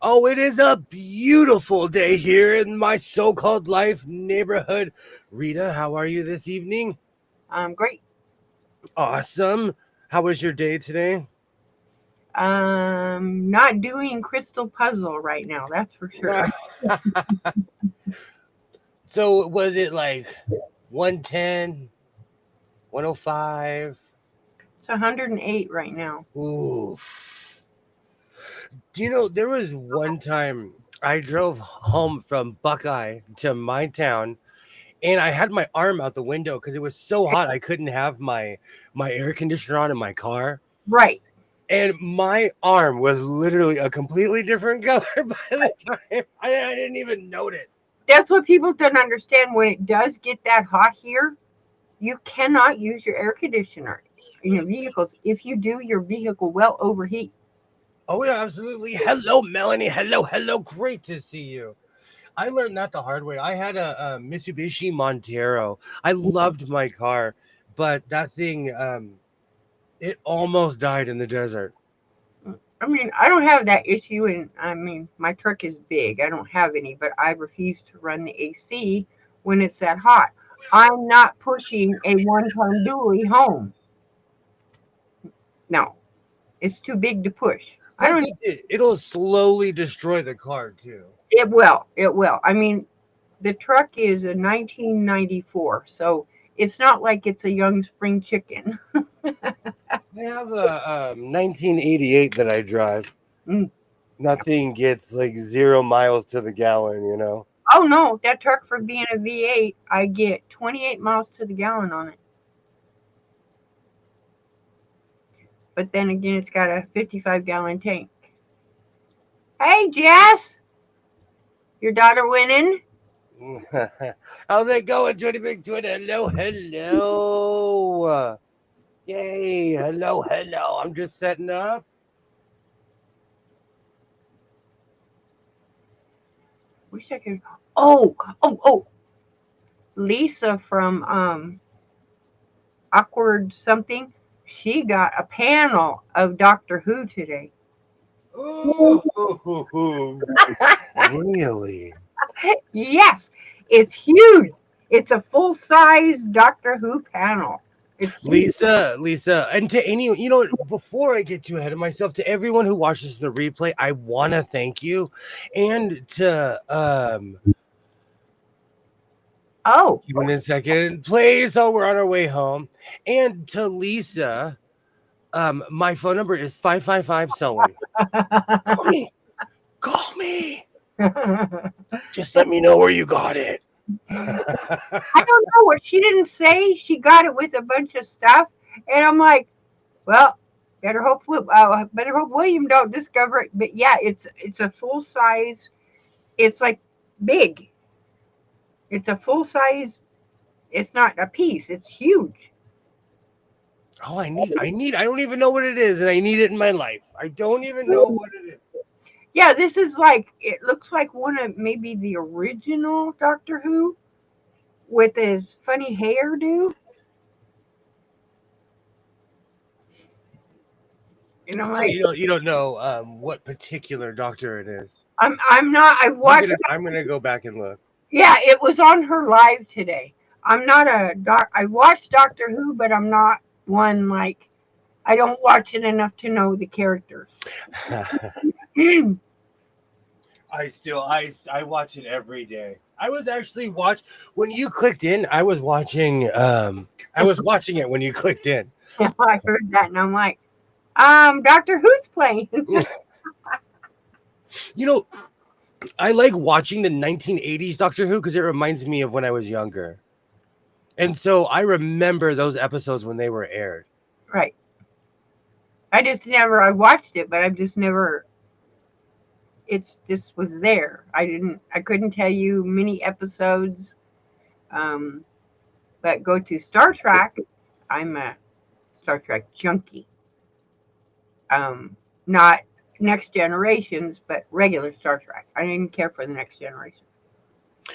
Oh, it is a beautiful day here in my so-called life neighborhood. Rita, how are you this evening? Great. Awesome. How was your day today? Not doing crystal puzzle right now, that's for sure. So was it like 110, 105? It's 108 right now. Oof. Do you know there was one time I drove home from Buckeye to my town and I had my arm out the window because it was so hot I couldn't have my air conditioner on in my car. Right. And my arm was literally a completely different color by the time I didn't even notice. That's what people don't understand. When it does get that hot here, you cannot use your air conditioner in your vehicles. If you do, your vehicle will overheat. Oh yeah, absolutely. Hello, Melanie. Hello, hello. Great to see you. I learned that the hard way. I had a Mitsubishi Montero. I loved my car, but that thing, it almost died in the desert. I mean, I don't have that issue, and I mean, my truck is big. I don't have any, but I refuse to run the AC when it's that hot. I'm not pushing a one-ton dually home. No, it's too big to push. I Plus, don't. it'll slowly destroy the car too. It will. It will. I mean, the truck is a 1994, so it's not like it's a young spring chicken. I have a 1988 that I drive. Mm. Nothing gets like 0 miles to the gallon, you know. Oh no, that truck for being a V8, I get 28 miles to the gallon on it. But then again, it's got a 55-gallon tank. Hey, Jess, your daughter winning? How's it going, Twitter Big Twitter? Hello, hello. Yay, hello, hello. I'm just setting up. Wish I could. Oh. Lisa from Awkward Something, she got a panel of Doctor Who today. Ooh, really? Yes, it's huge. It's a full size Doctor Who panel. It's huge. Lisa, and to any, you know, before I get too ahead of myself, to everyone who watches the replay, I want to thank you, and to Oh, give me a second, please. Oh, we're on our way home, and to Lisa, my phone number is 555 sewing. Call me, call me. Just let me know where you got it. I don't know what she didn't say. She got it with a bunch of stuff, and I'm like, well, better hope William don't discover it. But yeah, it's a full size. It's like big. It's a full size. It's not a piece. It's huge. Oh, I don't even know what it is, and I need it in my life. I don't even know what it is. Yeah, this is like it looks like one of maybe the original Doctor Who with his funny hairdo. And I'm So like, you don't know what particular doctor it is. I'm not. I watched. I'm gonna go back and look. Yeah, it was on her live today. I'm not a doc. I watch Doctor Who, but I'm not one like I don't watch it enough to know the characters. I watch it every day. I was actually watch when you clicked in. I was watching it when you clicked in. I heard that and I'm like, Doctor Who's playing. You know, I like watching the 1980s Doctor Who because it reminds me of when I was younger, and so I remember those episodes when they were aired. Right. I watched it, but I've just never it's just was there. I couldn't tell you many episodes. Um, but go to Star Trek. I'm a Star Trek junkie. Not Next Generations, but regular Star Trek. I didn't care for the Next Generation.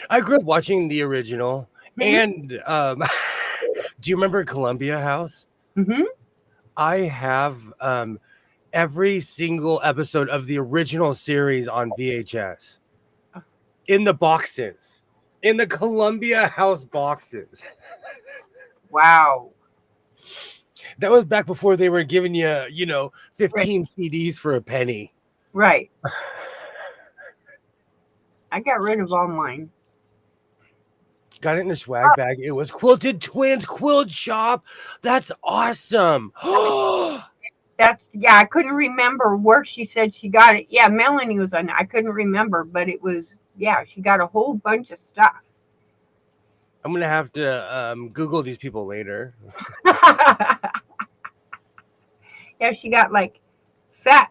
I grew up watching the original, Mm-hmm. and do you remember Columbia House? Mm-hmm. I have every single episode of the original series on VHS in the boxes, in the Columbia House boxes. Wow. That was back before they were giving you, Right. 15 CDs for a penny. Right. I got rid of all mine. Got it in a swag bag. It was Quilted Twins Quilt Shop. That's awesome. I couldn't remember where she said she got it. Yeah, Melanie was on it. I couldn't remember, but it was, yeah, she got a whole bunch of stuff. I'm going to have to Google these people later. Yeah, she got like fat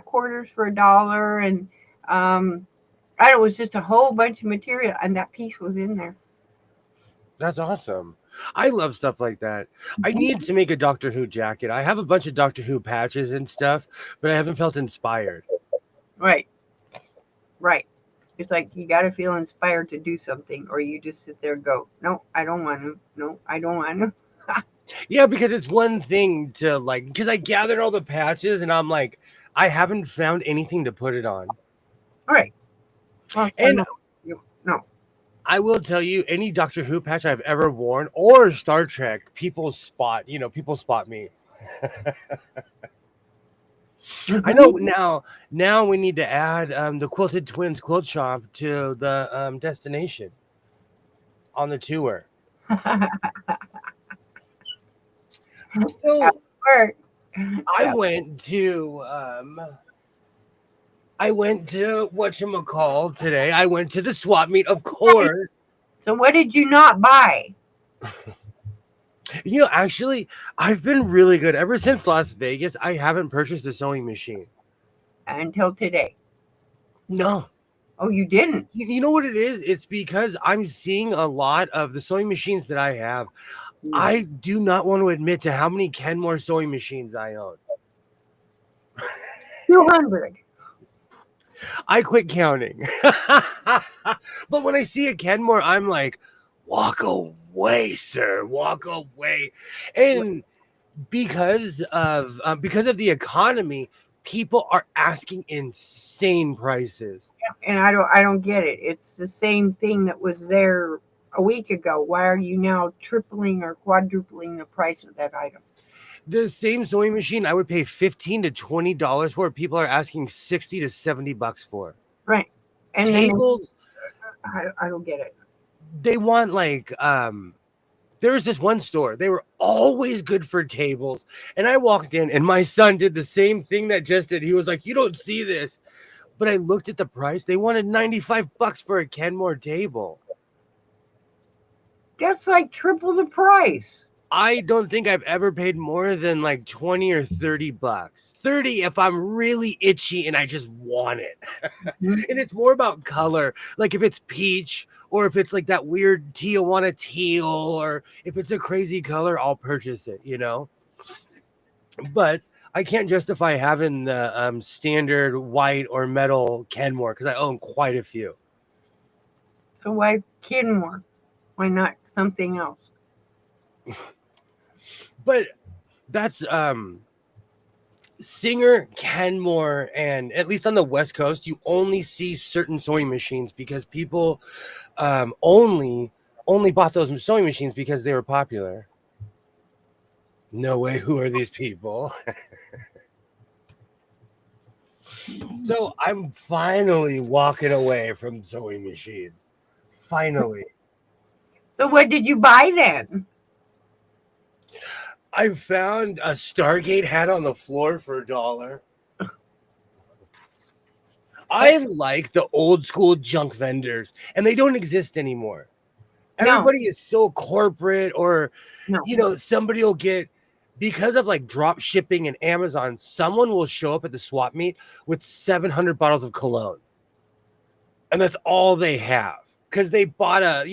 quarters for $1, and I don't know, it was just a whole bunch of material, and that piece was in there. That's awesome. I love stuff like that. I need to make a Doctor Who jacket. I have a bunch of Doctor Who patches and stuff, but I haven't felt inspired. Right. Right. It's like you got to feel inspired to do something, or you just sit there and go, no, I don't want to. No, I don't want to. Yeah, because it's one thing to because I gathered all the patches and I'm like, I haven't found anything to put it on. All right. Well, And no. I will tell you, any Doctor Who patch I've ever worn or Star Trek, people spot me. I know now we need to add the Quilted Twins Quilt Shop to the destination on the tour. So I went to whatchamacall today. I went to the swap meet, of course. So what did you not buy? Actually, I've been really good. Ever since Las Vegas, I haven't purchased a sewing machine. Until today. No. Oh, you didn't? You know what it is? It's because I'm seeing a lot of the sewing machines that I have. I do not want to admit to how many Kenmore sewing machines I own. 200. I quit counting. But when I see a Kenmore, I'm like, walk away, sir. Walk away. And because of the economy, people are asking insane prices. And I don't get it. It's the same thing that was there a week ago. Why are you now tripling or quadrupling the price of that item? The same sewing machine I would pay $15 to $20 for, people are asking $60 to $70 for. Right. And tables, I don't get it. They want there was this one store. They were always good for tables. And I walked in and my son did the same thing that Jess did. He was like, you don't see this. But I looked at the price. They wanted $95 for a Kenmore table. That's like triple the price. I don't think I've ever paid more than like $20 or $30. 30 if I'm really itchy and I just want it. And it's more about color. Like if it's peach or if it's like that weird Tijuana teal or if it's a crazy color, I'll purchase it, But I can't justify having the standard white or metal Kenmore because I own quite a few. So why Kenmore? Why not something else? But that's Singer, Kenmore, and at least on the West Coast, you only see certain sewing machines because people only bought those sewing machines because they were popular. No way. Who are these people? So I'm finally walking away from sewing machines. Finally. So what did you buy then? I found a Stargate hat on the floor for $1. I like the old school junk vendors, and they don't exist anymore. Everybody is so corporate, or somebody will get, because of like drop shipping and Amazon, someone will show up at the swap meet with 700 bottles of cologne, and that's all they have. Because they bought a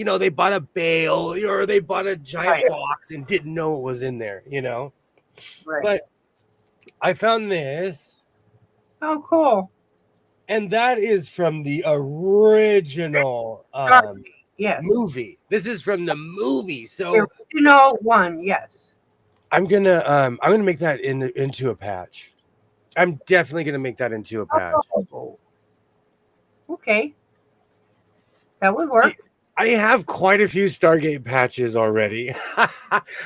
bale, or they bought a giant box and didn't know what was in there, Right. But I found this. Oh, cool. And that is from the original movie. This is from the movie. So the original one, yes. I'm gonna make that into a patch. I'm definitely gonna make that into a patch. Oh, okay, that would I, work. I have quite a few Stargate patches already.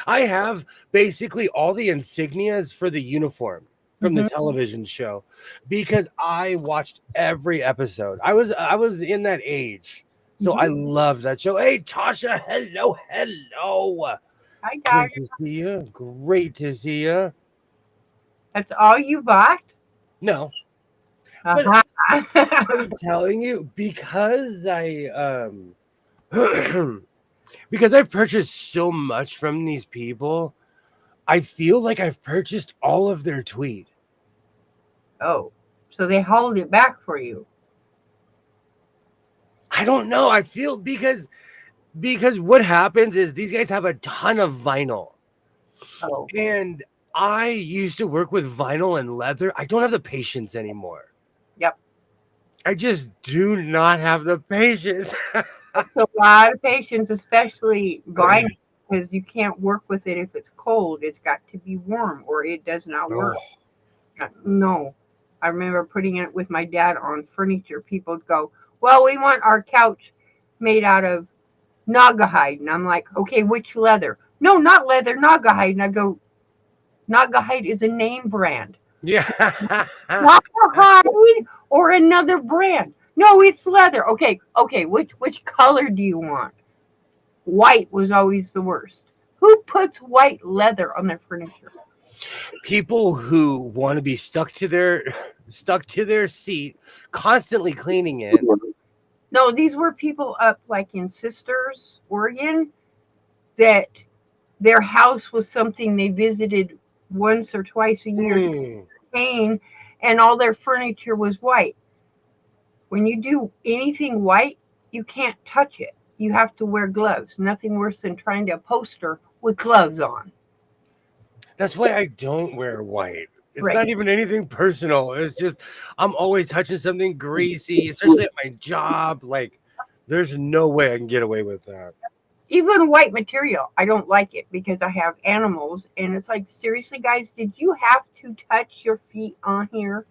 I have basically all the insignias for the uniform from the Hmm. television show because I watched every episode. I was in that age. So I Hmm. loved that show. Hey Tasha, hello, hello. I got Good it. to see you. Great to see you. That's all you bought? No, but Uh-huh. I'm telling you because because I've purchased so much from these people, I feel like I've purchased all of their tweed. Oh, so they hauled it back for you. I don't know. I feel because what happens is these guys have a ton of vinyl. Oh, And I used to work with vinyl and leather. I don't have the patience anymore. yep. I just do not have the patience. It's a lot of patience, especially vinyl, because you can't work with it if it's cold. It's got to be warm or it does not Oh, work. No. I remember putting it with my dad on furniture. People would go, well, we want our couch made out of Naugahyde. And I'm like, okay, which leather? No, not leather, Naugahyde. And I go, Naugahyde is a name brand. yeah. Naugahyde or another brand? No, it's leather. Okay, okay, which color do you want? White was always the worst. Who puts white leather on their furniture? People who want to be stuck to their seat, constantly cleaning it. No, these were people up like in Sisters, Oregon, that their house was something they visited once or twice a year to Mm, paint, and all their furniture was white. When you do anything white, you can't touch it. You have to wear gloves. Nothing worse than trying to upholster with gloves on. that's why I don't wear white. It's Right. not even anything personal. It's just I'm always touching something greasy, especially at my job. Like, there's no way I can get away with that. Even white material, I don't like it because I have animals, and it's like, seriously, guys, did you have to touch your feet on here?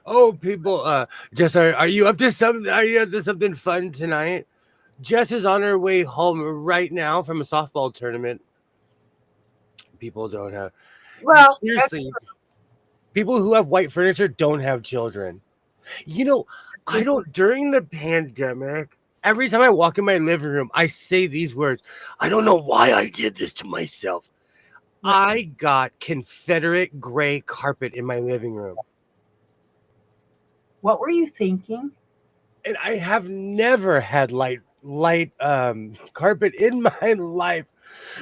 Oh, people, Jess, are you up to something? Are you up to something fun tonight? Jess is on her way home right now from a softball tournament. People don't have Well, that's seriously. People who have white furniture don't have children. You know, I just, don't. During the pandemic, every time I walk in my living room, I say these words. I don't know why I did this to myself. I got Confederate gray carpet in my living room. what were you thinking? And I have never had light carpet in my life.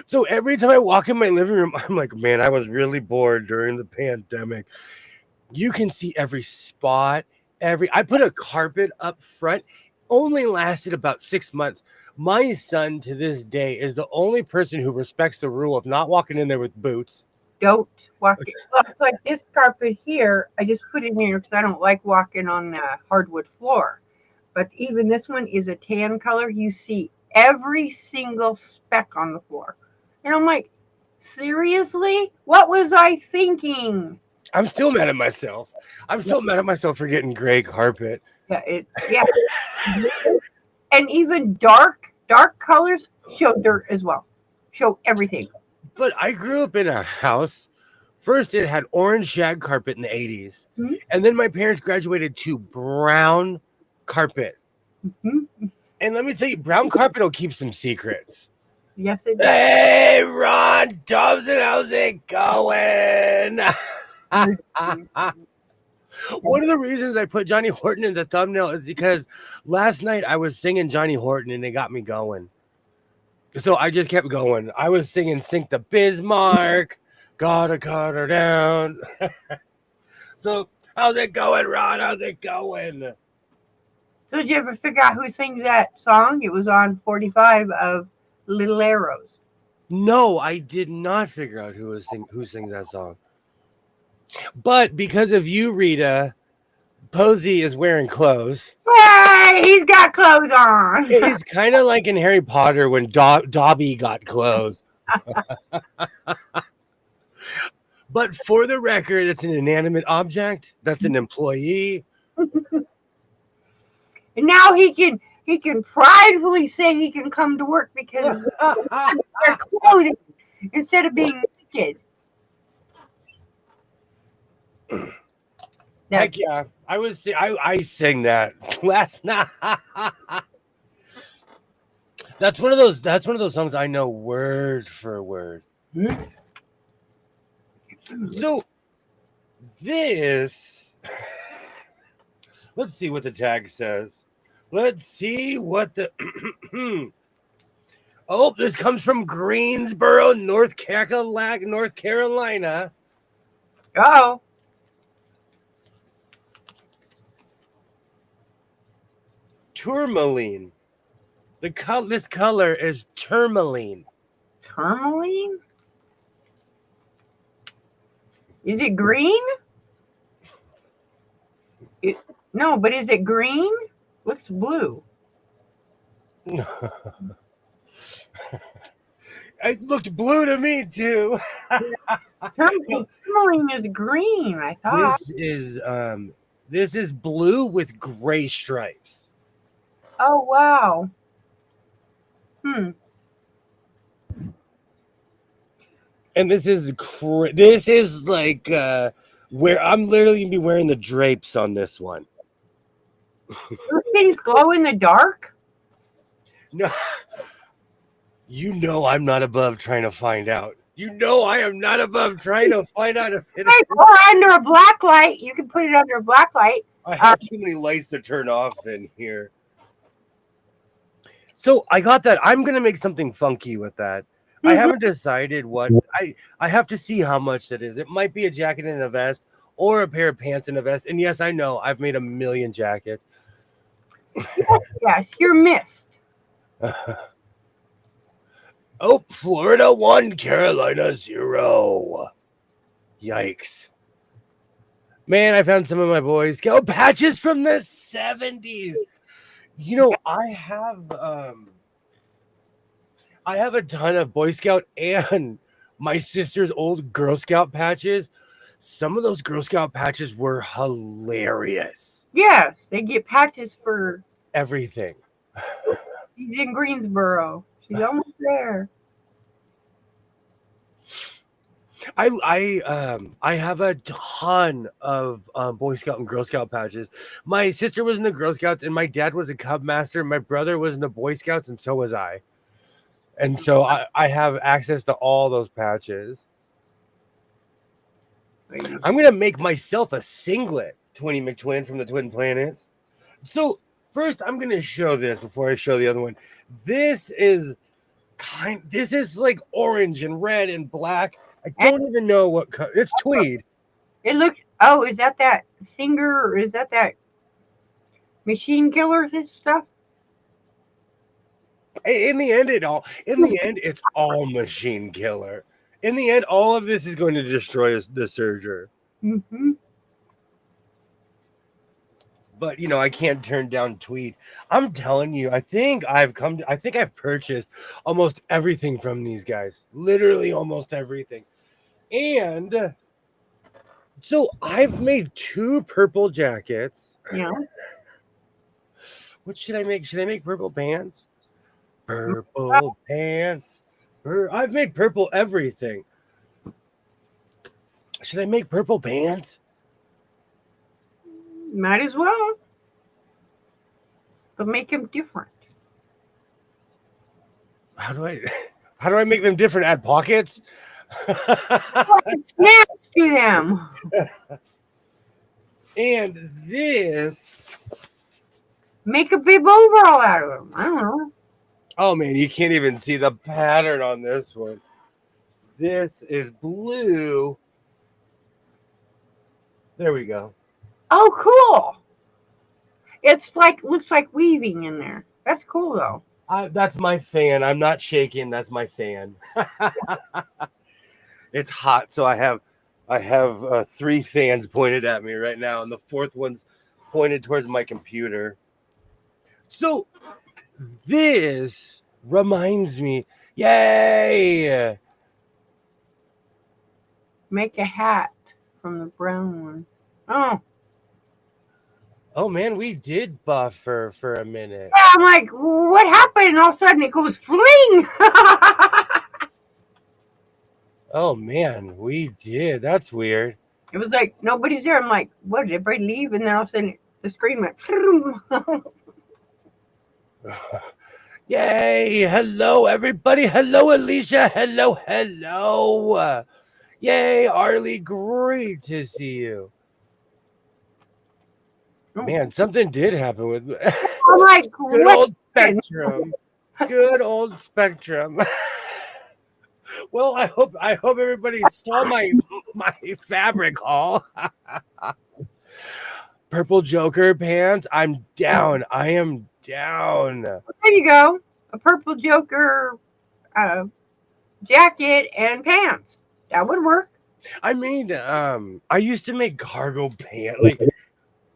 So every time I walk in my living room, I'm like, man, I was really bored during the pandemic. You can see every spot, every I put a carpet up front, only lasted about 6 months. My son to this day is the only person who respects the rule of not walking in there with boots. Don't walk it. Well, it's like this carpet here. I just put it in here because I don't like walking on the hardwood floor. But even this one is a tan color. You see every single speck on the floor. And I'm like, seriously? What was I thinking? I'm still mad at myself. I'm Yeah, still mad at myself for getting gray carpet. yeah. And even dark colors show dirt as well. Show everything. But I grew up in a house. First, it had orange shag carpet in the 80s. Mhm, And then my parents graduated to brown carpet. mhm. And let me tell you, brown carpet will keep some secrets. Yes, it does. Hey, Ron Thompson, how's it going? One of the reasons I put Johnny Horton in the thumbnail is because last night I was singing Johnny Horton and it got me going. So I just kept going. I was singing Sink the Bismarck, gotta cut her down. So, how's it going, Ron? How's it going? So did you ever figure out who sings that song? It was on 45 of Little Arrows. No, I did not figure out who sings that song. But because of you, Rita, Posey is wearing clothes. Hey, he's got clothes on. It's kind of like in Harry Potter when Dobby got clothes. But for the record, it's an inanimate object. That's an employee. And now he can pridefully say he can come to work because they're clothing instead of being naked. Heck That's yeah. I sang that last night. That's one of those songs I know word for word. So this let's see what the tag says. Let's see what the oh, this comes from Greensboro, North Carolina. oh. Tourmaline. This color is tourmaline. Tourmaline? Is it green? No, but is it green? Looks blue. It looked blue to me too. Tourmaline is green, I thought. This is blue with gray stripes. Oh wow. And this is like where I'm literally gonna be wearing the drapes on this one. Those things glow in the dark? No, you know I'm not above trying to find out. You know I am not above trying to find out if it is. Or under a black light. You can put it under a black light. I have too many lights to turn off in here. So I got that. I'm gonna make something funky with that. I haven't decided what I have to see how much that is. It might be a jacket and a vest or a pair of pants and a vest. And yes, I know I've made a million jackets. Yes, you're missed. Oh, Florida 1, Carolina 0. Yikes. Man, I found some of my Boy Scout patches from the 70s. You know, I have a ton of Boy Scout and my sister's old Girl Scout patches. Some of those Girl Scout patches were hilarious. Yes, they get patches for Everything. she's in Greensboro. She's almost there. I have a ton of Boy Scout and Girl Scout patches. My sister was in the Girl Scouts, and my dad was a Cub Master. My brother was in the Boy Scouts, and so was I. And so I have access to all those patches. I'm gonna make myself a singlet, Twinny McTwin from the Twin Planets. So first, I'm gonna show this before I show the other one. This is like orange and red and black. I don't even know what it's tweed. It looks. Oh, is that Singer or is that Machine Killer? This stuff. In the end, it's all Machine Killer. In the end, all of this is going to destroy the Surger. Mm-hmm. But you know, I can't turn down tweed. I'm telling you, I think I've purchased almost everything from these guys. Literally almost everything. And so I've made 2 purple jackets. Yeah. What should I make? Should I make purple pants? Purple pants. I've made purple everything. Should I make purple pants? Might as well. But make them different. How do I make them different? Add pockets? Snaps to them. And this. Make a bib overall out of them. I don't know. Oh man, you can't even see the pattern on this one. This is blue. There we go. Oh, cool. It's looks like weaving in there. That's cool though. That's my fan. I'm not shaking. That's my fan. It's hot, so I have 3 fans pointed at me right now, and the 4th one's pointed towards my computer. So this reminds me, Yay! Make a hat from the brown one. Oh, Oh man, we did buff for a minute. yeah. I'm like, what happened? And all of a sudden it goes fling. Oh man, we did. That's weird. It was like nobody's there. I'm like, what? Did everybody leave? And then all of a sudden the screen went. Yay! Hello, everybody. Hello, Alicia. Hello, hello. Yay, Arlie. Great to see you. Man, something did happen with I'm like, good what? old Spectrum. Good old Spectrum. Well, I hope everybody saw my fabric haul. Purple Joker pants. I'm down. I am down. There you go. A purple Joker uh, jacket and pants. That would work. I mean, I used to make cargo pants. Like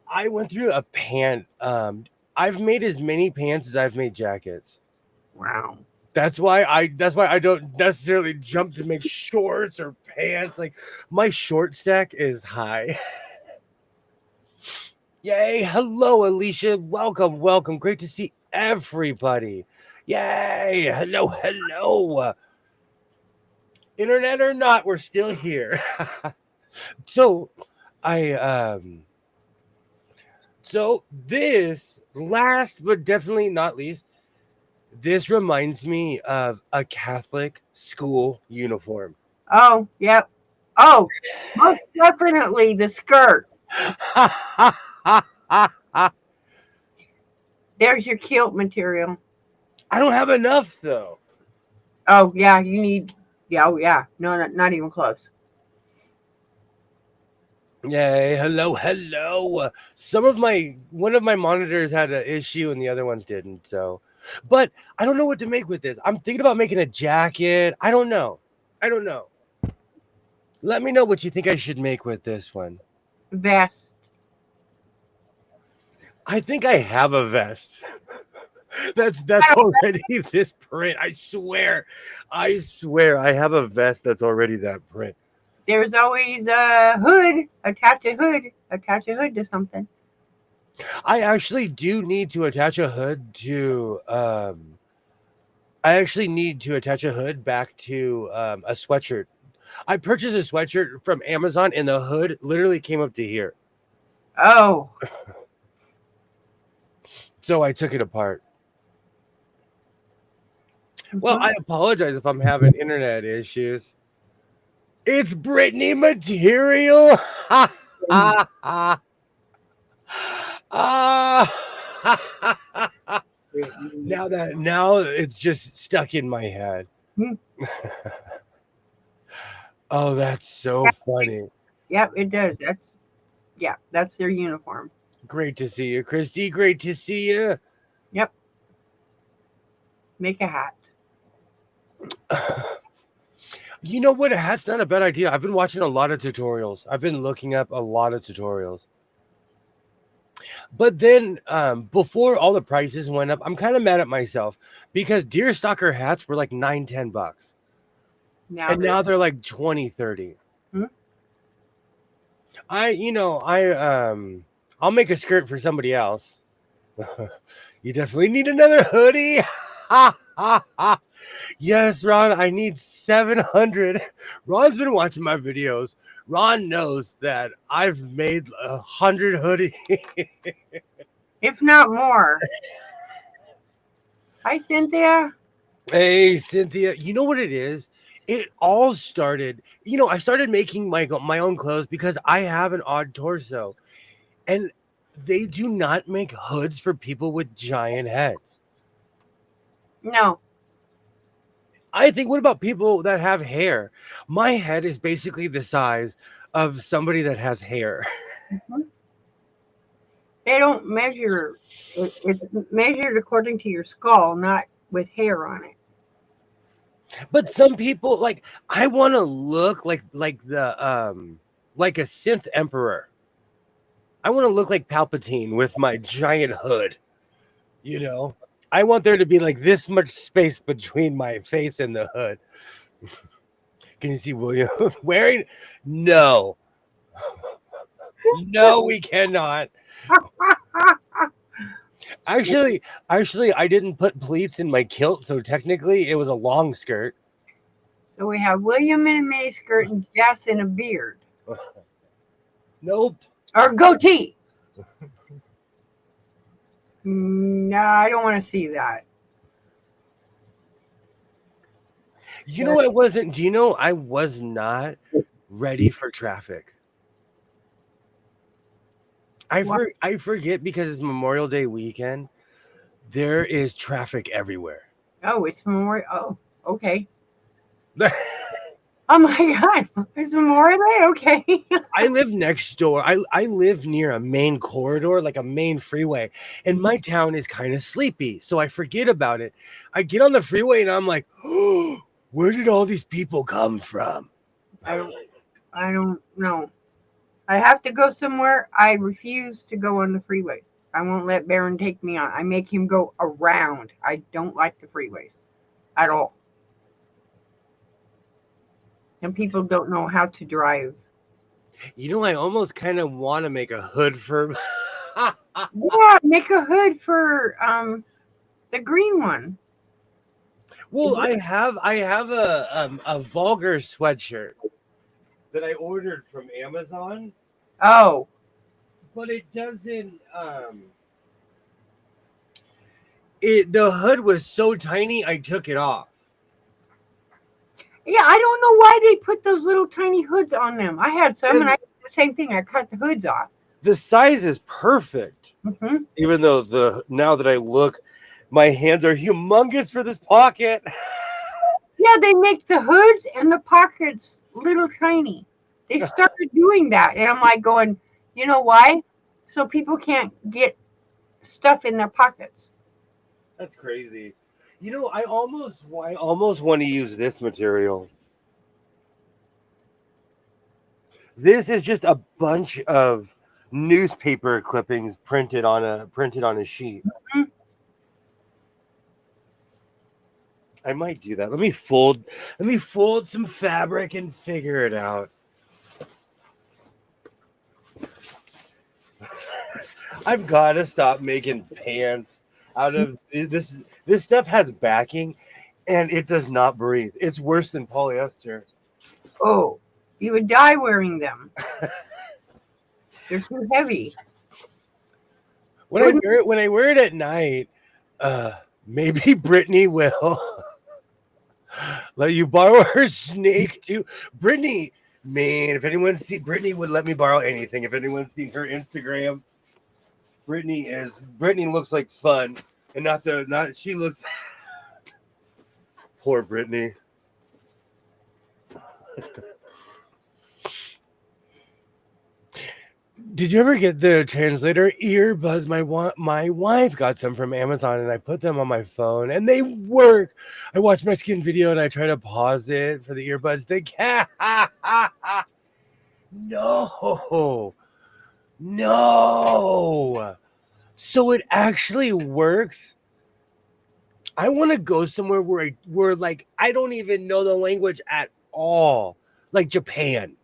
I went through a pant. I've made as many pants as I've made jackets. Wow. That's why I don't necessarily jump to make shorts or pants. Like my short stack is high. Yay! Hello, Alicia. Welcome, welcome. Great to see everybody. Yay! Hello, hello. Internet or not, we're still here. So, I so this last but definitely not least, this reminds me of a Catholic school uniform. Oh, yep. Oh, most definitely the skirt. There's your kilt material. I don't have enough though. Oh, yeah, you need. Yeah, oh, yeah. No, not even close. Yay, hello, hello. One of my monitors had an issue and the other ones didn't. So, but I don't know what to make with this. I'm thinking about making a jacket. I don't know. Let me know what you think I should make with this one. Vest. I think I have a vest. That's already this print. I swear I have a vest that's already that print. There's always a hood. Attach a hood. Attach a hood to something. I actually do need to attach a hood to I actually need to attach a hood back to a sweatshirt. I purchased a sweatshirt from Amazon and the hood literally came up to here. Oh. So I took it apart. Well, I apologize if I'm having internet issues. It's Britney material. Ha, ha, ha. Now it's just stuck in my head. Oh, that's so funny. Yep, it does. That's their uniform. Great to see you, Christy. Great to see you. Yep. Make a hat. You know what? A hat's not a bad idea. I've been watching a lot of tutorials. I've been looking up a lot of tutorials. But then before all the prices went up, I'm kind of mad at myself because deerstalker hats were like $9-10. Now they're like 20-30. Hmm? I'll make a skirt for somebody else. You definitely need another hoodie. Yes, Ron, I need 700. Ron's been watching my videos. Ron knows that I've made 100 hoodies. If not more. Hi, Cynthia. Hey, Cynthia. You know what it is? It all started, I started making my own clothes because I have an odd torso. And they do not make hoods for people with giant heads. No. I think, what about people that have hair? My head is basically the size of somebody that has hair. Mm-hmm. They don't measure. It's measured according to your skull, not with hair on it. But some people, like, I want to look like the like a synth emperor. I want to look like Palpatine with my giant hood, I want there to be like this much space between my face and the hood. Can you see William wearing? No, no, we cannot. Actually, I didn't put pleats in my kilt, so technically it was a long skirt. So we have William in a miniskirt and Jess in a beard. Nope. Or goatee. No, I don't want to see that. You know, I wasn't. Do you know I was not ready for traffic? I forget because it's Memorial Day weekend. There is traffic everywhere. Oh, it's Memorial. Oh, okay. Oh my God, it's Memorial Day. Okay. I live next door. I live near a main corridor, like a main freeway, and my town is kind of sleepy, so I forget about it. I get on the freeway and I'm like, oh, where did all these people come from? I don't know. I have to go somewhere. I refuse to go on the freeway. I won't let Baron take me on. I make him go around. I don't like the freeways at all. And people don't know how to drive. You know, I almost kind of want to make a hood for. Yeah, make a hood for the green one. Well, I have a vulgar sweatshirt that I ordered from Amazon, Oh, but it doesn't. The hood was so tiny, I took it off. yeah. I don't know why they put those little tiny hoods on them. I had some, and I did the same thing. I cut the hoods off. The size is perfect, even though now that I look, my hands are humongous for this pocket. Yeah, they make the hoods and the pockets little tiny. They started doing that, and I'm like going, you know why? So people can't get stuff in their pockets. That's crazy. You know, I almost want to use this material. This is just a bunch of newspaper clippings printed on a sheet. Mm-hmm. I might do that. Let me fold some fabric and figure it out. I've got to stop making pants out of this. This stuff has backing and it does not breathe. It's worse than polyester. Oh, you would die wearing them. They're too heavy. When I wear it at night, maybe Brittany will let you borrow her snake too. Brittany, man, if anyone's seen Brittany would let me borrow anything. If anyone's seen her Instagram, Brittany looks like fun. And she looks poor Brittany. Did you ever get the translator earbuds? My wife got some from Amazon and I put them on my phone and they work. I watched my skin video and I try to pause it for the earbuds. They can't. No. So it actually works. I want to go somewhere where like I don't even know the language at all, like Japan.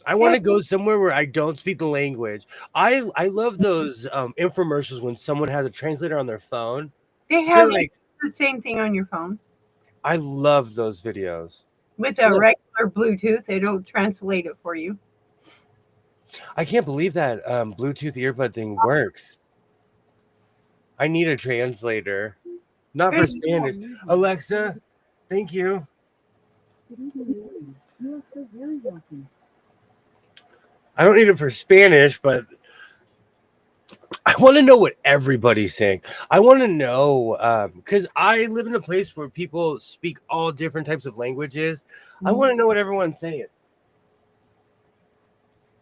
I want to go somewhere where I don't speak the language. I love those infomercials when someone has a translator on their phone. They have like the same thing on your phone. I love those videos. With a regular Bluetooth, they don't translate it for you. I can't believe that Bluetooth earbud thing works. I need a translator. Not for Spanish. Alexa, thank you. You are so very welcome. I don't need it for Spanish, but I want to know what everybody's saying. I want to know because I live in a place where people speak all different types of languages. I want to know what everyone's saying.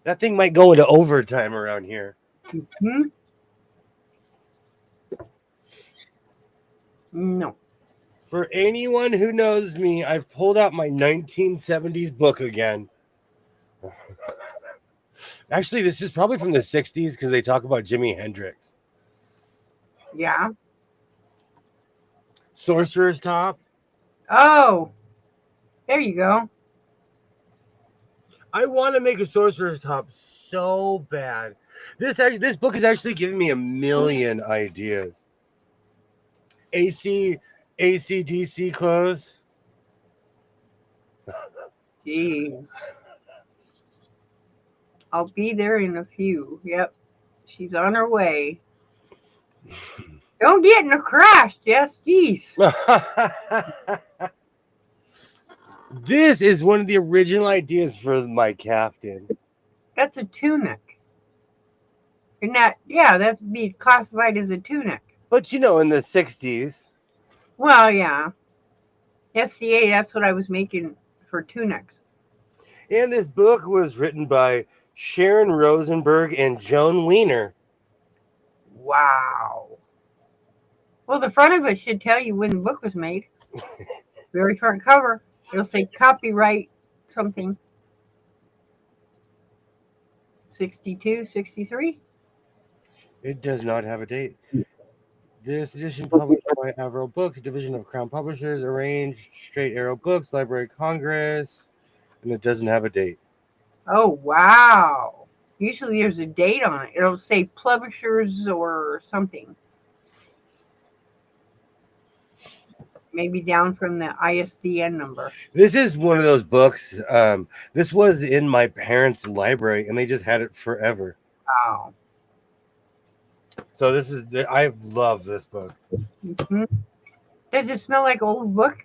That thing might go into overtime around here. Mm-hmm. No. For anyone who knows me, I've pulled out my 1970s book again. Actually, this is probably from the 60s because they talk about Jimi Hendrix. Yeah. Sorcerer's top. Oh, there you go. I want to make a sorcerer's top so bad. This book is actually giving me a million ideas. AC ACDC clothes. Jeez. I'll be there in a few. Yep. She's on her way. Don't get in a crash, Jess. Jeez. This is one of the original ideas for my caftan. That's a tunic. And that, yeah, that's be classified as a tunic. But in the 60s. Well, yeah. SCA, that's what I was making for tunics. And this book was written by Sharon Rosenberg and Joan Weiner. Wow. Well, the front of it should tell you when the book was made. Very front cover. It'll say copyright something. 62, 63. It does not have a date. This edition published by Averill Books, a division of Crown Publishers, arranged Straight Arrow Books, Library of Congress, and it doesn't have a date. Oh, wow. Usually there's a date on it. It'll say publishers or something. Maybe down from the ISDN number. This is one of those books. This was in my parents' library, and they just had it forever. Wow. So I love this book. Mm-hmm. Does it smell like old book?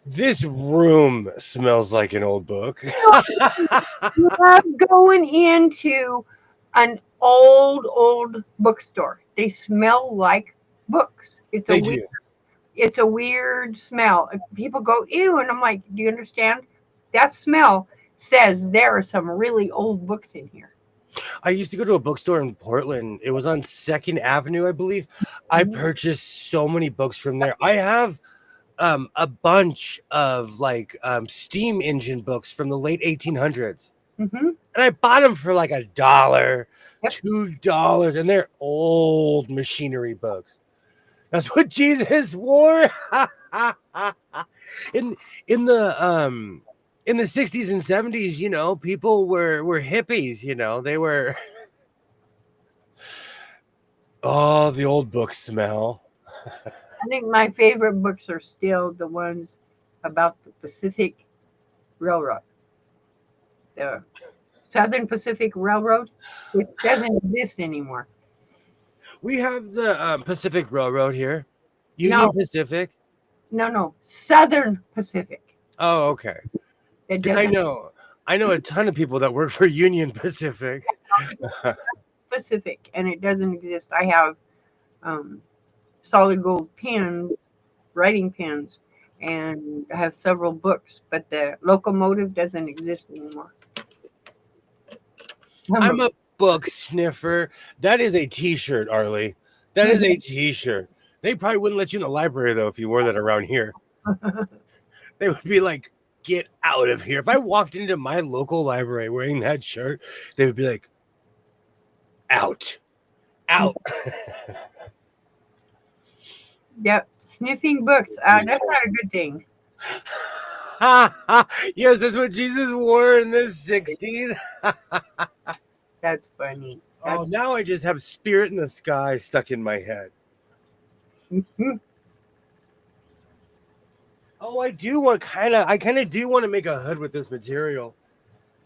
This room smells like an old book. You love going into an old bookstore. They smell like books. It's a weird smell. People go, ew, and I'm like, do you understand? That smell says there are some really old books in here. I used to go to a bookstore in Portland. It was on 2nd Avenue, I believe. I purchased so many books from there. I have a bunch of steam engine books from the late 1800s. Mm-hmm. And I bought them for like $1, Yep. $2, and they're old machinery books. That's what Jesus wore. in the 60s and 70s, people were hippies, they were oh, the old books smell. I think my favorite books are still the ones about the Pacific Railroad. The Southern Pacific Railroad, which doesn't exist anymore. We have the Pacific Railroad here. Union Pacific. No. Southern Pacific. Oh, okay. I know a ton of people that work for Union Pacific. Pacific, and it doesn't exist. I have solid gold pens, writing pens, and I have several books, but the locomotive doesn't exist anymore. I'm a book sniffer. That is a t-shirt, Arlie. That is a t-shirt. They probably wouldn't let you in the library, though, if you wore that around here. They would be like, get out of here. If I walked into my local library wearing that shirt, they would be like, out. Yep, sniffing books. That's not a good thing. Yes, that's what Jesus wore in the 60s. That's funny. Now I just have Spirit in the Sky stuck in my head. Mm-hmm. Oh, I do want I kind of do want to make a hood with this material.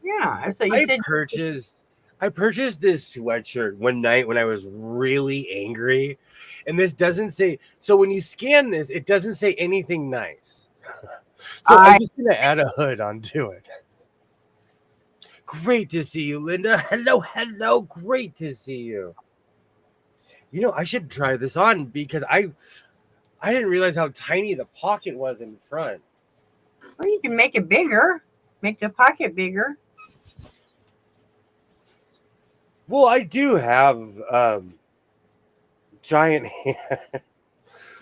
Yeah, so you said I purchased this sweatshirt one night when I was really angry, and this doesn't say. So when you scan this, it doesn't say anything nice. So I'm just gonna add a hood onto it. Great to see you, Linda. Hello. Great to see you. I should try this on because I didn't realize how tiny the pocket was in front. Well, you can make it bigger. Make the pocket bigger. Well, I do have giant hands.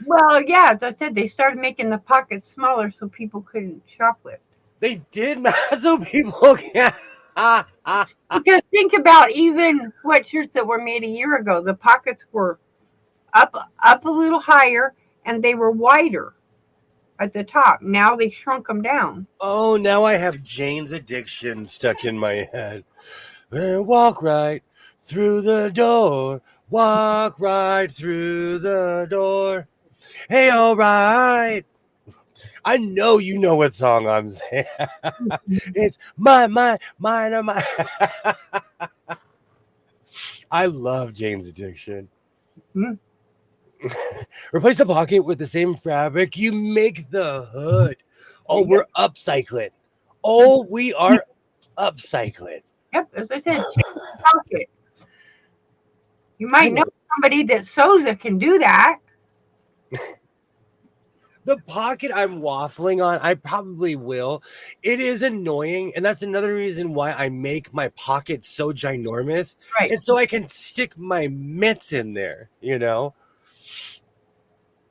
Well, yeah, as I said, they started making the pockets smaller so people couldn't shoplift. They did, so people can't. Because think about even sweatshirts that were made a year ago. The pockets were up a little higher, and they were wider at the top. Now they shrunk them down. Oh, now I have Jane's Addiction stuck in my head. Walk right through the door. Walk right through the door. Hey, all right. I know you know what song I'm saying. It's mine, oh my. I love Jane's Addiction. Hmm. Replace the pocket with the same fabric. You make the hood. Oh, we're upcycling. Oh, we are upcycling. Yep, as I said, change the pocket. You I might know love it. somebody that sews that can do that. The pocket I'm waffling on, I probably will. It is annoying, and that's another reason why I make my pocket so ginormous. Right. And so I can stick my mitts in there, you know?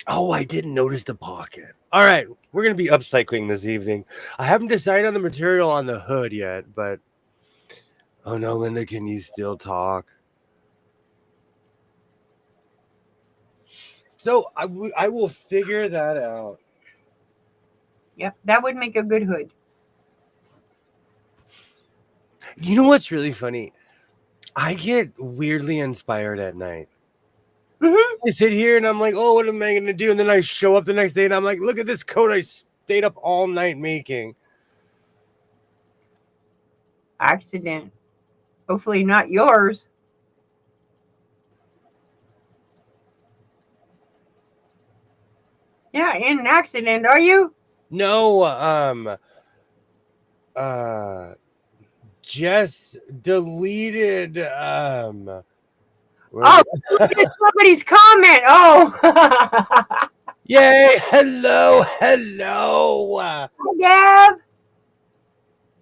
Oh, I didn't notice the pocket. All right, we're going to be upcycling this evening. I haven't decided on the material on the hood yet, but oh no, Linda, can you still talk? So I will figure that out. Yep, that would make a good hood. You know what's really funny? I get weirdly inspired at night. Hmm. I sit here and I'm like, oh, what am I going to do? And then I show up the next day and I'm like, look at this coat I stayed up all night making. Accident. Hopefully not yours. Yeah, in an accident, are you? No, uh, Jess deleted, Oh, look at somebody's comment. Oh, yay, hello, hello. hi, Deb.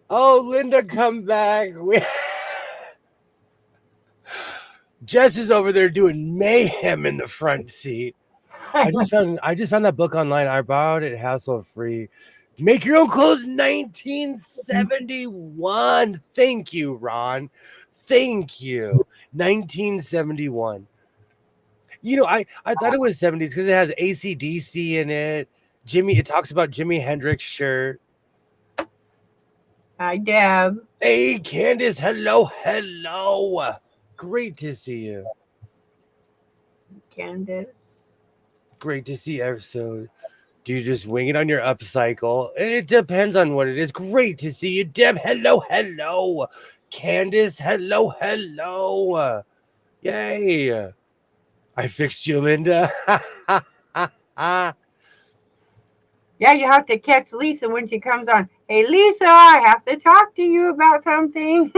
Oh, Linda, come back. Jess is over there doing mayhem in the front seat. I just found that book online. I borrowed it hassle free. Make your own clothes 1971. Thank you, Ron. Thank you. 1971. You know, I thought it was 70s because it has ACDC in it. It talks about Jimi Hendrix shirt. Hi, Deb. Hey, Candace, hello, hello. Great to see you. Candace. Great to see you. So, do you just wing it on your upcycle? It depends on what it is. Great to see you, Deb. Hello, hello. Candace, hello, hello. Yay. I fixed you, Linda. Yeah, you have to catch Lisa when she comes on. Hey, Lisa, I have to talk to you about something.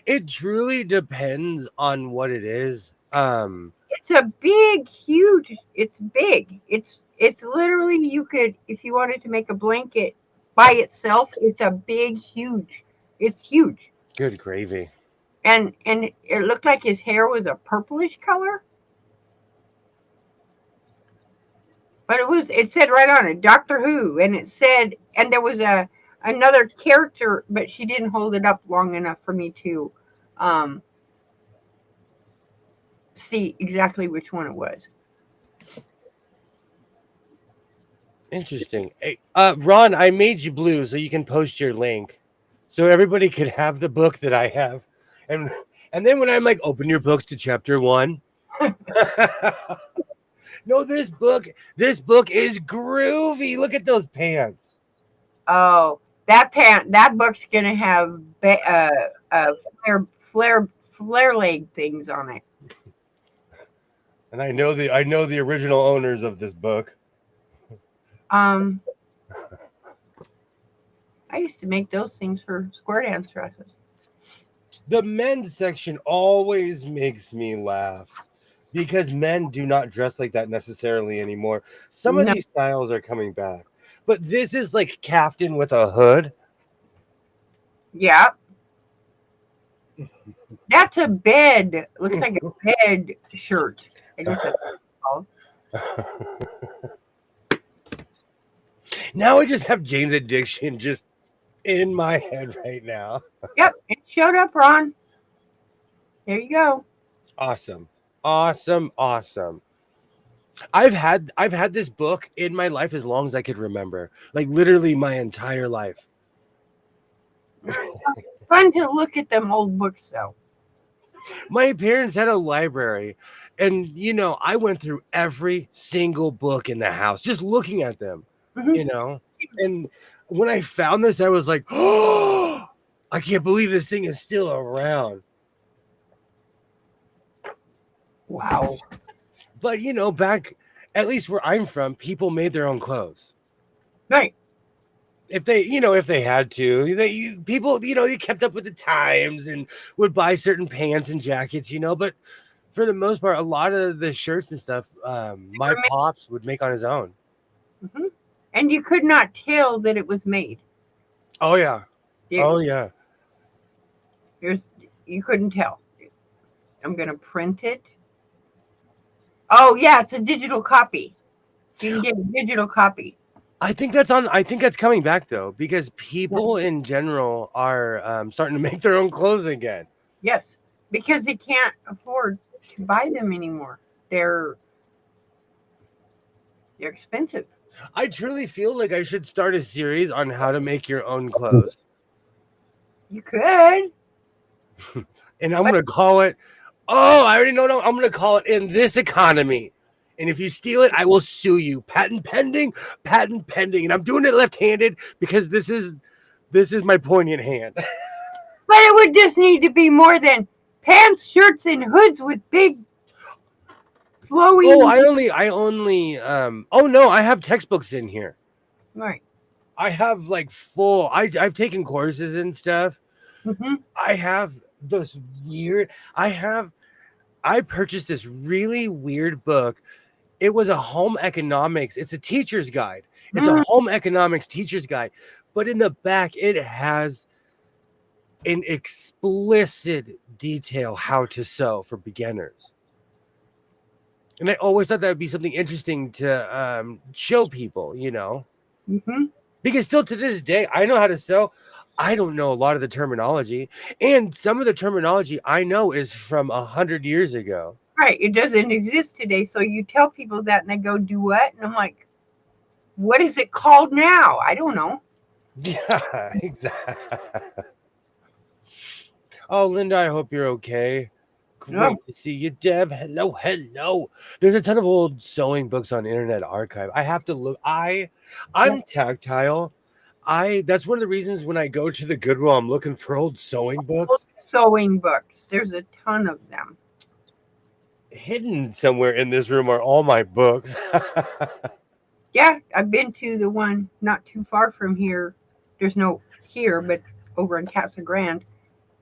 It truly depends on what it is. It's a big, huge. It's big. It's literally you could if you wanted to make a blanket by itself. It's a big, huge. It's huge. Good gravy. And it looked like his hair was a purplish color. But it said right on it, Doctor Who, and it said, and there was another character, but she didn't hold it up long enough for me to um, see exactly which one it was. Interesting. Hey, Ron, I made you blue so you can post your link, so everybody could have the book that I have, and and then when I'm like, open your books to chapter 1. No, this book is groovy. Look at those pants. Oh, that book's gonna have flare leg things on it. And I know the original owners of this book. Um, I used to make those things for square dance dresses. The men's section always makes me laugh because men do not dress like that necessarily anymore. Some of No, these styles are coming back, but this is like caftan with a hood. yeah, that's a bed. Looks like a bed shirt. I guess that's what it's called. Now I just have Jane's Addiction just in my head right now. Yep, it showed up, Ron. There you go. Awesome. Awesome. Awesome. I've had this book in my life as long as I could remember, like literally my entire life. It's fun to look at them old books, though. My parents had a library, and I went through every single book in the house just looking at them, Hmm. you know. And when I found this, I was like, "Oh, I can't believe this thing is still around." Wow. But back at least where I'm from, people made their own clothes. Right. If they had to, people, they kept up with the times and would buy certain pants and jackets, but for the most part, a lot of the shirts and stuff, my pops would make on his own. Hmm. And you could not tell that it was made. Oh yeah. You, Oh yeah. there's, you couldn't tell. I'm going to print it. Oh, yeah, it's a digital copy. You can get a digital copy. I think that's coming back though, because people in general are starting to make their own clothes again. Yes, because they can't afford to buy them anymore. They're they're expensive. I truly feel like I should start a series on how to make your own clothes, You could, and I'm but gonna call it. Oh, I already know. No, I'm gonna call it In This Economy. And if you steal it, I will sue you. Patent pending, patent pending. And I'm doing it left-handed because this is my poignant hand. it would just need to be more than pants, shirts, and hoods with big Oh, flowing. oh no, I have textbooks in here. Right. I have like full I've taken courses and stuff. Hmm. I have this weird I purchased this really weird book. It was a home economics. It's a teacher's guide. It's a Mm, home economics teacher's guide. But in the back, it has an explicit detail how to sew for beginners. And I always thought that would be something interesting to show people, hmm. because still to this day, I know how to sew. I don't know a lot of the terminology. And some of the terminology I know is from 100 years ago. Right. It doesn't exist today. So you tell people that and they go, do what? And I'm like, what is it called now? I don't know. Yeah, exactly. Oh, Linda, I hope you're okay. No. Great to see you, Deb. Hello, hello. There's a ton of old sewing books on Internet Archive. I have to look. I'm tactile. That's one of the reasons when I go to the Goodwill, I'm looking for old sewing books. Sewing books. There's a ton of them. Hidden somewhere in this room are all my books. Yeah, I've been to the one not too far from here. There's no here, but over in Casa Grande,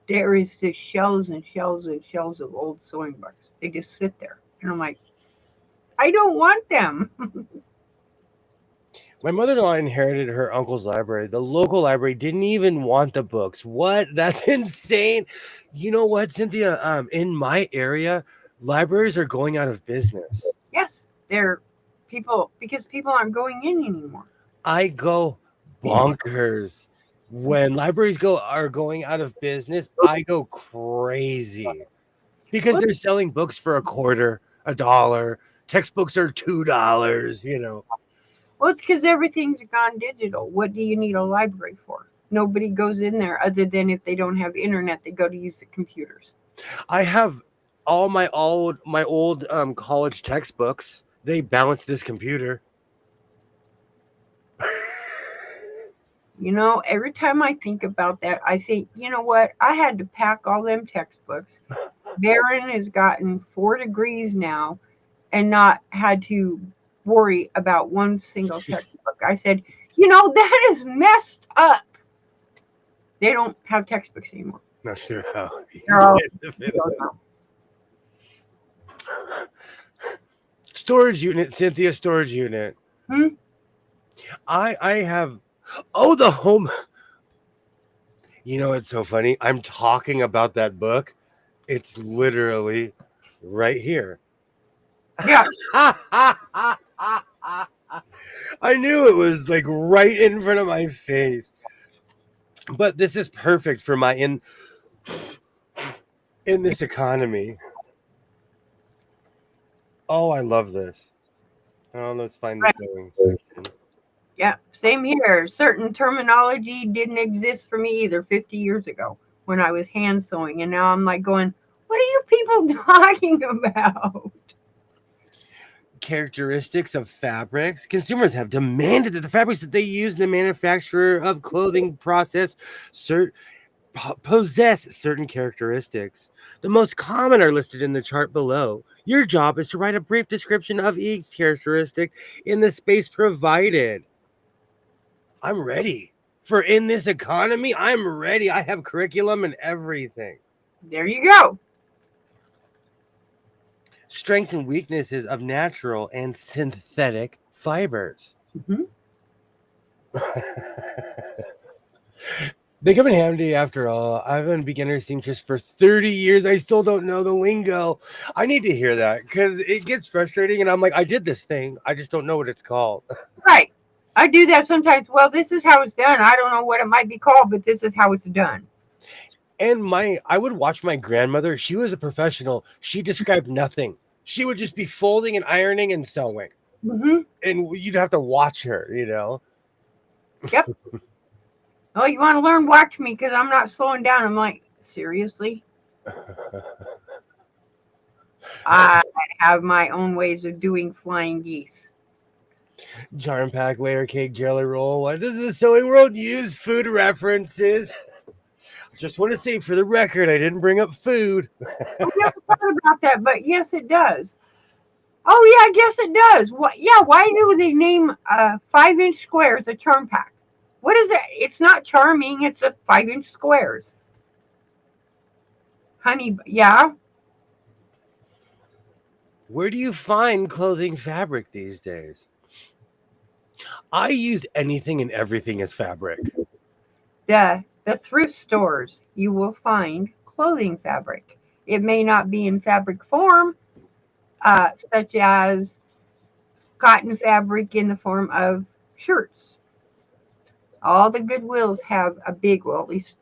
there is just shelves and shelves and shelves of old sewing books. They just sit there. And I'm like, I don't want them. My mother-in-law inherited her uncle's library. The local library didn't even want the books. What? That's insane. You know what, Cynthia? In my area, libraries are going out of business. Yes, they're people because people aren't going in anymore. I go bonkers when libraries are going out of business. I go crazy because Well, they're selling books for a quarter, $1. Textbooks are $2. well, it's because everything's gone digital. What do you need a library for? Nobody goes in there other than if they don't have internet, they go to use the computers. I have all my old college textbooks. They balance this computer. Every time I think about that, I think, you know what? I had to pack all them textbooks. Barron has gotten 4 degrees now and not had to worry about one single textbook. I said, that is messed up. They don't have textbooks anymore. Not sure how. They're all Storage unit, Cynthia. Storage unit. hmm? I have. Oh, the home. It's so funny. I'm talking about that book. It's literally right here. Yeah. I knew it was like right in front of my face. But this is perfect for my in this economy. Oh, I love this. Oh, let's find the sewing section. Yeah, same here. Certain terminology didn't exist for me either 50 years ago when I was hand sewing. And now I'm like going, what are you people talking about? Characteristics of fabrics. Consumers have demanded that the fabrics that they use in the manufacture of clothing process possess certain characteristics. The most common are listed in the chart below. Your job is to write a brief description of each characteristic in the space provided. I'm ready. For in this economy, I'm ready. I have curriculum and everything. There you go. Strengths and weaknesses of natural and synthetic fibers. Mhm. They come in handy after all. I've been a beginner seamstress for 30 years. I still don't know the lingo. I need to hear that because it gets frustrating. And I'm like, I did this thing. I just don't know what it's called. Right. I do that sometimes. Well, this is how it's done. I don't know what it might be called, but this is how it's done. And I would watch my grandmother. She was a professional. She described nothing. She would just be folding and ironing and sewing. Hmm. And you'd have to watch her, you know? Yep. Oh, you want to learn? Watch me because I'm not slowing down. I'm like, seriously? I have my own ways of doing flying geese. Charm pack, layer cake, jelly roll. What does the sewing world use? Food references. I just want to say for the record, I didn't bring up food. I never thought about that, but yes, it does. Oh yeah, I guess it does. What? Yeah, why do they name 5-inch squares a charm pack? What is it? It's not charming. It's a 5-inch squares. Honey, yeah. Where do you find clothing fabric these days? I use anything and everything as fabric. The thrift stores you will find clothing fabric. It may not be in fabric form, such as cotton fabric in the form of shirts. All the Goodwills have a big, well, at least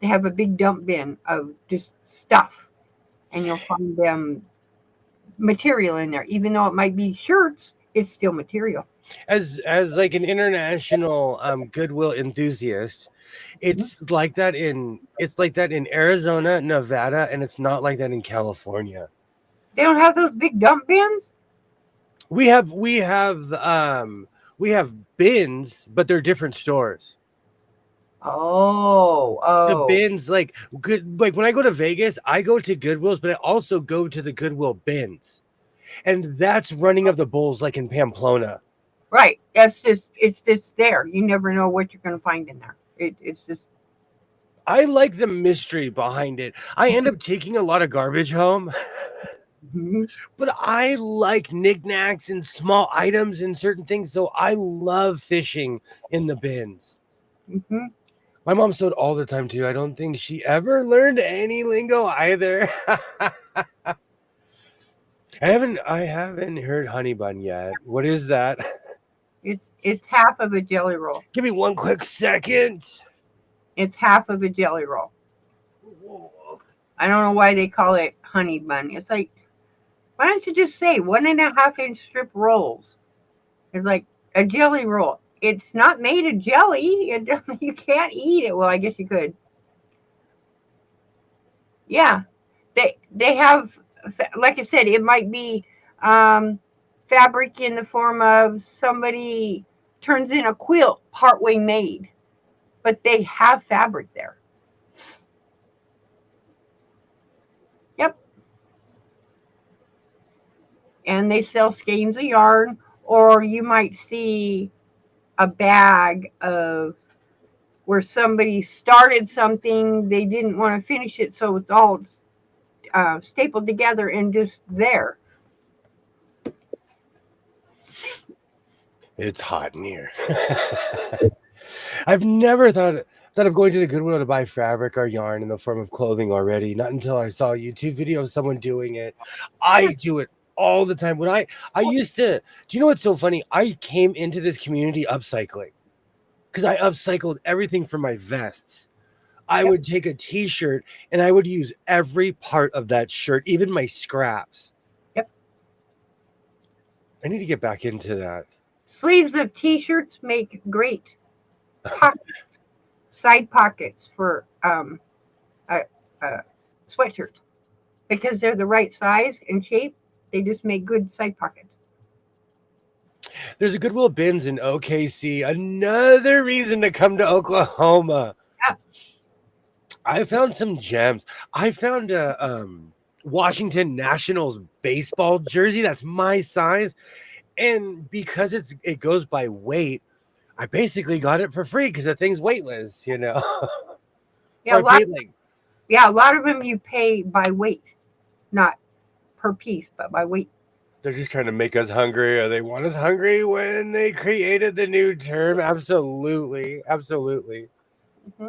they have a big dump bin of just stuff, and you'll find them material in there. Even though it might be shirts, it's still material. As like an international Goodwill enthusiast, Mhm. it's like that in Arizona, Nevada, and it's not like that in California. They don't have those big dump bins. We have bins, but they're different stores. Oh, The oh, bins, like when I go to Vegas, I go to Goodwills, but I also go to the Goodwill bins. And that's running of the bulls like in Pamplona. right. It's just there. You never know what you're going to find in there. It's just. I like the mystery behind it. I end up taking a lot of garbage home, Mhm. but I like knickknacks and small items and certain things. So I love fishing in the bins. Mhm. My mom sewed all the time too. I don't think she ever learned any lingo either. I haven't heard honey bun yet. What is that? It's half of a jelly roll. Give me one quick second. It's half of a jelly roll. I don't know why they call it honey bun. It's like, why don't you just say 1.5-inch strip rolls? It's like a jelly roll. It's not made of jelly. It doesn't. You can't eat it. Well, I guess you could. Yeah, they have, like I said, it might be um, fabric in the form of somebody turns in a quilt partway made, but they have fabric there. Yep, and they sell skeins of yarn, or you might see a bag of where somebody started something, they didn't want to finish it, so it's all stapled together and just there. It's hot in here. I've never thought of going to the Goodwill to buy fabric or yarn in the form of clothing already. Not until I saw a YouTube video of someone doing it. I do it all the time. I used to, do you know what's so funny? I came into this community upcycling because I upcycled everything from my vests. I Yep. would take a t-shirt and I would use every part of that shirt, even my scraps. Yep. I need to get back into that. Sleeves of t-shirts make great pockets, side pockets for a, a sweatshirt because they're the right size and shape. They just make good side pockets. There's a Goodwill Bins in OKC. Another reason to come to Oklahoma. Yeah, I found some gems. I found a Washington Nationals baseball jersey that's my size, and because it goes by weight, I basically got it for free because the thing's weightless, you know. yeah, Or I paid like a lot of them you pay by weight, not per piece, but by weight. they're just trying to make us hungry, or they want us hungry when they created the new term. Absolutely, absolutely. Hmm.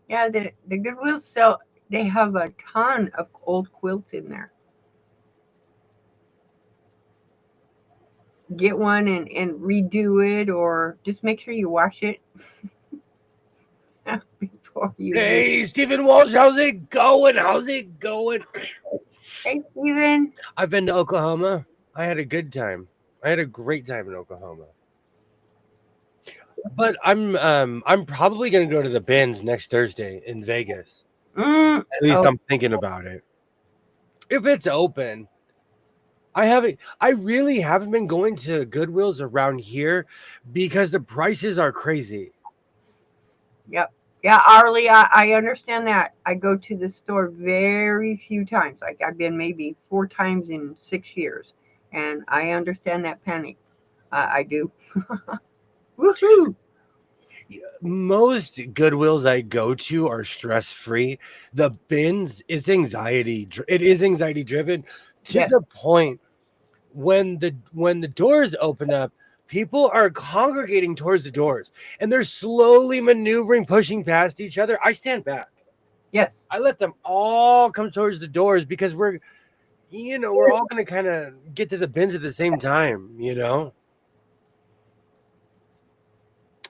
Yeah, the Goodwill sell. They have a ton of old quilts in there. Get one and redo it, or just make sure you wash it before you use. Hey, Stephen Walsh, how's it going? How's it going? Hey, Steven. I've been to Oklahoma. I had a good time. I had a great time in Oklahoma. But I'm probably gonna go to the Bins next Thursday in Vegas. Mm, At least oh, I'm thinking about it. If it's open. I really haven't been going to Goodwills around here because the prices are crazy. yep. Yeah, Arlie, I understand that. I go to the store very few times. Like I've been maybe 4 times in 6 years, and I understand that panic. I do. Woohoo! Most Goodwills I go to are stress free. The Bins is it is anxiety driven to Yes, the point when the doors open up, people are congregating towards the doors and they're slowly maneuvering, pushing past each other. I stand back. yes. I let them all come towards the doors because we're all going to kind of get to the Bins at the same time, you know?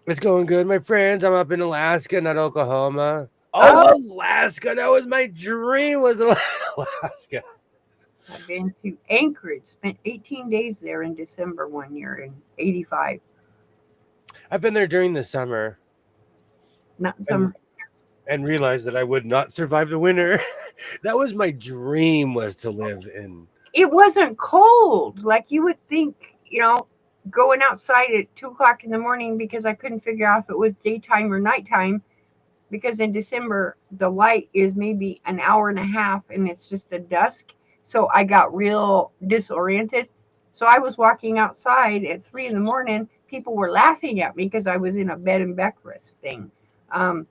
It's going good, my friends. I'm up in Alaska, not Oklahoma. Oh, Oh, Alaska. That was my dream, was Alaska. I've been to Anchorage. Spent 18 days there in December one year in '85. I've been there during the summer Not in and summer. and realized that I would not survive the winter. That was my dream, was to live in. It wasn't cold like you would think. Going outside at 2 o'clock in the morning because I couldn't figure out if it was daytime or nighttime. Because in December the light is maybe an hour and a half and it's just a dusk. So I got real disoriented. So I was walking outside at 3 in the morning. People were laughing at me because I was in a bed and breakfast thing. Um,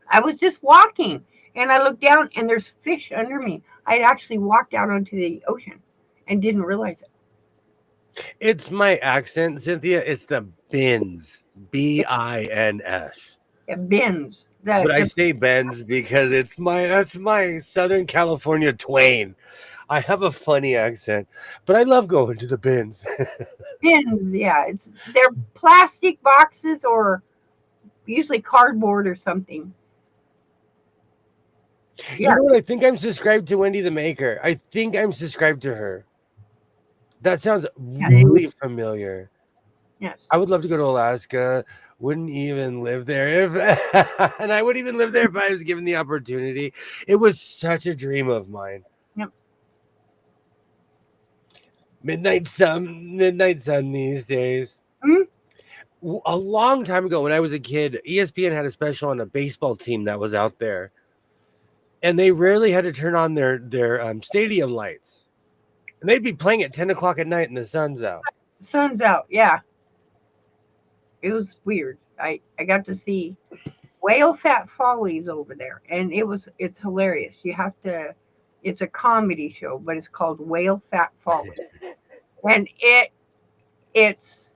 I was just walking and I looked down and there's fish under me. I'd actually walked out onto the ocean and didn't realize it. It's my accent, Cynthia. It's the Bins, Bins. It bends. The But I the say Benz because that's my Southern California twain. I have a funny accent, but I love going to the Bins. bends, yeah. They're plastic boxes or usually cardboard or something. You Yeah, know what? I think I'm subscribed to Wendy the Maker. I think I'm subscribed to her. That sounds yeah, really familiar. yes. I would love to go to Alaska. Wouldn't even live there and I would even live there if I was given the opportunity. It was such a dream of mine. Yep. Midnight sun these days. Mm, A long time ago when I was a kid, ESPN had a special on a baseball team that was out there, and they rarely had to turn on their stadium lights, and they'd be playing at 10 o'clock at night and the sun's out. sun's out. Yeah, it was weird. I got to see Whale Fat Follies over there, and it's hilarious. You have to. It's a comedy show, but it's called Whale Fat Follies, and it's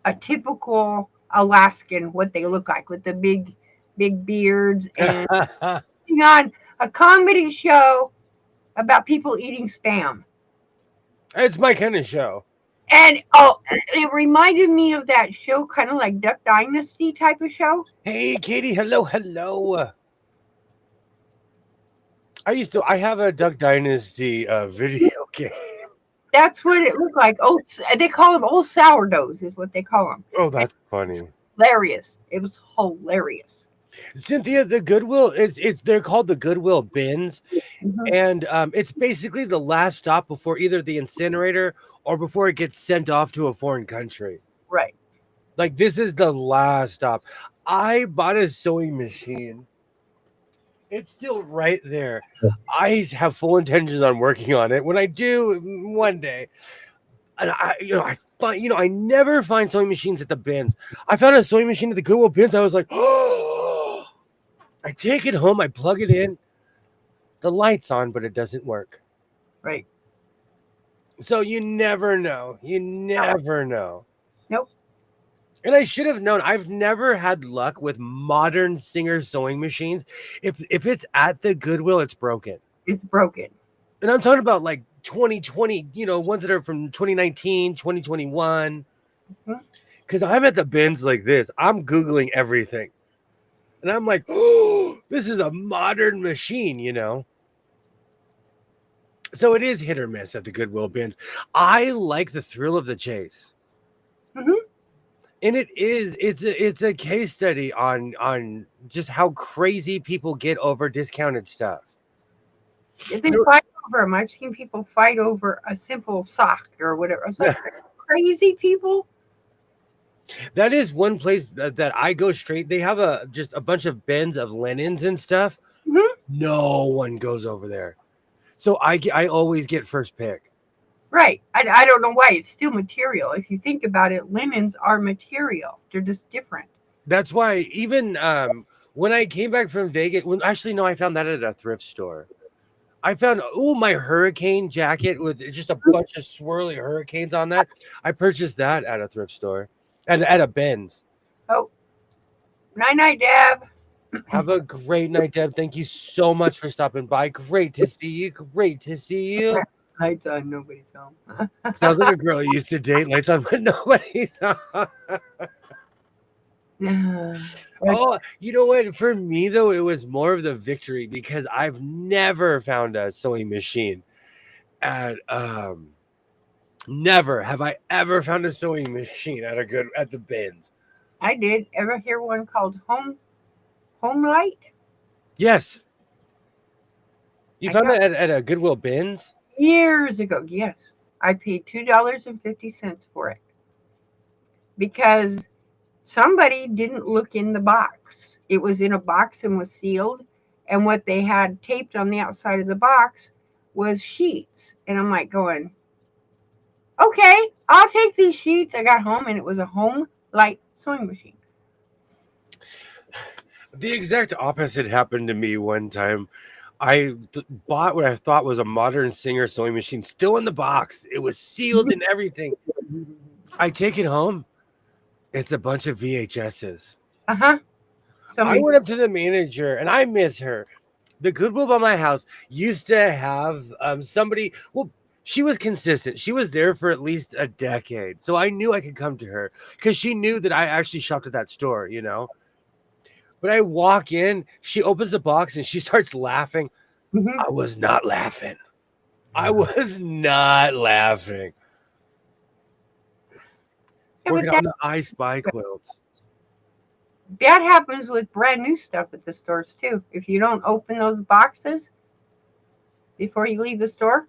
a typical Alaskan what they look like with the big beards and on a comedy show about people eating spam. It's my kind of show. And oh, it reminded me of that show, kind of like Duck Dynasty type of show. Hey, Katie, hello, hello. I have a Duck Dynasty video game. That's what it looked like. Old, they call them old sourdoughs, is what they call them. Oh, And that's it's funny. hilarious. It was hilarious. Cynthia, the Goodwill, it's they're called the Goodwill bins, Hmm. and it's basically the last stop before either the incinerator or before it gets sent off to a foreign country. Right. Like this is the last stop. I bought a sewing machine. It's still right there. I have full intentions on working on it. When I do one day, and I never find sewing machines at the bins. I found a sewing machine at the Goodwill bins. I was like, oh, I take it home, I plug it in, the light's on, but it doesn't work. Right. So you never know. You No. never know. Nope. And I should have known. I've never had luck with modern Singer sewing machines. If it's at the Goodwill, it's broken. It's broken. And I'm talking about like 2020, ones that are from 2019, 2021. Mhm. Because I'm at the bins like this. I'm Googling everything. And I'm like, oh, this is a modern machine. So it is hit or miss at the Goodwill bins. I like the thrill of the chase. Hmm. And it's a case study on just how crazy people get over discounted stuff. If they fight over them, I've seen people fight over a simple sock or whatever. I was like, crazy people. That is one place that I go straight. They have just a bunch of bins of linens and stuff. Hmm. No one goes over there. So I always get first pick. Right. I don't know why. It's still material. If you think about it, linens are material. They're just different. That's why even when I came back from Vegas, actually no, I found that at a thrift store. I found my hurricane jacket with just a bunch of swirly hurricanes on that. I purchased that at a thrift store, at a Ben's. Oh, night night, Deb. Have a great night, Deb. Thank you so much for stopping by. Great to see you. Great to see you. Lights on, nobody's home. Sounds like a girl I used to date. Lights on, but nobody's on. Oh, you know what? For me though, it was more of the victory because I've never found a sewing machine at never have I ever found a sewing machine at the bins. I did. Ever hear one called Home Light? Yes. You I found got that at a Goodwill bins? years ago. Yes, I paid $2.50 for it because somebody didn't look in the box. It was in a box and was sealed, and what they had taped on the outside of the box was sheets. And I'm like going, okay, I'll take these sheets. I got home and it was a Home Light sewing machine. The exact opposite happened to me one time. I bought what I thought was a modern Singer sewing machine, still in the box. It was sealed and everything. I take it home. It's a bunch of VHSs. Uh huh. I Somebody. went up to the manager and I miss her. The Goodwill by my house used to have somebody. Well, she was consistent. She was there for at least a decade. So I knew I could come to her because she knew that I actually shopped at that store. But I walk in, she opens the box and she starts laughing. Mhm. I was not laughing. I was not laughing. Yeah, but Working on the I Spy quilts. that happens with brand new stuff at the stores too. If you don't open those boxes before you leave the store,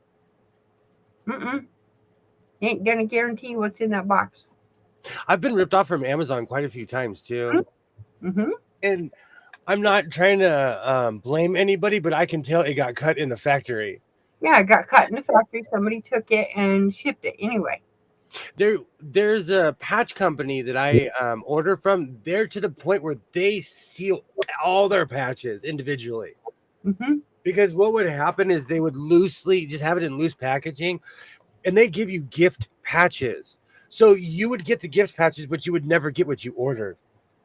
mm-mm, ain't gonna guarantee what's in that box. I've been ripped off from Amazon quite a few times too. Mm-hmm. And I'm not trying to blame anybody, but I can tell it got cut in the factory. Yeah, it got cut in the factory. Somebody took it and shipped it anyway. There's a patch company that I order from. They're to the point where they seal all their patches individually. Mm-hmm. Because what would happen is they would loosely just have it in loose packaging, and they give you gift patches. So you would get the gift patches, but you would never get what you ordered.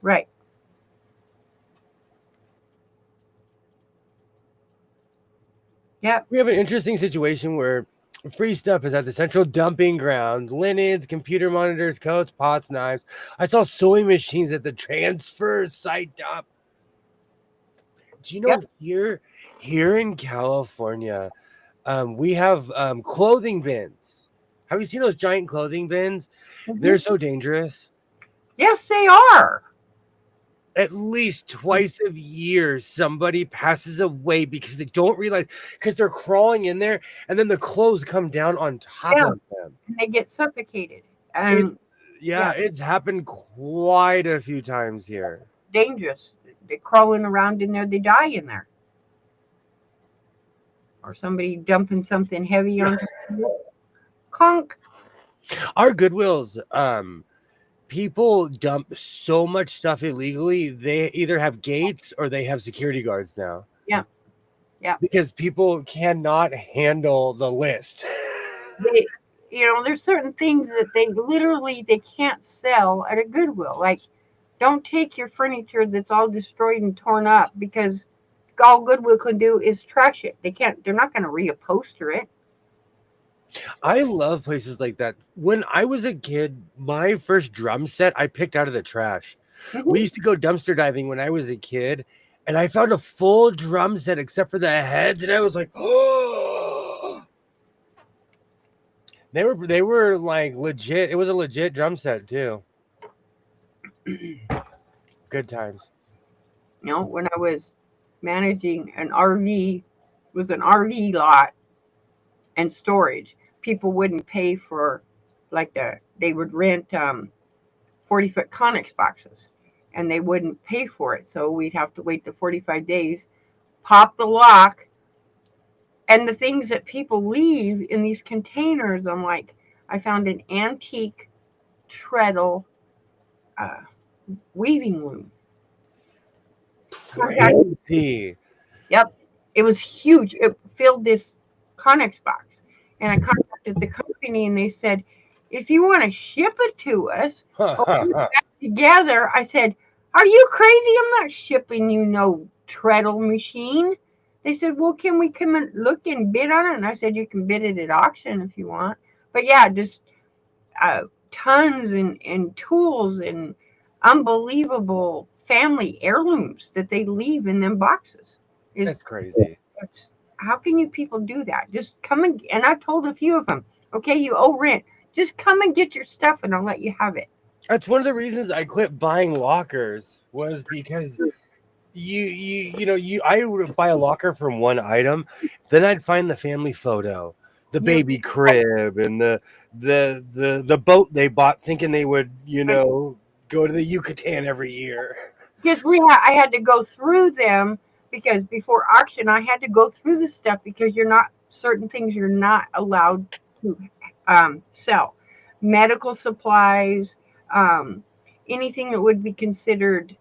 Right. Yep. We have an interesting situation where free stuff is at the central dumping ground: linens, computer monitors, coats, pots, knives. I saw sewing machines at the transfer site dump. Do you know Yep. here in California, we have clothing bins. Have you seen those giant clothing bins? Mhm. They're so dangerous. Yes, they are. At least twice a year, somebody passes away because they don't realize because they're crawling in there, and then the clothes come down on top Yeah, of them. and they get suffocated. It, Yeah, yeah, it's happened quite a few times here. dangerous. They're crawling around in there. They die in there, or somebody dumping something heavy onto the conk. Our Goodwills, people dump so much stuff illegally. They either have gates or they have security guards now Yeah, yeah. because people cannot handle the list. They, there's certain things that they can't sell at a Goodwill. Like, don't take your furniture that's all destroyed and torn up because all Goodwill can do is trash it. They can't. They're not going to reupholster it. I love places like that. When I was a kid, my first drum set I picked out of the trash. We Hmm. used to go dumpster diving when I was a kid, and I found a full drum set except for the heads, and I was like, oh, they were like legit. It was a legit drum set too. Good times. When I was managing an RV, was an RV lot and storage. People wouldn't pay for they would rent 40-foot Conex boxes and they wouldn't pay for it. So we'd have to wait the 45 days, pop the lock, and the things that people leave in these containers. I found an antique treadle uh, weaving loom. Contacted, Crazy. yep, it was huge. It filled this Conex box. And I contacted the company and they said, if you want to ship it to us Huh, or huh, put it huh. back together, I said, are you crazy? I'm not shipping you no treadle machine. They said, well, can we come and look and bid on it? And I said, you can bid it at auction if you want. But yeah, just tons and tools and unbelievable family heirlooms that they leave in them boxes. Is That's crazy. it's, how can you people do that? Just come and I told a few of them, okay, you owe rent. Just come and get your stuff and I'll let you have it. That's one of the reasons I quit buying lockers was because you I would buy a locker from one item, then I'd find the family photo, the Yeah. baby crib, and the boat they bought thinking they would go to the Yucatan every year. Because I had to go through them because before auction I had to go through the stuff because you're not certain things you're not allowed to sell, medical supplies, um, anything that would be considered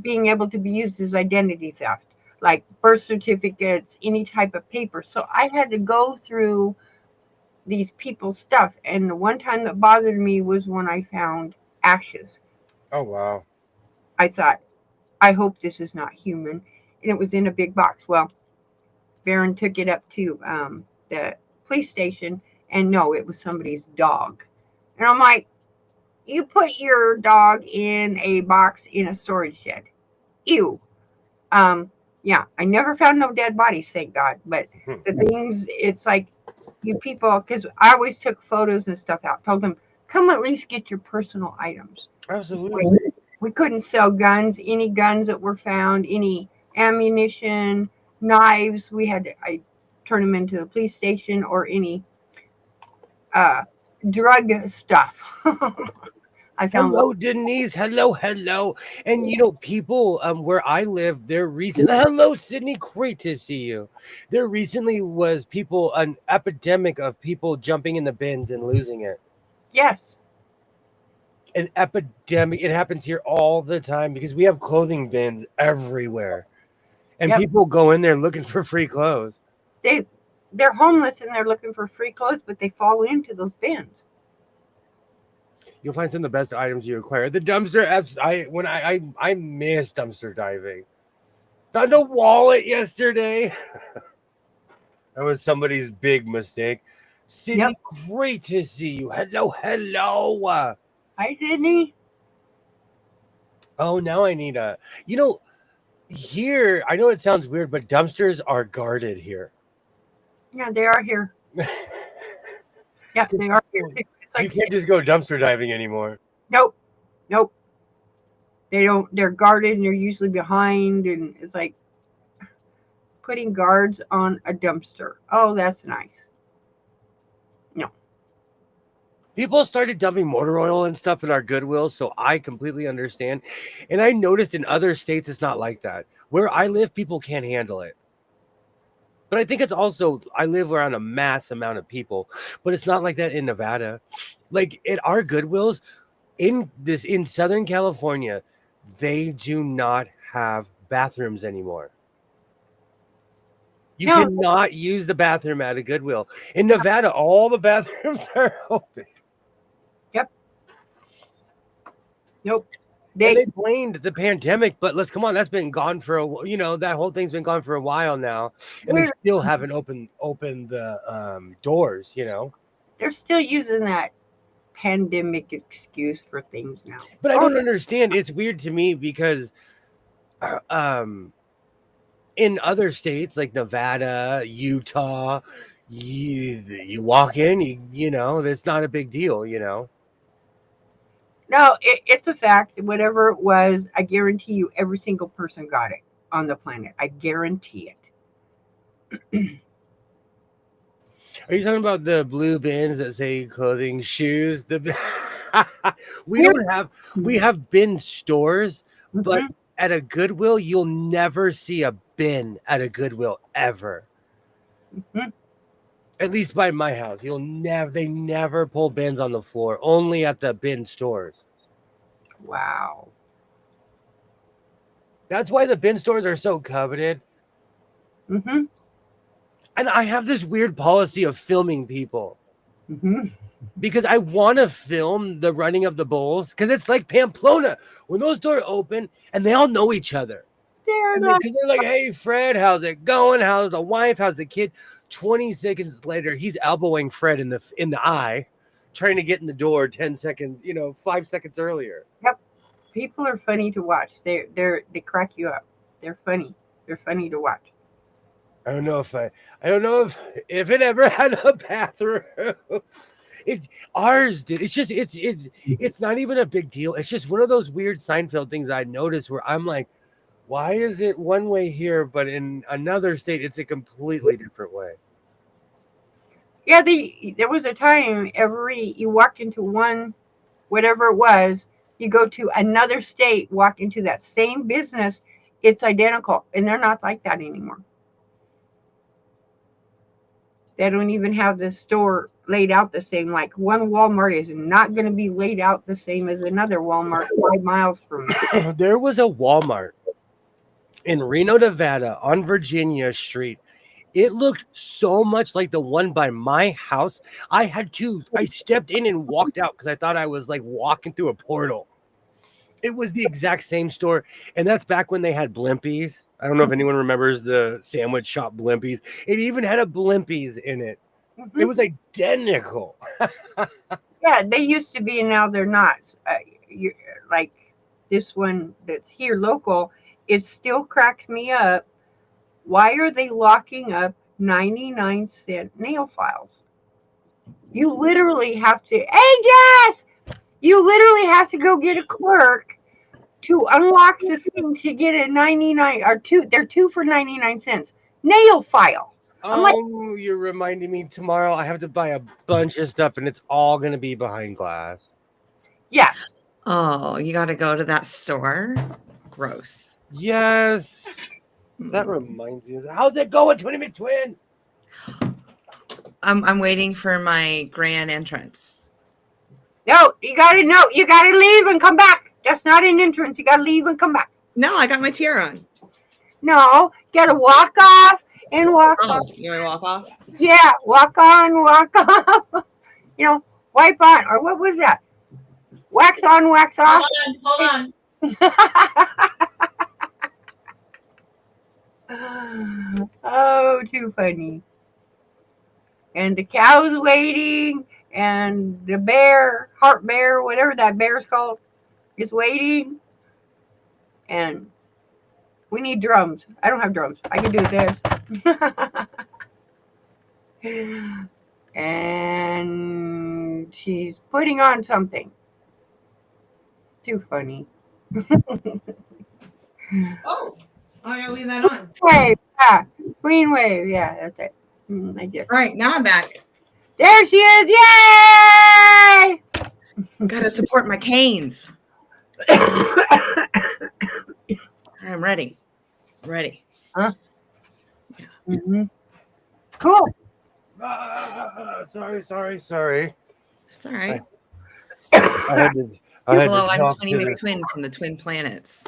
being able to be used as identity theft, like birth certificates, any type of paper. So I had to go through these people's stuff. And the one time that bothered me was when I found ashes. Oh wow. I thought, I hope this is not human. And it was in a big box. Well, Baron took it up to the police station, and no, it was somebody's dog. And I'm like, you put your dog in a box in a storage shed. Ew. Um, yeah, I never found no dead bodies, thank God. But the things, it's like you people, because I always took photos and stuff out. Told them, come at least get your personal items. Absolutely. We couldn't sell guns. Any guns that were found, any ammunition, knives, I turn them into the police station or any uh, drug stuff. I found Hello, Denise. Hello, hello. And people where I live, there recently hello, Sydney. Great to see you. There recently was an epidemic of people jumping in the bins and losing it. yes, An epidemic. It happens here all the time because we have clothing bins everywhere. And yep. people go in there looking for free clothes. They they're homeless and they're looking for free clothes, but they fall into those bins. You'll find some of the best items you acquire. The dumpster apps. I miss dumpster diving. Found a wallet yesterday. That was somebody's big mistake. Yep. Sydney, great to see you. Hello, hello. Hi, Sydney. Oh, now I need here, I know it sounds weird, but dumpsters are guarded here. Yeah, they are here. Yep, they are here too. It's You like can't just go dumpster diving anymore. nope, nope. They don't. They're guarded and they're usually behind, and it's like putting guards on a dumpster. Oh, that's nice. No, People started dumping motor oil and stuff in our Goodwill, so I completely understand. And I noticed in other states it's not like that. Where I live, people can't handle it. But I think it's also I live around a mass amount of people, but it's not like that in Nevada. Like in our Goodwills in Southern California, they do not have bathrooms anymore. You no, cannot use the bathroom at a Goodwill. In Nevada, all the bathrooms are open. yep, nope. And They they blamed the pandemic, but let's come on, that's been gone for that whole thing's been gone for a while now, and they we're still haven't opened the doors. they're still using that pandemic excuse for things now. But I Oh, don't understand. It's weird to me because um in other states like Nevada, Utah, you walk in, that's not a big deal. no, it's a fact. Whatever it was, I guarantee you, every single person got it on the planet. I guarantee it. Are you talking about the blue bins that say clothing, shoes? We Here, don't have we have bin stores, but hmm at a Goodwill, you'll never see a bin at a Goodwill ever. hmm At least by my house, they never pull bins on the floor, only at the bin stores. wow. That's why the bin stores are so coveted. hmm And I have this weird policy of filming people hmm because I want to film the running of the bulls because it's like Pamplona when those doors open and they all know each other. They're And not. because they're like, hey, Fred, how's it going? How's the wife? How's the kid? 20 seconds later, he's elbowing Fred in the eye, trying to get in the door 10 seconds, 5 seconds earlier. Yep. People are funny to watch. They crack you up. They're funny. They're funny to watch. I don't know if it ever had a bathroom. It ours did. It's not even a big deal. It's just one of those weird Seinfeld things I noticed where I'm like, why is it one way here, but in another state it's a completely different way? Yeah, there was a time every you walked into one whatever it was, you go to another state, walk into that same business, it's identical, and they're not like that anymore. They don't even have the store laid out the same. Like one Walmart is not going to be laid out the same as another Walmart 5 miles from you. There was a Walmart in Reno, Nevada on Virginia Street. It looked so much like the one by my house. I stepped in and walked out because I thought I was like walking through a portal. It was the exact same store. And that's back when they had Blimpies. I don't know if anyone remembers the sandwich shop Blimpies. It even had a Blimpies in it. It Mhm. was identical. Yeah, they used to be, and now they're not. You, like this one that's here local, it still cracks me up. Why are they locking up 99-cent nail files? You literally have to, hey, Jess! You literally have to go get a clerk to unlock the thing to get a 99 or two. They're two for 99 cents. Nail file. I'm like, Oh, you're reminding me tomorrow I have to buy a bunch of stuff and it's all going to be behind glass. yes. Oh, you got to go to that store? Gross. Yes. That reminds me. How's it going, Twin McTwin? I'm waiting for my grand entrance. No, you gotta know. You gotta leave and come back. That's not an entrance. You gotta leave and come back. No, I got my tiara on. No, you gotta walk off and walk Oh, off. you want me to walk off? Yeah, walk on, walk off. Wipe on, or what was that? Wax on, wax off. Hold on. Oh, too funny. And the cow's waiting, and the bear, heart bear, whatever that bear's called, is waiting. And we need drums. I don't have drums. I can do this. and she's putting on something. Too funny. Oh, I gotta leave that on. Wave, yeah. Green wave, yeah, that's it. I guess. All right, now I'm back. There she is! Yay! Gotta support my canes. I'm ready. Ready. Huh? Mm-hmm. Cool. Sorry. It's all right. I had to Hello, I'm talk Twinny to the- McTwin from the Twin Planets.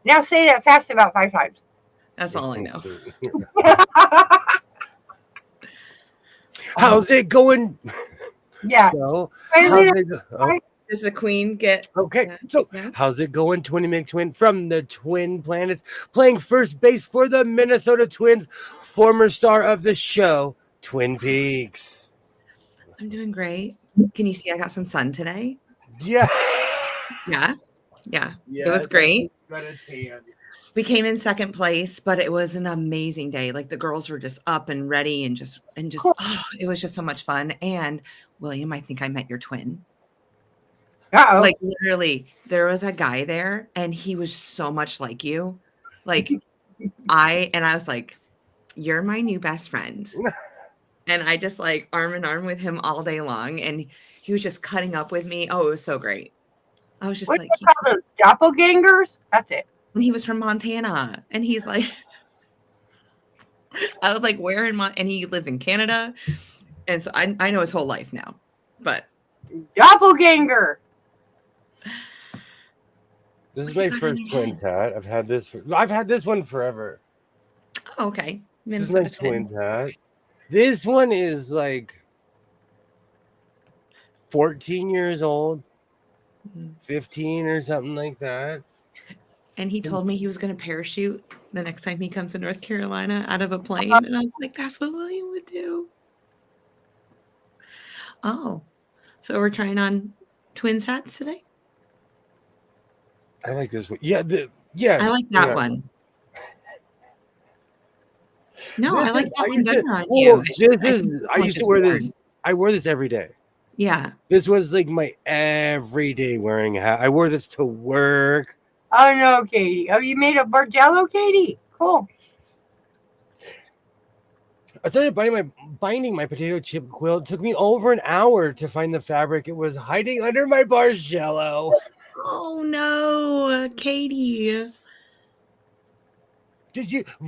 Now say that fast about 5 times. That's all I know. How's it going? Yeah. So, Wait a how's minute. it go- Does the queen get okay, so yeah. how's it going, Twinny McTwin from the Twin Planets, playing first base for the Minnesota Twins, former star of the show, Twin Peaks. I'm doing great. Can you see I got some sun today? Yeah. Yeah. It was great. Got a tan. We came in second place, but it was an amazing day. Like the girls were just up and ready and just Cool. oh, it was just so much fun. And William, I think I met your twin. Uh-oh. Like literally, there was a guy there and he was so much like you. Like I was like, you're my new best friend. And I just like arm in arm with him all day long. And he was just cutting up with me. Oh, it was so great. I was just What like, do you call those? Doppelgangers? That's it. and he was from Montana. And he's like, I was like, where in and he lived in Canada. And so I know his whole life now. But Doppelganger. This is my first Twins hat. I've had this one forever. oh, okay. This is my Minnesota Twins hat. This one is like 14 years old, Mhm. 15 or something like that. And he told me he was going to parachute the next time he comes to North Carolina out of a plane. And I was like, that's what William would do. Oh, so we're trying on Twins hats today? I like this one. Yeah, yes. I like that yeah. one. No, This I like is- that one used to- better on well, you. It's This just- I is. think I much used to is wear worn. this. I wore this every day. Yeah. This was like my everyday wearing hat. I wore this to work. Oh no, Katie. Oh, you made a Bargello, Katie? Cool. I started binding my potato chip quilt. It took me over an hour to find the fabric. It was hiding under my Bargello. Oh no, Katie.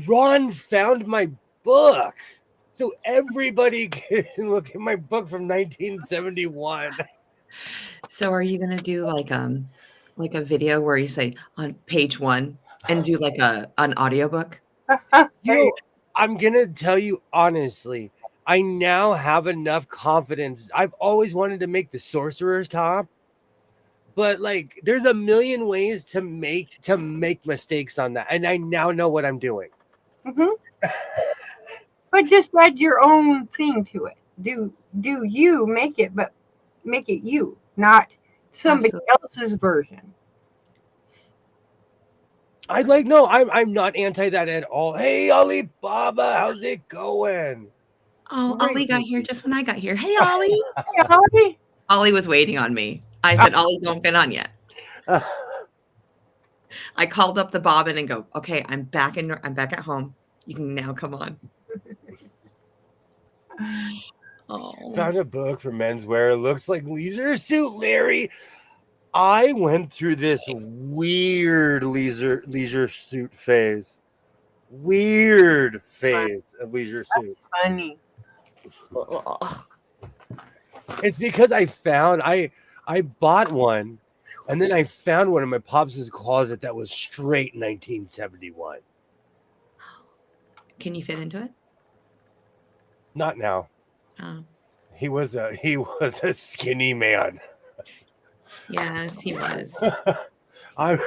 Ron found my book. So everybody can look at my book from 1971. So are you gonna do like a video where you say on page 1 and do like an audiobook? You know, I'm gonna tell you honestly, I now have enough confidence. I've always wanted to make the sorcerer's top, but like there's a million ways to make mistakes on that, and I now know what I'm doing. Mhm. But just add your own thing to it. Do you make it, but make it you, not somebody Absolutely. else's version. I'm not anti that at all. Hey Alibaba, how's it going? Oh, Great. Ollie got here just when I got here. Hey, Ollie. Hey, Ollie. Ollie was waiting on me. I said, Ollie, don't get on yet. I called up the bobbin and go, okay, I'm back at home. You can now come on. Oh, Found a book for menswear. It looks like leisure suit, Larry. I went through this weird leisure suit phase. Weird phase of leisure suits. Funny. It's because I bought one, and then I found one in my pops' closet that was straight 1971. can you fit into it? Not now. Oh, He was a skinny man. yes, he was. I'm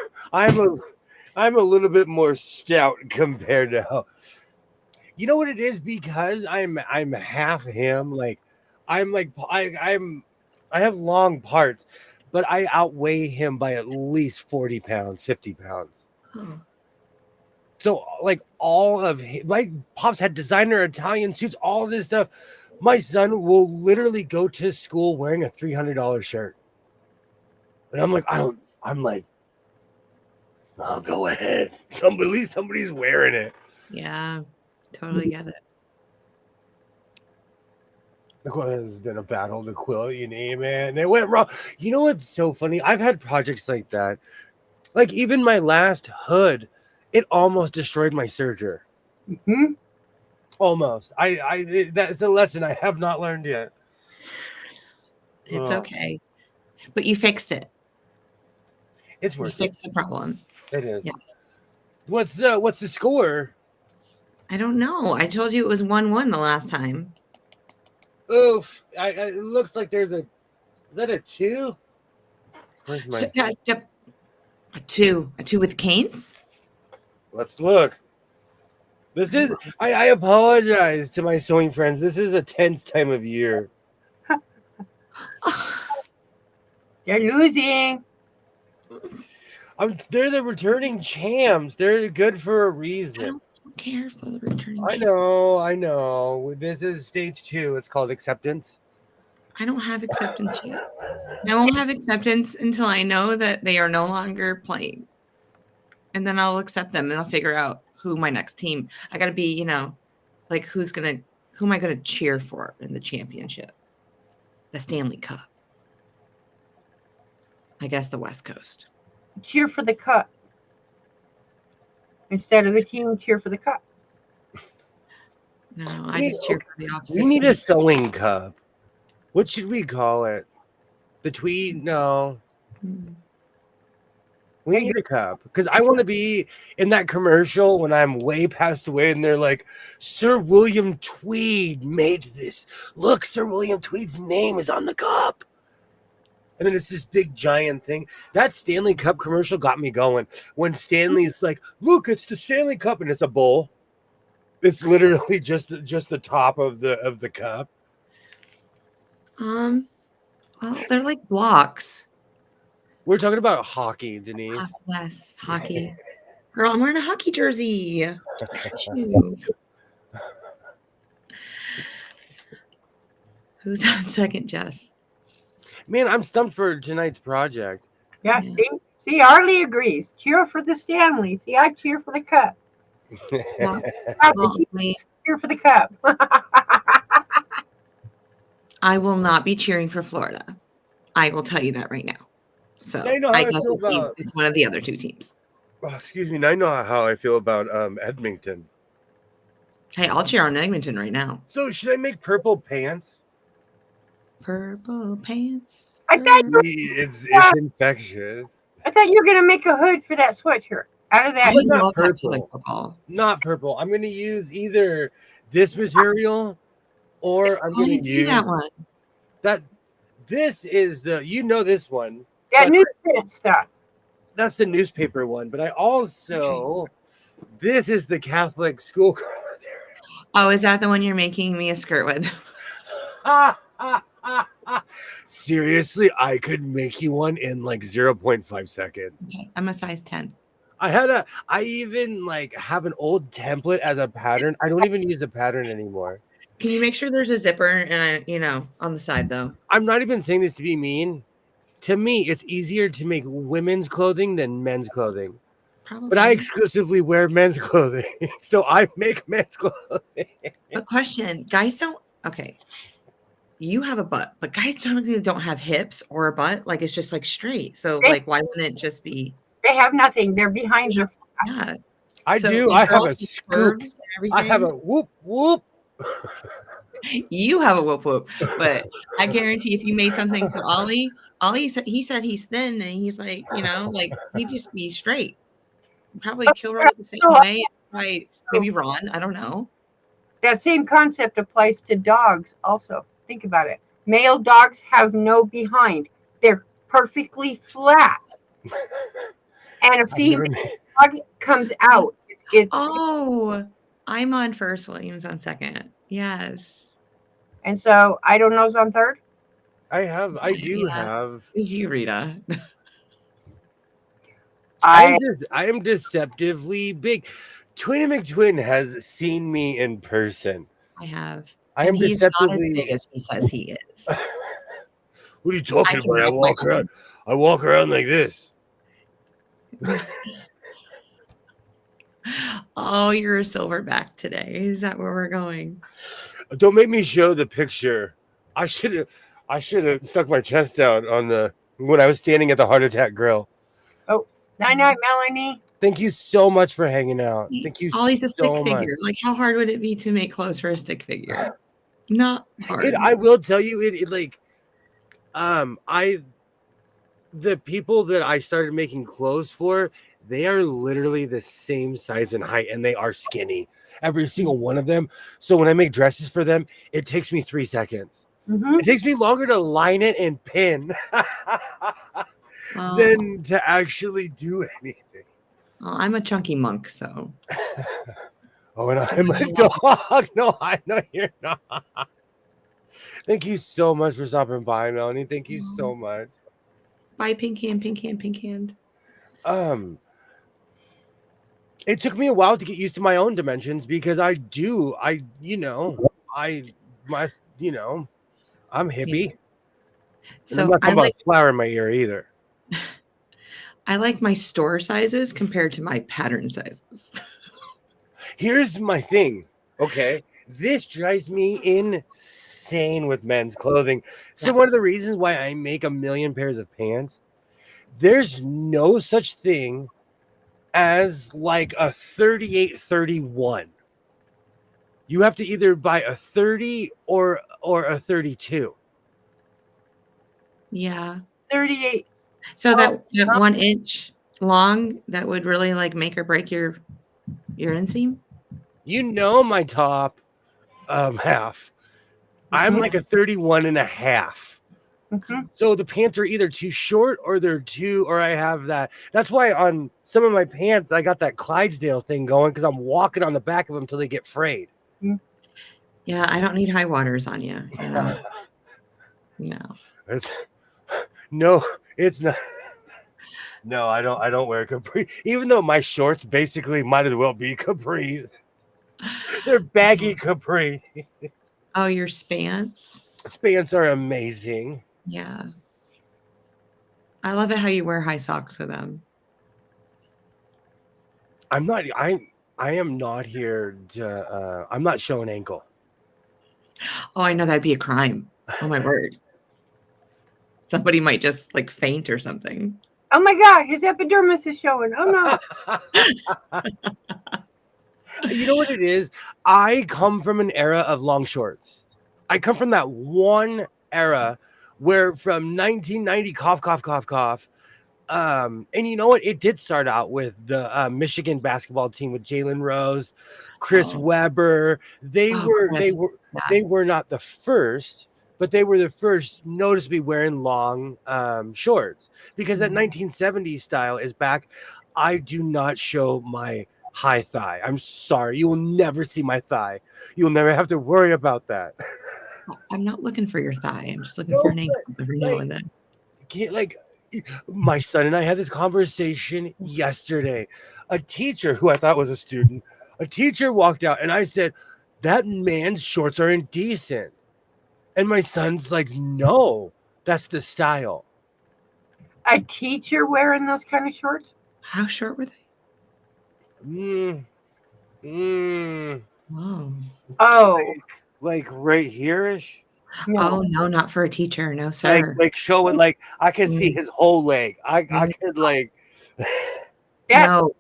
a little bit more stout compared to how. You know what it is? Because I'm half him. Like I have long parts, but I outweigh him by at least 40 pounds, 50 pounds. Oh, So like all of his, like pops had designer Italian suits, all this stuff. My son will literally go to school wearing a $300 shirt. And I'm like, I'm like, oh, go ahead. At least somebody's wearing it. Yeah, totally get it. The quilt has been a battle. The quilt, you name it. And it went wrong. You know what's so funny? I've had projects like that. Like even my last hood, it almost destroyed my serger. Mm-hmm. Almost. That's a lesson I have not learned yet. It's Oh, okay. But you fixed it. it's You worth it. fixed the problem. It is. Yes. What's the score? I don't know. I told you it was 1-1 the last time. Oof. It looks like there's is that a 2? Where's my A 2. A 2 with canes? Let's look. This is I apologize to my sewing friends. This is a tense time of year. They're losing. They're the returning champs. They're good for a I reason. don't care if they're the returning I champ. know. This is stage 2. It's called acceptance. I don't have acceptance yet. I won't have acceptance until I know that they are no longer playing. And then I'll accept them and I'll figure out who my next team. I got to be, like who am I going to cheer for in the championship? The Stanley Cup. I guess the West Coast. Cheer for the cup. Instead of the team, cheer for the cup. No, I just cheer for the opposite. We need a sewing cup. What should we call it? The tweed? No. We need a cup because I want to be in that commercial when I'm way passed away and they're like, Sir William Tweed made this. Look, Sir William Tweed's name is on the cup. And then it's this big giant thing. That Stanley Cup commercial got me going. When Stanley's like, look, it's the Stanley Cup, and it's a bowl. It's literally just the top of the cup. Well, they're like blocks. We're talking about hockey, Denise. Yes, hockey. Girl, I'm wearing a hockey jersey. Got you. Who's on second, Jess? Man, I'm stumped for tonight's project. Yeah, see, Arlie agrees. Cheer for the Stanley. See, I cheer for the cup. Cheer for the cup. I will not be cheering for Florida. I will tell you that right now. So I guess it's one of the other two teams. Oh, excuse me. I know how I feel about Edmonton. Hey, I'll cheer on Edmonton right now. So should I make purple pants? Purple pants. I thought it's infectious. I thought you were gonna make a hood for that sweatshirt out of that. Not purple. Not purple. I'm gonna use either this material or I'm gonna use that one. This is this one. That newsprint stuff. That's the newspaper one, but I also this is the Catholic school material. Oh, is that the one you're making me a skirt with? Seriously, I could make you one in like 0.5 seconds. Okay, I'm a size 10. I even like have an old template as a pattern. I don't even use the pattern anymore. Can you make sure there's a zipper and on the side though? I'm not even saying this to be mean. To me, it's easier to make women's clothing than men's clothing. Probably. But I exclusively wear men's clothing. So I make men's clothing. A question. Guys don't you have a butt, but guys typically don't have hips or a butt. Like it's just like straight. So like why wouldn't it just be? They have nothing. They're behind your. Yeah. I do. I have a scoop. I have a whoop whoop. You have a whoop whoop, but I guarantee if you made something for Ollie he said he's thin and he's like, like he'd just be straight. Probably Kilroy the same way. Right? Maybe Ron. I don't know. That same concept applies to dogs also. Think about it. Male dogs have no behind. They're perfectly flat. And a female dog comes out. I'm on first, Williams on second. Yes. And so I don't know's on third? I do have. Is you, Rita? I am deceptively big. Twinny McTwin has seen me in person. I have. I And am he's not as deceptively. big as he says he is. What are you I talking can about? I make my walk around. I walk around like this. own. Oh, you're a silverback today. Is that where we're going? Don't make me show the picture. I should have. I should have stuck my chest out on the when I was standing at the heart attack grill. Oh, night, Melanie. Thank you so much for hanging out. Thank you Ollie's a stick so much. figure. Like, how hard would it be to make clothes for a stick figure? Not hard. I will tell you, it like, the people that I started making clothes for, they are literally the same size and height, and they are skinny, every single one of them. So when I make dresses for them, it takes me 3 seconds. Mm-hmm. It takes me longer to line it and pin Well, than to actually do anything. I'm a chunky monk, so Oh, and I'm a dog. No, I know you're not. Thank you so much for stopping by, Melanie. Thank you so much. bye, pink hand, pink hand, pink hand. It took me a while to get used to my own dimensions because I'm hippie. And I'm So not I talking about like a flower in my ear either. my store sizes compared to my pattern sizes. Here's my thing. Okay. This drives me insane with men's clothing. So one of the reasons why I make 1 million pairs of pants, there's no such thing as like a 38-31. You have to either buy a 30 or a 32. Yeah. 38. So that 1 inch long, that would really like make or break your inseam. You know my top half. I'm like a 31 and a half. Mm-hmm. So the pants are either too short or I have that. That's why on some of my pants, I got that Clydesdale thing going because I'm walking on the back of them until they get frayed. Yeah, I don't need high waters on you. No. No, it's not. No, I don't wear capri. Even though my shorts basically might as well be capris. They're baggy capri. Oh, your Spans? Spans are amazing. Yeah. I love it how you wear high socks with them. I am not here to I'm not showing ankle. Oh, I know that'd be a crime. Oh my word. Somebody might just like faint or something. Oh my God, his epidermis is showing. Oh no. You know what it is? I come from an era of long shorts. I come from that one era where from 1990, cough. And you know what? It did start out with the Michigan basketball team with Jalen Rose, Chris Webber. They were not the first, but they were the first noticeably wearing long shorts because that 1970s style is back. I do not show my high thigh. I'm sorry. You will never see my thigh. You will never have to worry about that. I'm not looking for your thigh. I'm just looking for an ankle every now and then. My son and I had this conversation yesterday. A teacher who I thought was a student, a teacher walked out and I said, that man's shorts are indecent. And my son's like, no, that's the style. A teacher wearing those kind of shorts? How short were they? Oh. Like right here-ish? No. Oh no, not for a teacher. No, sir. Like showing like I can see his whole leg. I could like No.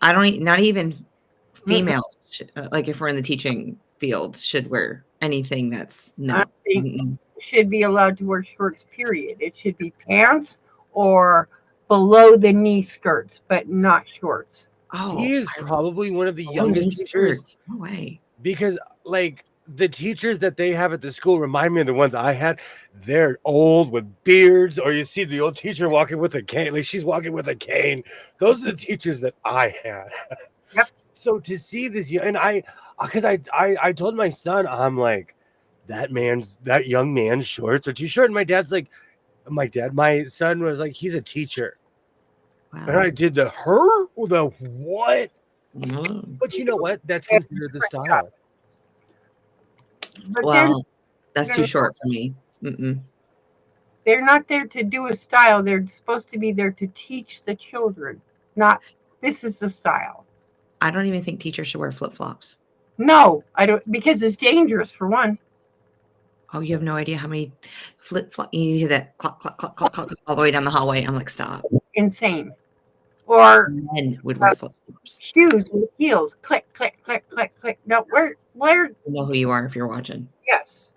I don't not even females like if we're in the teaching field should wear anything that's I think should be allowed to wear shorts, period. It should be pants or below the knee skirts, but not shorts. Oh, he is probably one of the youngest teachers. No way. Because like the teachers that they have at the school remind me of the ones I had. They're old with beards, or you see the old teacher walking with a cane, like she's walking with a cane. Those are the teachers that I had. Yep. So to see this, and I told my son, I'm like, that young man's shorts are too short. And my son was like, he's a teacher. Wow. And I did the what? But you know what? That's considered the style. But Well, that's they're too short for me. Mm-mm. they're not there to do a style. They're supposed to be there to teach the children. Not this is the style. I don't even think teachers should wear flip-flops. No, I don't because it's dangerous for one. Oh, you have no idea how many flip-flop you hear that clock, clock, clock, clock, clock all the way down the hallway. I'm like, stop. Insane. Or Men would wear flip-flops. shoes with heels. Click, click, click, click, click. No, where? You know who you are if you're watching. Yes.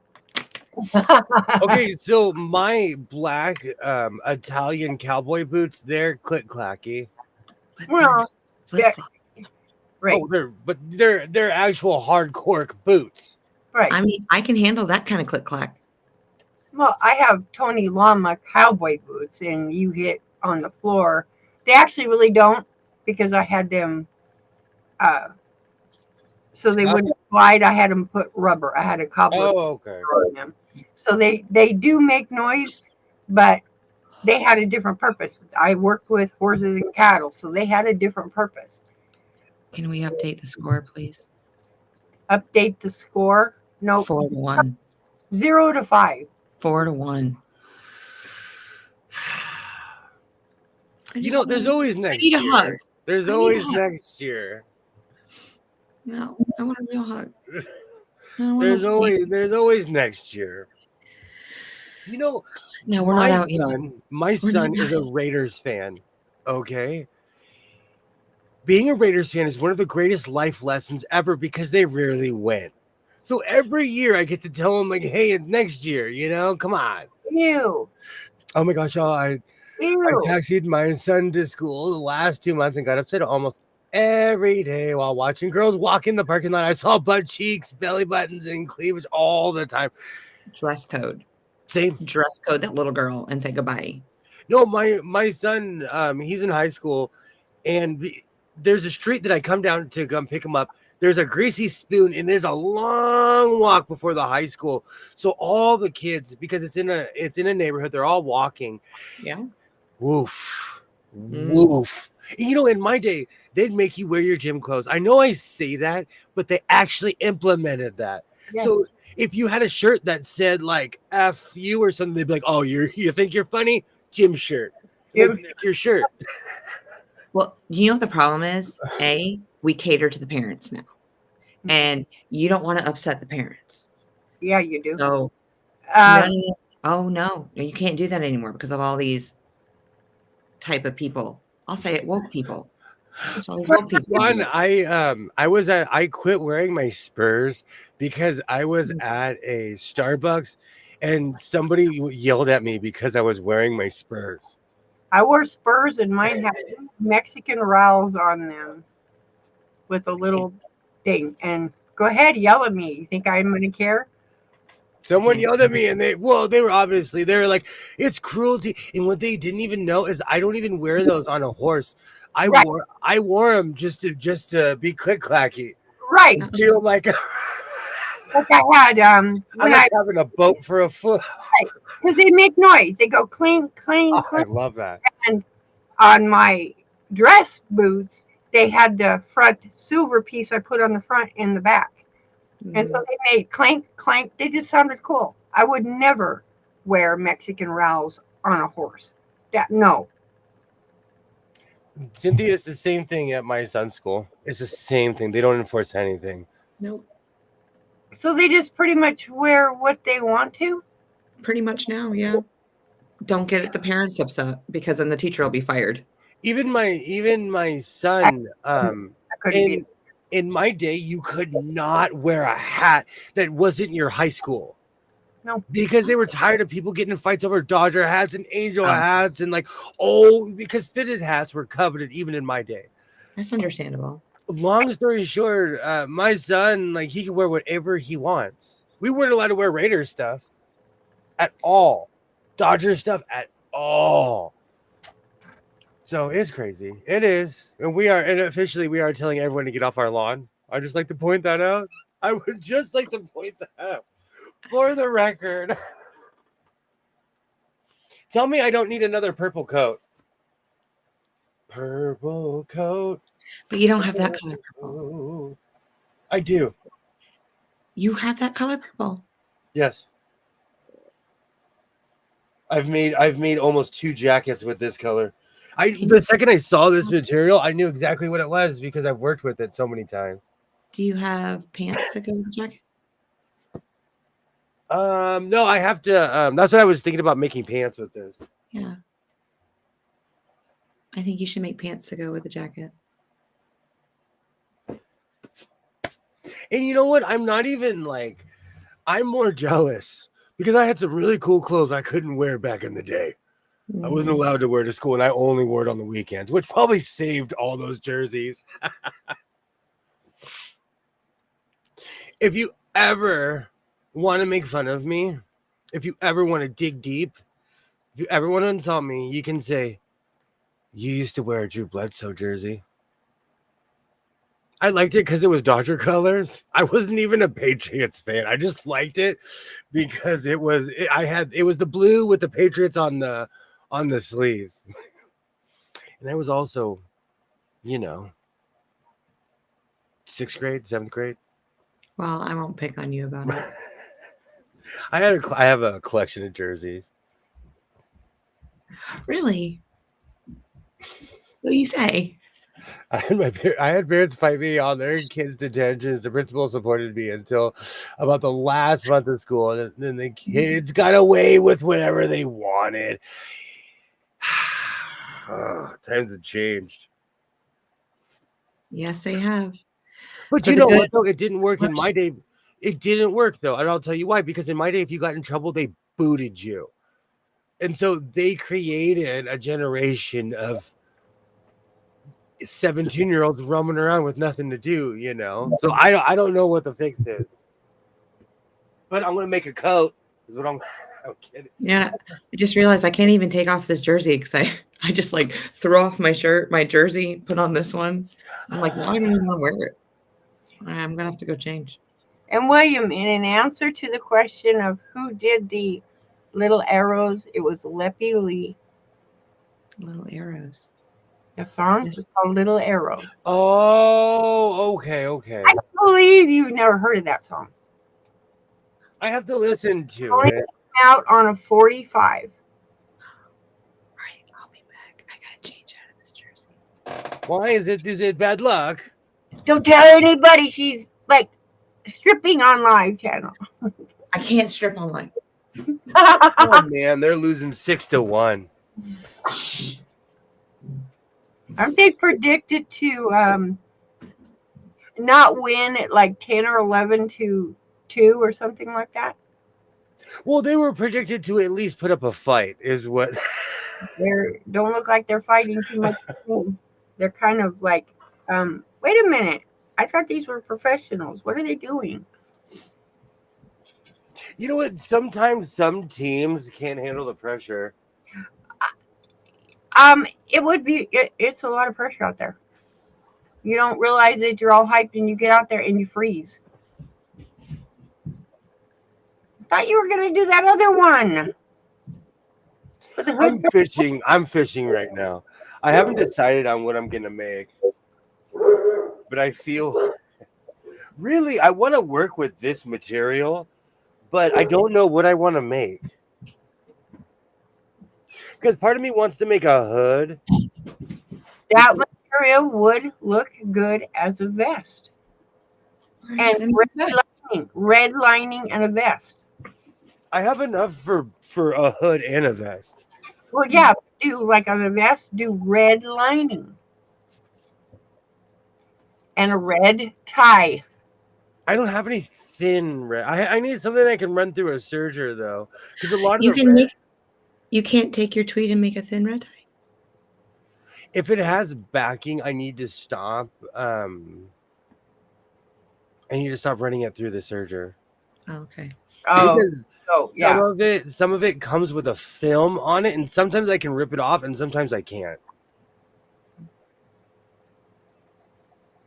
Okay, so my black Italian cowboy boots, they're click clacky. But they're Well, not flip-flops. right, They're actual hard cork boots. right. I mean, I can handle that kind of click-clack. Well, I have Tony Lama cowboy boots, and you hit on the floor. They actually really don't because I had them uh, so they Stop. wouldn't slide. I had them put rubber. I had a cobbler Oh, okay. on them, so they do make noise, but they had a different purpose. I worked with horses and cattle, so they had a different purpose. Can we update the score, please? Update the score. Nope. 4-1. 0 to 5. 4-1. There's always next need a year. hug. There's I need a always hug. next year. No, I want a real hug. There's always next year. No, we're not out yet. My We're son not is a Raiders fan. Okay. Being a Raiders fan is one of the greatest life lessons ever because they rarely win. So every year I get to tell him, like, hey, it's next year, come on. Ew. Oh my gosh, I taxied my son to school the last 2 months and got upset almost every day while watching girls walk in the parking lot. I saw butt cheeks, belly buttons, and cleavage all the time. Dress code. Same. Dress code that little girl and say goodbye. No, my son, he's in high school, and there's a street that I come down to come pick him up. There's a greasy spoon, and there's a long walk before the high school. So all the kids, because it's in a neighborhood, they're all walking. Yeah. Woof. Woof. In my day, they'd make you wear your gym clothes. I know I say that, but they actually implemented that. Yes. So if you had a shirt that said like F you or something, they'd be like, oh, you think you're funny? Gym shirt. Your shirt. Well, you know what the problem is? We cater to the parents now. And you don't want to upset the parents. Yeah, you do. So, no, you can't do that anymore because of all these type of people. I'll say it, woke people. All these woke people. One, I quit wearing my Spurs because I was at a Starbucks and somebody yelled at me because I was wearing my Spurs. I wore Spurs and mine had Mexican rowels on them with a little thing. And go ahead, yell at me. You think I'm going to care? Someone yelled at me and they were like, it's cruelty. And what they didn't even know is I don't even wear those on a horse. I wore them just to be click clacky. Right. Feel like I had I'm like having a boat for a foot. Because they make noise. They go cling, cling, Oh, cling. I love that. And on my dress boots, they had the front silver piece I put on the front and the back. And so they made clank, clank. They just sounded cool. I would never wear Mexican rowels on a horse. No. Cynthia, it's the same thing at my son's school. It's the same thing. They don't enforce anything. Nope. So they just pretty much wear what they want to? Pretty much now, yeah. Don't get the parents upset because then the teacher will be fired. Even my son, in my day, you could not wear a hat that wasn't your high school. No. Because they were tired of people getting in fights over Dodger hats and Angel hats and because fitted hats were coveted even in my day. That's understandable. Long story short, my son, he can wear whatever he wants. We weren't allowed to wear Raiders stuff at all. Dodger stuff at all. So it's crazy. It is. And officially we are telling everyone to get off our lawn. I just like to point that out. I would just like to point that out for the record. Tell me I don't need another purple coat. Purple coat. But you don't have that color purple. I do. You have that color purple. Yes. I've made almost 2 jackets with this color. The second I saw this material, I knew exactly what it was because I've worked with it so many times. Do you have pants to go with the jacket? No, I have to. That's what I was thinking about, making pants with this. Yeah. I think you should make pants to go with the jacket. And you know what? I'm not even like, I'm more jealous because I had some really cool clothes I couldn't wear back in the day. I wasn't allowed to wear to school, and I only wore it on the weekends, which probably saved all those jerseys. If you ever want to make fun of me, if you ever want to dig deep, if you ever want to insult me, you can say, you used to wear a Drew Bledsoe jersey. I liked it because it was Dodger colors. I wasn't even a Patriots fan. I just liked it because it was the blue with the Patriots on the sleeves. And I was also, 6th grade, 7th grade. Well, I won't pick on you about it. I have a collection of jerseys. Really? What do you say? I had parents fight me on their kids' detentions. The principal supported me until about the last month of school, and then the kids got away with whatever they wanted. Times have changed. Yes, they have. But you know what, though? It didn't work in my day. It didn't work, though. And I'll tell you why. Because in my day, if you got in trouble, they booted you. And so they created a generation of 17-year-olds roaming around with nothing to do, So I don't know what the fix is. But I'm gonna make a coat. Is what I'm kidding. Yeah, I just realized I can't even take off this jersey because I just like threw off my shirt, my jersey, put on this one. I'm like, now I don't even want to wear it. I'm gonna have to go change. And William, in an answer to the question of who did the little arrows, it was Leppy Lee. Little arrows. The song is called Little Arrows. Oh, okay. I believe you've never heard of that song. I have to listen to it. it. Out on a 45. All right, I'll be back. I gotta change out of this jersey. Why is it bad luck? Don't tell anybody. She's like stripping on live channel. I can't strip on live. Oh man, they're losing 6-1. Aren't they predicted to not win at like 10 or 11-2 or something like that? Well, they were predicted to at least put up a fight, is what. They don't look like they're fighting too much. They're kind of like, wait a minute. I thought these were professionals. What are they doing? You know what? Sometimes some teams can't handle the pressure. It would be. It's a lot of pressure out there. You don't realize it. You're all hyped, and you get out there and you freeze. Thought you were gonna do that other one. I'm fishing right now. I haven't decided on what I'm gonna make, but I feel really I want to work with this material, but I don't know what I want to make. Because part of me wants to make a hood. That material would look good as a vest. And red lining and a vest. I have enough for a hood and a vest. Well, yeah, do like on a vest, do red lining. And a red tie. I don't have any thin red. I need something I can run through a serger though. Because a lot of you can't take your tweed and make a thin red tie? If it has backing, I need to stop. I need to stop running it through the serger. Oh, okay. Because some of it comes with a film on it, and sometimes I can rip it off, and sometimes I can't.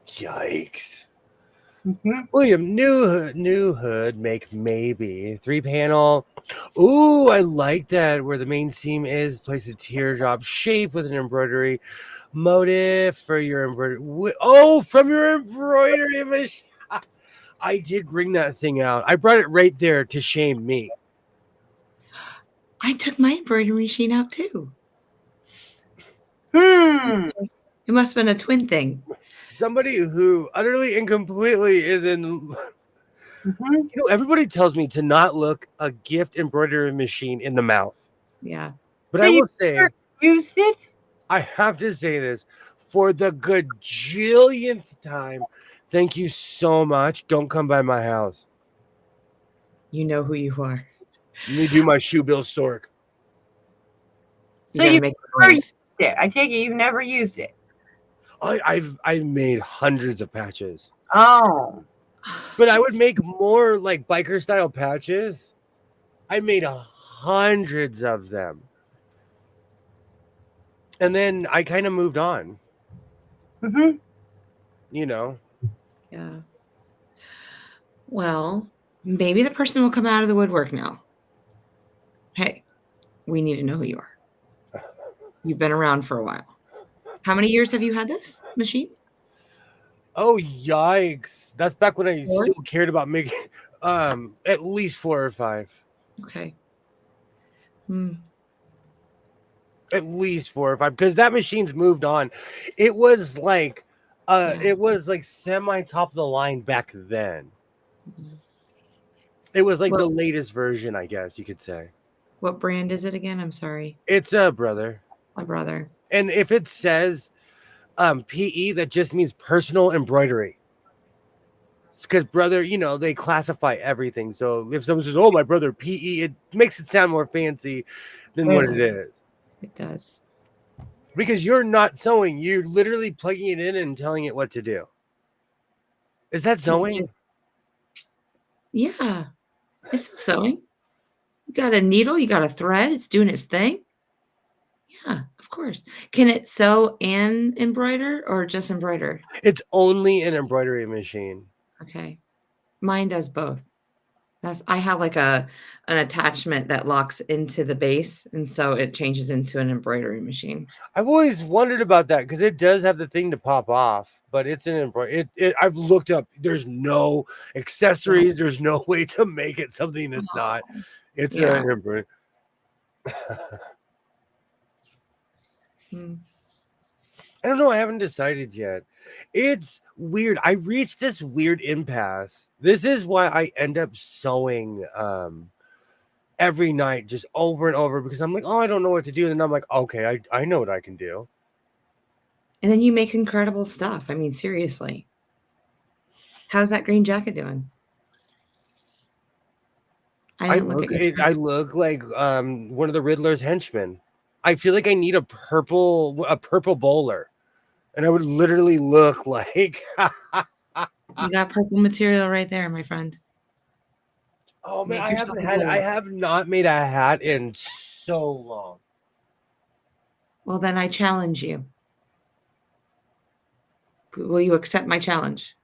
Yikes. Mm-hmm. William, new hood, make maybe 3-panel. Ooh, I like that. Where the main seam is, place a teardrop shape with an embroidery motif for your embroidery. Oh, from your embroidery machine. I did bring that thing out. I brought it right there to shame me. I took my embroidery machine out too. Hmm. It must have been a twin thing. Somebody who utterly and completely is in. Mm-hmm. Everybody tells me to not look a gift embroidery machine in the mouth. Yeah. But So I you will say, used it? I have to say this for the gajillionth time. Thank you so much. Don't come by my house. You know who you are. Let me do my shoe bill stork. You So got to you make the never noise. used it. I take it you've never used it. I've made hundreds of patches. Oh. But I would make more like biker style patches. I made hundreds of them. And then I kind of moved on, Mm-hmm. you know. Yeah. Well, maybe the person will come out of the woodwork now. Hey, we need to know who you are. You've been around for a while. How many years have you had this machine? Oh yikes. That's back when I 4? still cared about making at least 4 or 5. Okay. Hmm. At least 4 or 5 because that machine's moved on. It was like Yeah. it was like semi top of the line back then. Mhm. It was like Well, the latest version, I guess you could say. what brand is it again? I'm sorry. It's a brother. My brother. And if it says PE, that just means personal embroidery. Because brother, they classify everything. So if someone says, "Oh, my brother PE," it makes it sound more fancy than what it Yes. is. It does. Because you're not sewing, you're literally plugging it in and telling it what to do. Is that sewing? Yeah. It's still sewing. You got a needle, you got a thread, it's doing its thing. Yeah, of course. Can it sew and embroider or just embroider? It's only an embroidery machine. Okay. Mine does both. I have like an attachment that locks into the base, and so it changes into an embroidery machine. I've always wondered about that because it does have the thing to pop off, but it's an embroidery. I've looked up. There's no accessories. There's no way to make it something it's not. It's Yeah. an embroidery. Hmm. I don't know. I haven't decided yet. It's weird. I reached this weird impasse. This is why I end up sewing every night, just over and over, because I'm like, oh, I don't know what to do. And then I'm like, okay, I know what I can do. And then you make incredible stuff. I mean, seriously. How's that green jacket doing? I didn't look at your I look like one of the Riddler's henchmen. I feel like I need a purple bowler, and I would literally look like. You got purple material right there, my friend. Oh man, Make I yourself haven't a had. I bowler. have not made a hat in so long. Well, then I challenge you. Will you accept my challenge?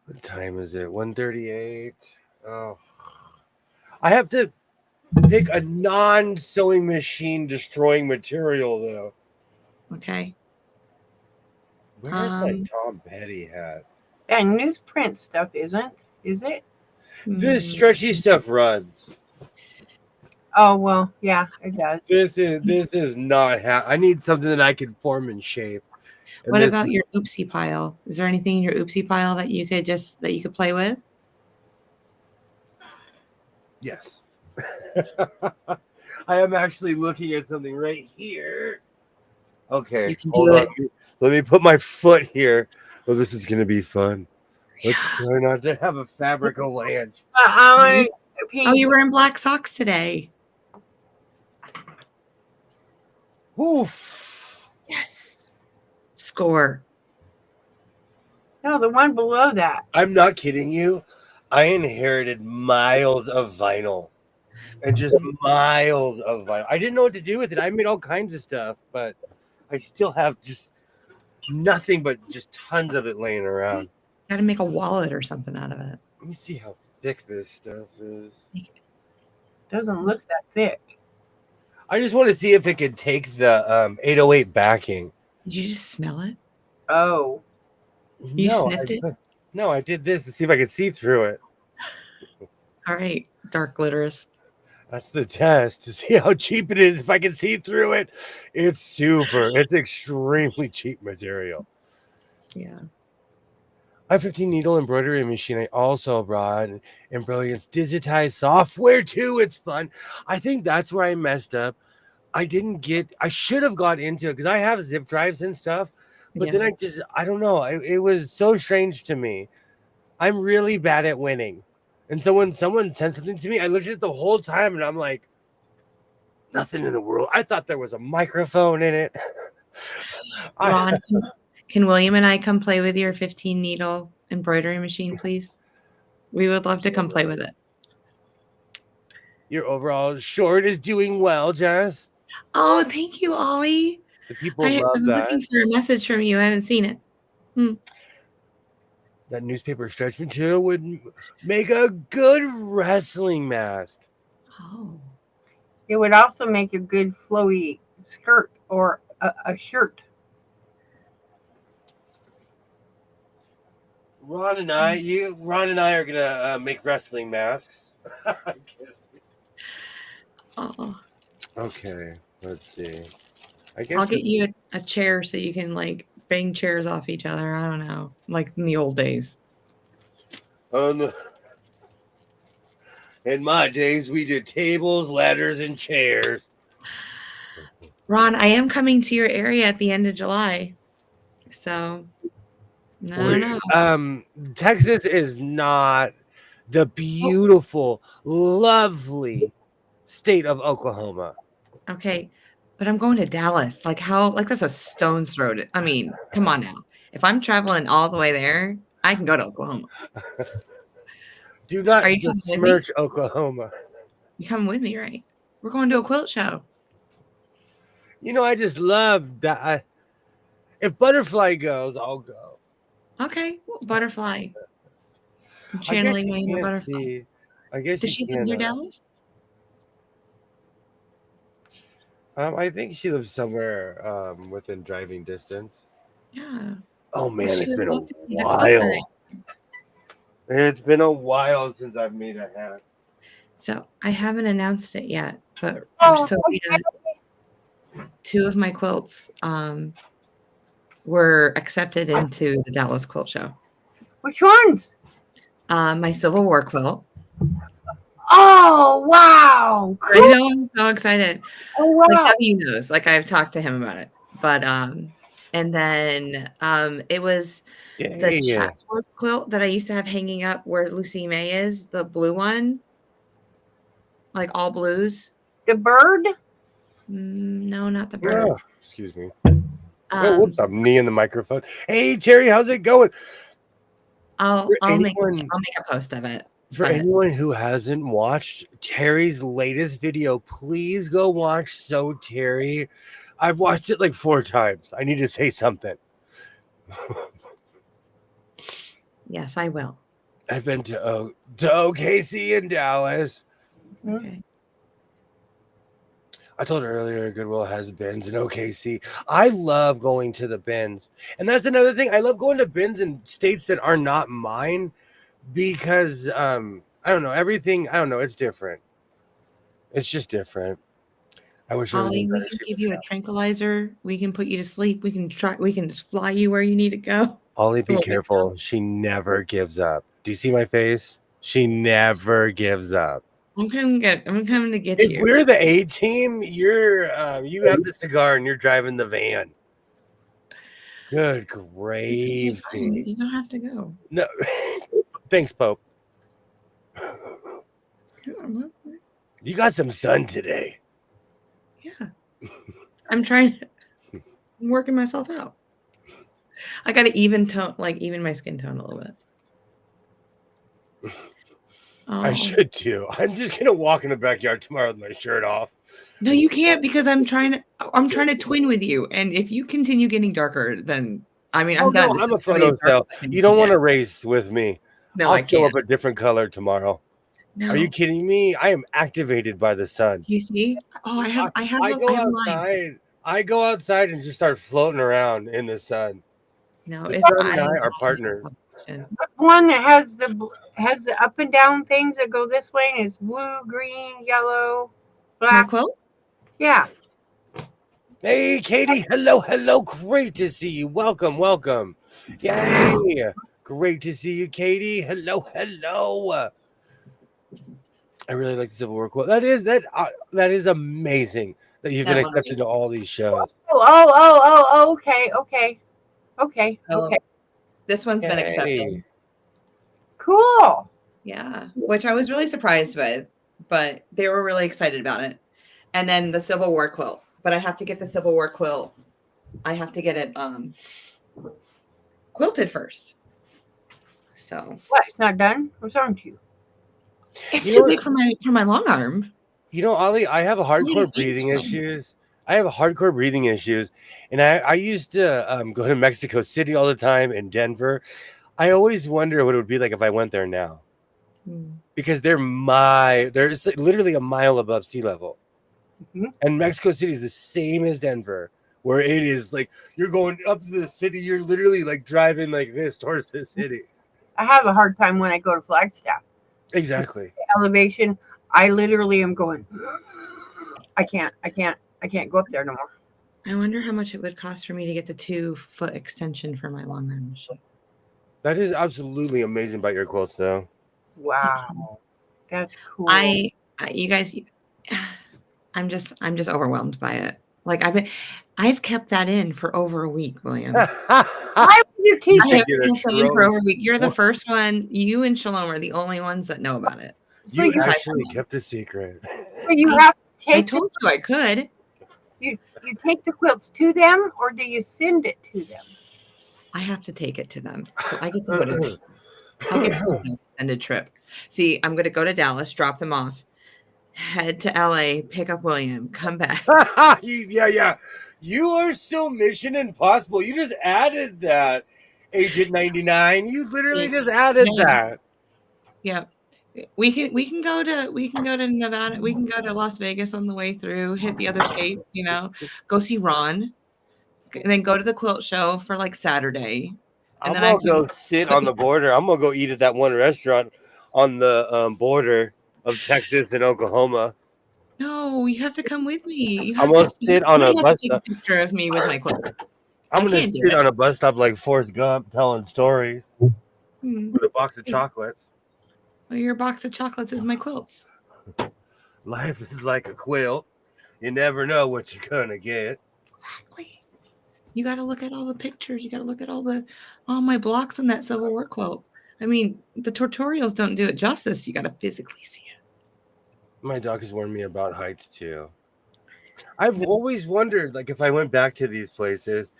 What time is it? 1:38. Oh, I have to pick a non-sewing machine destroying material though. Okay. Where's my Tom Petty hat? And newsprint stuff isn't, is it? This stretchy stuff runs. Oh well, yeah, it does. This is not I need something that I can form and shape. And What about your oopsie pile? Is there anything in your oopsie pile that you could play with? Yes. I am actually looking at something right here. Okay, You can hold do on. Let me put my foot here. Oh, this is gonna be fun. Let's try not to have a fabric avalanche. Oh, you're wearing black socks today. Oof. Yes. Score. No, the one below that. I'm not kidding you. I inherited miles of vinyl. And just miles of vinyl. I didn't know what to do with it. I made all kinds of stuff, but I still have just nothing but just tons of it laying around. Got to make a wallet or something out of it. Let me see how thick this stuff is. Doesn't look that thick. I just want to see if it could take the 808 backing. Did you just smell it? Oh. You sniffed it? No, I did this to see if I could see through it. All right, dark glitterous. That's the test to see how cheap it is. If I can see through it, it's extremely cheap material. Yeah. My 15 needle embroidery machine. I also brought in Brilliant's digitized software too. It's fun. I think that's where I messed up. I should have got into it because I have zip drives and stuff, but then Yeah. I don't know. It was so strange to me. I'm really bad at winning. And so when someone sent something to me, I looked at it the whole time and I'm like, nothing in the world. I thought there was a microphone in it. Ron, can William and I come play with your 15 needle embroidery machine, please? We would love to come play with it. Your overall short is doing well, Jess. Oh, thank you, Ollie. The people I'm love looking that. for a message from you. I haven't seen it. That newspaper stretch material would make a good wrestling mask. Oh. It would also make a good flowy skirt or a shirt. Ron and I are gonna make wrestling masks. Oh. Okay, let's see. I'll get you a chair so you can like bang chairs off each other. I don't know, like in the old days. In my days, we did tables, ladders, and chairs. Ron, I am coming to your area at the end of July, so no. Texas is not the beautiful, lovely state of Oklahoma. Okay, but I'm going to Dallas. Like how? Like that's a stone's throw. I mean, come on now. If I'm traveling all the way there, I can go to Oklahoma. Do not Are you coming with me? besmirch Oklahoma. You coming with me, right? We're going to a quilt show. You know, I just love that. If Butterfly goes, I'll go. Okay, well, Butterfly. I'm channeling my inner Butterfly. I guess Does she live near Dallas? I think she lives somewhere within driving distance. Yeah. Oh man, Well, it's been a while. It's been a while since I've made a hat. So I haven't announced it yet, but Okay. two of my quilts were accepted into the Dallas Quilt Show. Which ones? My Civil War quilt. Oh wow! Cool. I know, I'm so excited. Oh wow! Like W knows, like I've talked to him about it. But and then it was the Chatsworth quilt that I used to have hanging up where Lucy May is, the blue one. Like all blues. The bird? No, not the bird. Oh, excuse me. Whoops, I'm kneeing the microphone. Hey Terry, how's it going? I'll make a post of it. For anyone who hasn't watched Terry's latest video, please go watch So Terry. I've watched it like 4 times. I need to say something. Yes, I will. I've been to OKC in Dallas. Okay. I told her earlier Goodwill has bins in OKC. I love going to the bins. And that's another thing. I love going to bins in states that are not mine because I don't know, everything, I don't know, it's different. It's just different. I wish Holly, we can give you a tranquilizer. We can put you to sleep. We can just fly you where you need to go. Ollie, be careful. She never gives up. Do you see my face? She never gives up. I'm coming to get you. If we're the A team, you have the cigar and you're driving the van. Good gravy. You don't have to go. No, thanks, Pope. You got some sun today. Yeah, I'm working myself out. I got to even my skin tone a little bit. I should too. I'm just gonna walk in the backyard tomorrow with my shirt off. No, you can't because I'm trying to twin with you, and if you continue getting darker, then I'm done. No, I'm a photo cell. You don't want to race with me. No, I'll show up a different color tomorrow. No. Are you kidding me? I am activated by the sun. You see? Oh, I have. I go outside and just start floating around in the sun. No, the sun and I are partners. one that has the up and down things that go this way and it's blue, green, yellow, My black. quilt? Yeah. Hey, Katie. Hello, hello. Great to see you. Welcome, welcome. Yay. Great to see you, Katie. Hello, hello. I really like the Civil War quote. That is amazing that you've been That one. accepted to all these shows. Oh, okay, okay. Okay, Oh, okay. this one's been accepted. Yay. Cool. Yeah, which I was really surprised with, but they were really excited about it. And then the Civil War quilt, but I have to get the Civil War quilt. I have to get it quilted first. So What? It's not done? What's wrong with you? it's You too know big for my long arm. You know, Ollie, I have a hardcore hands breathing from? issues. I have hardcore breathing issues, and I used to go to Mexico City all the time in Denver. I always wonder what it would be like if I went there now, because they're literally a mile above sea level, Mhm. and Mexico City is the same as Denver, where it is like you're going up to the city. You're literally like driving like this towards the city. I have a hard time when I go to Flagstaff. Exactly. Elevation, I literally am going. I can't go up there no more. I wonder how much it would cost for me to get the 2-foot extension for my long arm machine. That is absolutely amazing about your quilts, though. Wow, that's cool. You guys, I'm just overwhelmed by it. Like I've kept that in for over a week, William. Why would you keep I have Get a kept that in for trophy. over a week. You're the first one. You and Shalom are the only ones that know about it. So You you, actually kept a secret. so you have to I take told you I could. you take the quilts to them, or do you send it to them? I have to take it to them, so I get to go to. I'll get to go on an extended trip. See, I'm going to go to Dallas, drop them off, head to LA, pick up William, come back. Yeah. You are so Mission Impossible. You just added that, Agent 99. You literally just added that. Yeah. We can go to Nevada. We can go to Las Vegas on the way through, hit the other states, go see Ron, and then go to the quilt show for like Saturday. And I'm then gonna go sit on the border. I'm gonna go eat at that one restaurant on the border of Texas and Oklahoma. No, you have to come with me. You I'm have gonna to. sit on a Somebody has to bus take a stop. picture of me with my quilt. I'm I gonna can't do sit it. on a bus stop like Forrest Gump, telling stories with a box of chocolates. Well, your box of chocolates is my quilts. Life is like a quilt. You never know what you're gonna get. Exactly. You got to look at all the pictures. You got to look at all my blocks on that Civil War quilt. I mean, the tutorials don't do it justice. You got to physically see it. My dog has warned me about heights too. I've always wondered, like, if I went back to these places,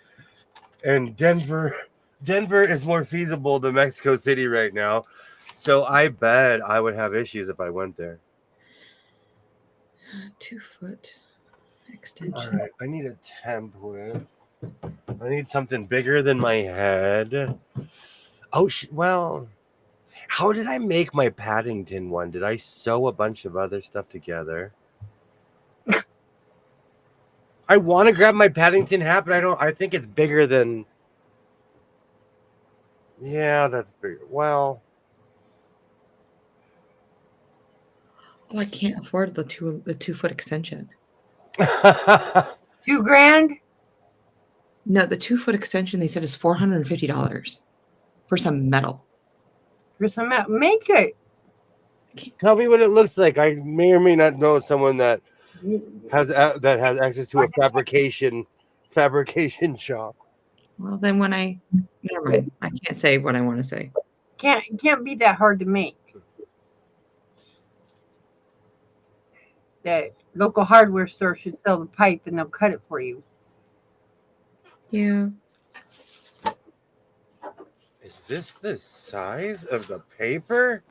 and Denver is more feasible than Mexico City right now. So I bet I would have issues if I went there. 2-foot extension. All right, I need a template. I need something bigger than my head. Oh, well, how did I make my Paddington one? Did I sew a bunch of other stuff together? I want to grab my Paddington hat, but I think it's bigger than. Yeah, that's bigger. Well. Oh, I can't afford the 2-foot extension. $2,000? No, the 2-foot extension they said is $450 for some metal. For some make it. Tell me what it looks like. I may or may not know someone that has access to a fabrication shop. Well, then never mind. I can't say what I want to say. Can't be that hard to make. The local hardware store should sell the pipe and they'll cut it for you. Yeah. Is this the size of the paper?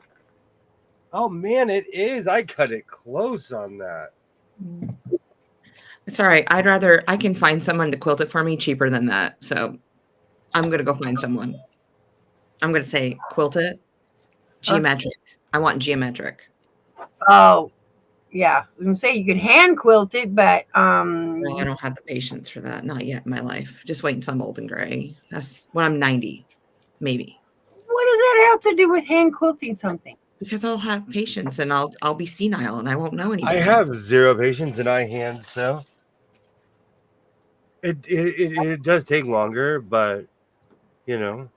Oh man, it is. I cut it close on that. It's all right. I can find someone to quilt it for me cheaper than that. So I'm going to go find someone. I'm going to say quilt it geometric. I want geometric. Oh, yeah. I was going to say you could hand quilt it, but Well, I don't have the patience for that. Not yet in my life. Just wait until I'm old and gray. That's when I'm 90, maybe. What does that else to do with hand quilting something? Because I'll have patience and I'll be senile and I won't know anything. I have zero patience and I hand sew. It does take longer, but you know,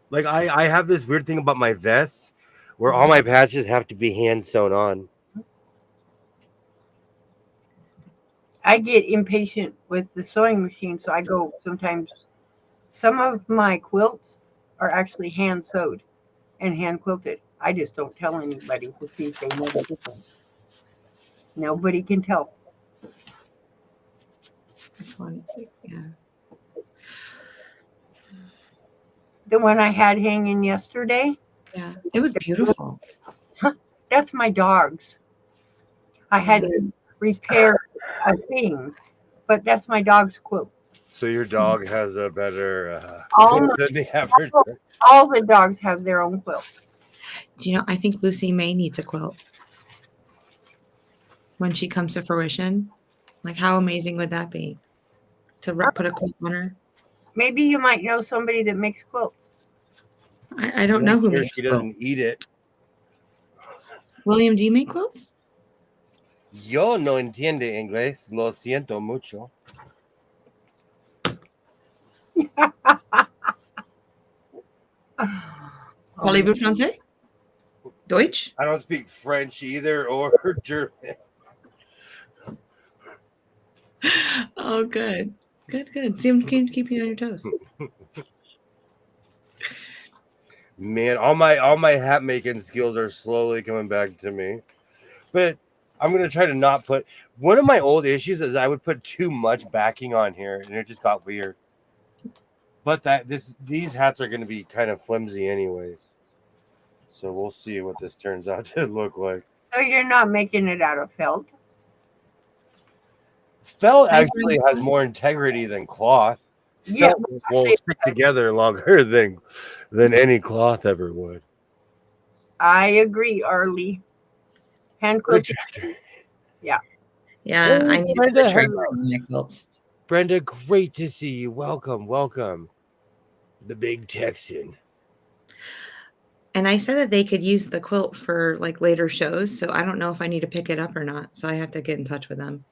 like I have this weird thing about my vests where all my patches have to be hand sewn on. I get impatient with the sewing machine, so I go sometimes. Some of my quilts are actually hand sewed and hand quilted. I just don't tell anybody to see if they know the difference. Nobody can tell. That's one. Yeah. The one I had hanging yesterday, Yeah. It was beautiful. that's my dog's. I had to repair a thing, but that's my dog's quilt. So your dog has a better All, quilt than the average. all the dogs have their own quilt. Do you know, I think Lucy May needs a quilt when she comes to fruition. Like, how amazing would that be to put a quilt on her? Maybe you might know somebody that makes quilts. I don't know who Make sure makes she quilts. doesn't eat it. William, do you make quilts? Yo no entiende inglés. Lo siento mucho. Parlez-vous français? Deutsch? I don't speak French either or German. Oh, good. Good. See, I'm keeping you on your toes. Man, all my hat making skills are slowly coming back to me. But I'm gonna try to not put one of my old issues is I would put too much backing on here and it just got weird. But these hats are gonna be kind of flimsy anyways. So we'll see what this turns out to look like. So you're not making it out of felt? Felt actually has more integrity than cloth. Yeah, Felt will stick together longer than any cloth ever would. I agree, Arlie. Hand quilting. Yeah, Hey, I need to put Brenda, a trigger hello. on my quilts. Brenda, great to see you. Welcome. The big Texan. And I said that they could use the quilt for like later shows, so I don't know if I need to pick it up or not. So I have to get in touch with them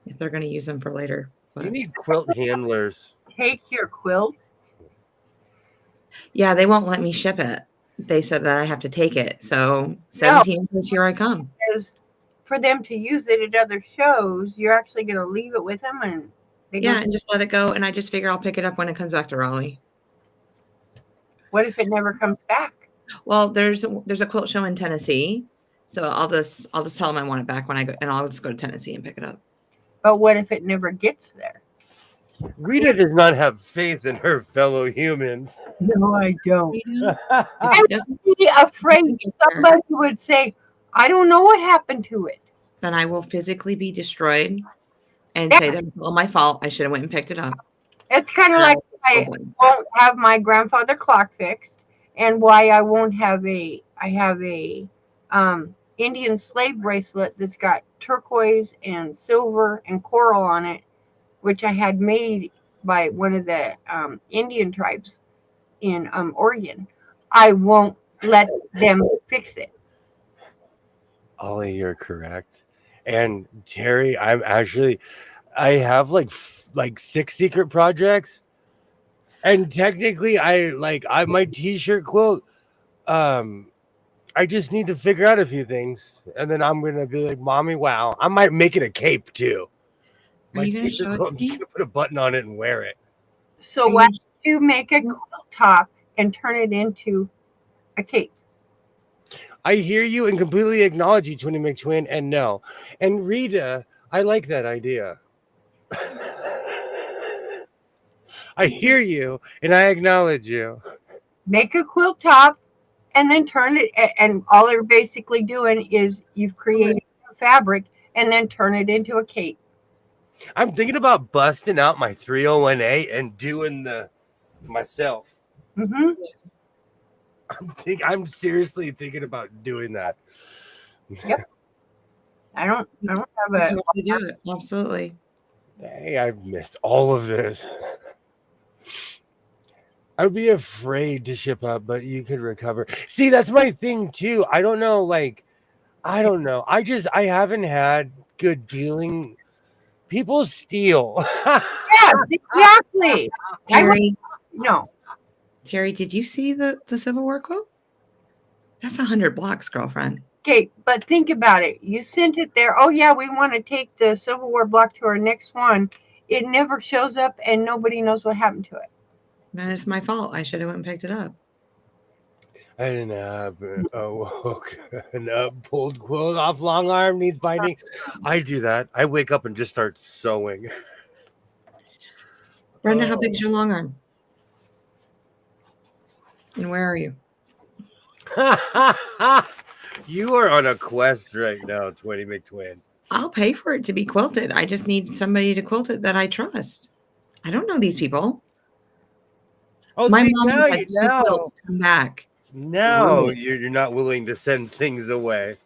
if they're going to use them for later. But You need quilt handlers. Take your quilt. yeah, they won't let me ship it. They said that I have to take it. So 17 days, here I come. Because for them to use it at other shows, you're actually going to leave it with them, and they Yeah, and just let it go. And I just figure I'll pick it up when it comes back to Raleigh. What if it never comes back? Well, there's a quilt show in Tennessee, so I'll just tell them I want it back when I go, and I'll just go to Tennessee and pick it up. But what if it never gets there? Rita does not have faith in her fellow humans. No, I don't. It I doesn't would be afraid get there. somebody would say, I don't know what happened to it. Then I will physically be destroyed and say that it's all my fault. I should have went and picked it up. It's kind of And like I I'll blame. won't have my grandfather clock fixed, and why I won't have I have a Indian slave bracelet that's got turquoise and silver and coral on it, which I had made by one of the Indian tribes in Oregon. I won't let them fix it. Ollie, you're correct. And Terry, I have like 6 secret projects. And technically I my t-shirt quilt, I just need to figure out a few things. And then I'm gonna be like, Mommy, wow. I might make it a cape too. Are you gonna t-shirt show it quilt, to I'm just me? gonna put a button on it and wear it. So Are you why gonna- don't you make a quilt top and turn it into a cape? I hear you and completely acknowledge you, Twinny McTwin, and no. And Rita, I like that idea. I hear you and I acknowledge you. Make a quilt top and then turn it, and all they're basically doing is you've created a fabric and then turn it into a cape. I'm thinking about busting out my 301A and doing the myself. Hmm. I'm seriously thinking about doing that. I don't have I a. totally do it. Absolutely. Hey, I've missed all of this. I would be afraid to ship up, but you could recover. See, that's my thing too. I don't know, like I don't know. I haven't had good dealing. People steal. Yes, exactly. I would Terry, no. Terry, did you see the Civil War quote? That's 100 blocks, girlfriend. Okay, but think about it. You sent it there. Oh yeah, we want to take the Civil War block to our next one. It never shows up, and nobody knows what happened to it. That is my fault. I should have went and picked it up. I didn't have an pulled quilt off long arm needs binding. I do that. I wake up and just start sewing. Brenda, how big's your long arm? And where are you? You are on a quest right now, Twinny McTwin. I'll pay for it to be quilted. I just need somebody to quilt it that I trust. I don't know these people. Oh, My see, mom now, has had two quilts come back. now Ruined. you're not willing to send things away.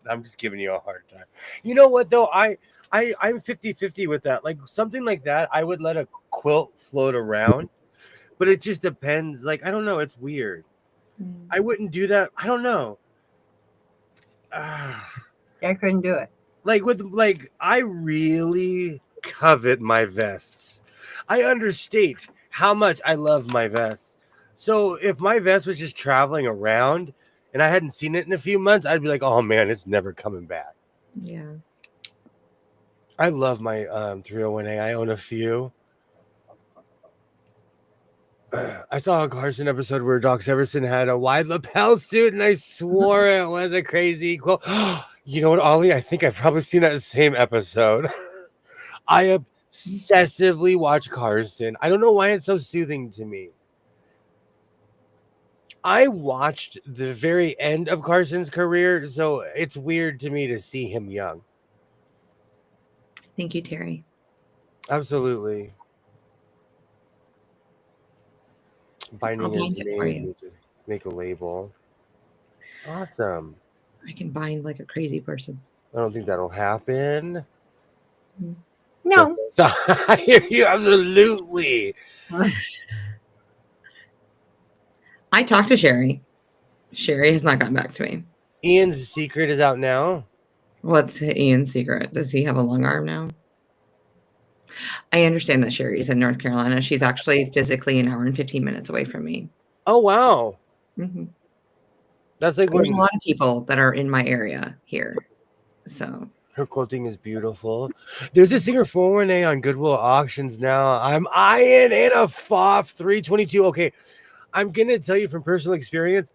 I'm just giving you a hard time. You know what though? I'm 50-50 with that. Like something like that, I would let a quilt float around, but it just depends. Like I don't know, it's weird. I wouldn't do that. I don't know. I couldn't do it. Like I really covet my vests. I understate how much I love my vests. So if my vest was just traveling around and I hadn't seen it in a few months, I'd be like, oh man, it's never coming back. Yeah. I love my 301A. I own a few. I saw a Carson episode where Doc Severinsen had a wide lapel suit, and I swore it was a crazy quote. You know what, Ollie? I think I've probably seen that same episode. I obsessively watch Carson. I don't know why it's so soothing to me. I watched the very end of Carson's career, so it's weird to me to see him young. Thank you, Terry. Absolutely. Binding I'll bind is it for made. you. Make a label. Awesome. I can bind like a crazy person. I don't think that'll happen. No. So, I hear you absolutely. I talked to Sherry. Sherry has not gotten back to me. Ian's secret is out now. What's Ian's secret? Does he have a long arm now? I understand that Sherry's in North Carolina. She's actually physically an hour and 15 minutes away from me. Oh wow. Mm-hmm. That's like There's a lot of people that are in my area here. So her quilting is beautiful. There's a Singer 401A on Goodwill auctions now. I'm eyeing in a FOF 322. Okay, I'm gonna tell you from personal experience,